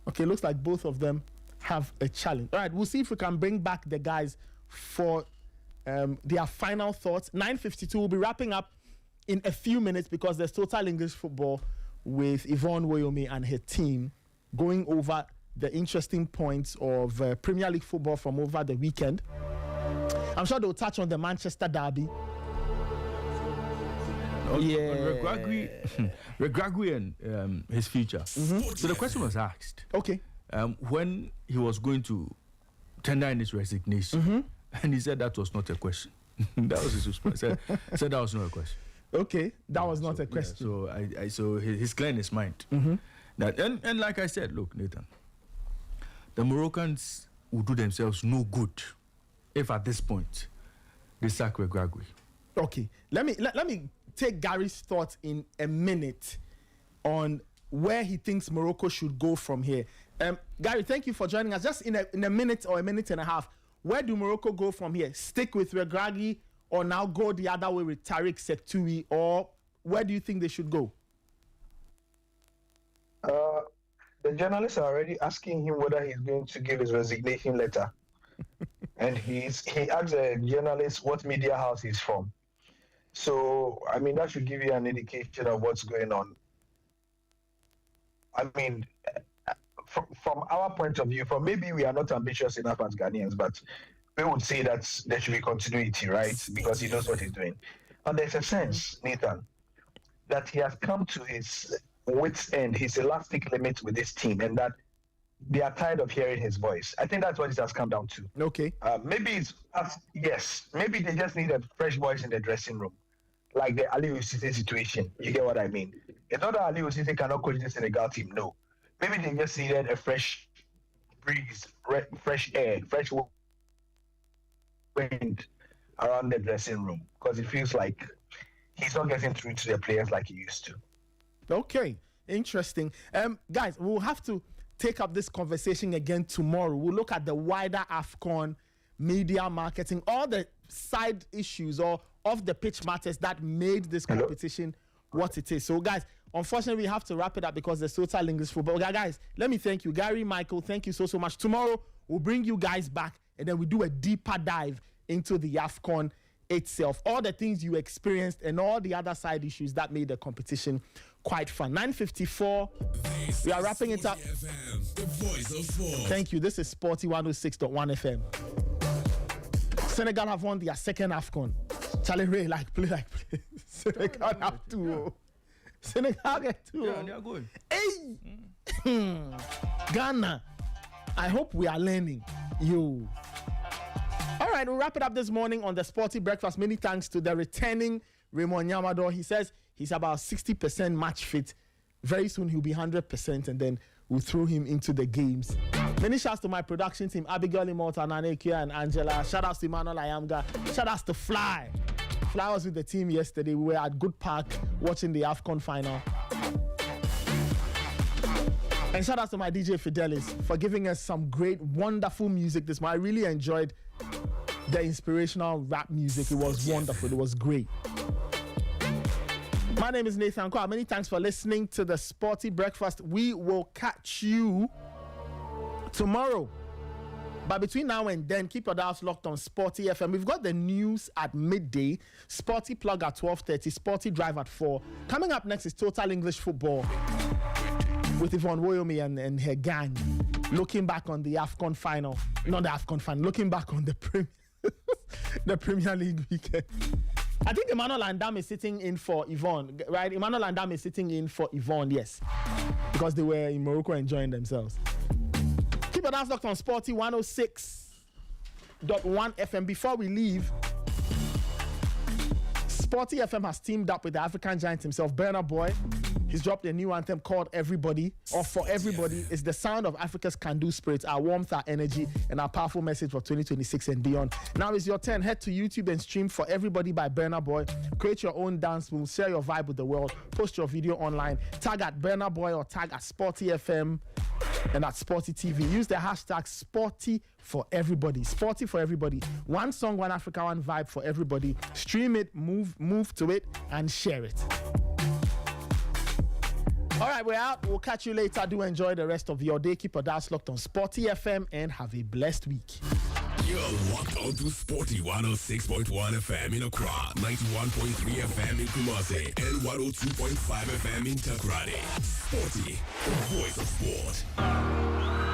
[SPEAKER 2] Okay, looks like both of them have a challenge. All right, we'll see if we can bring back the guys for their final thoughts. 9:52, we'll be wrapping up in a few minutes because there's Total English Football with Yvonne Woyomi and her team going over the interesting points of Premier League football from over the weekend. I'm sure they'll touch on the Manchester derby.
[SPEAKER 3] Regragui and his future. So the question was asked.
[SPEAKER 2] Okay.
[SPEAKER 3] When he was going to tender in his resignation, and he said that was not a question. That was his response. Said that was not a question.
[SPEAKER 2] Okay, that was not a question.
[SPEAKER 3] Yeah, so he's clear in his mind. That and like I said, look, Nathan, the Moroccans will do themselves no good if at this point they sack Regragui.
[SPEAKER 2] Okay, let me take Gary's thoughts in a minute on where he thinks Morocco should go from here. Gary, thank you for joining us. Just in a minute or a minute and a half, where do Morocco go from here? Stick with Regragui or now go the other way with Tariq Sektui, or where do you think they should go?
[SPEAKER 12] The journalists are already asking him whether he's going to give his resignation letter. And he asked the journalist what media house he's from. So, I mean, that should give you an indication of what's going on. I mean, from our point of view, maybe we are not ambitious enough as Ghanaians, but we would say that there should be continuity, right? Because he knows what he's doing. And there's a sense, Nathan, that he has come to his wit's end, his elastic limit with this team, and that they are tired of hearing his voice. I think that's what it has come down to.
[SPEAKER 2] Okay.
[SPEAKER 12] Maybe maybe they just need a fresh voice in the dressing room, like the Ali Cissé situation. You get what I mean? It's not that Ali Cissé cannot coach the Senegal team. No, maybe they just needed a fresh breeze, fresh air, fresh wind around the dressing room, because it feels like he's not getting through to the players like he used to.
[SPEAKER 2] Okay, interesting. Guys, we'll have to take up this conversation again tomorrow. We'll look at the wider AFCON, media marketing, all the side issues or off the pitch matters that made this competition what it is. So, guys, unfortunately, we have to wrap it up because there's Total English Football. Guys, let me thank you. Gary, Michael, thank you so much. Tomorrow, we'll bring you guys back and then we do a deeper dive into the AFCON itself, all the things you experienced and all the other side issues that made the competition quite fun. 9:54. We are wrapping it up.
[SPEAKER 7] FM, the voice of sport.
[SPEAKER 2] Thank you. This is Sporty 106.1 FM. Senegal have won their second AFCON. Charlie Ray, play. Senegal have two. Senegal get two.
[SPEAKER 3] Yeah, they are good.
[SPEAKER 2] Hey! Ghana, I hope we are learning. You. All right, we'll wrap it up this morning on the Sporty Breakfast. Many thanks to the returning Raymond Yamador. He says he's about 60% match fit. Very soon he'll be 100%, and then we'll throw him into the games. Many shouts to my production team, Abigail Imota, Nanekia, and Angela. Shout outs to Emmanuel Ayamga. Shout outs to Fly. Fly was with the team yesterday. We were at Good Park watching the AFCON final. And shout outs to my DJ Fidelis for giving us some great, wonderful music this morning. I really enjoyed the inspirational rap music. It was wonderful. It was great. My name is Nathan Kwa. Many thanks for listening to the Sporty Breakfast. We will catch you tomorrow. But between now and then, keep your dials locked on Sporty FM. We've got the news at midday, Sporty Plug at 12:30, Sporty Drive at 4. Coming up next is Total English Football with Yvonne Woyomi and her gang. Looking back on the AFCON final. Not the AFCON final. Looking back on the Premier League weekend. I think Emmanuel Andam is sitting in for Yvonne, right? Emmanuel Andam is sitting in for Yvonne, yes. Because they were in Morocco enjoying themselves. Keep your eyes locked on Sporty 106.1 FM. Before we leave, Sporty FM has teamed up with the African giant himself, Burna Boy. He's dropped a new anthem called Everybody, or For Everybody. It's the sound of Africa's can-do spirit, our warmth, our energy, and our powerful message for 2026 and beyond. Now it's your turn. Head to YouTube and stream For Everybody by Burna Boy. Create your own dance moves, share your vibe with the world, post your video online, tag at Burna Boy or tag at Sporty FM and at Sporty TV. Use the hashtag Sporty for Everybody. Sporty for Everybody. One song, one Africa, one vibe for everybody. Stream it, move to it, and share it. All right, we're out. We'll catch you later. Do enjoy the rest of your day. Keep your dials locked on Sporty FM and have a blessed week.
[SPEAKER 7] You're locked onto Sporty 106.1 FM in Accra, 91.3 FM in Kumasi, and 102.5 FM in Takrady. Sporty, the voice of sport.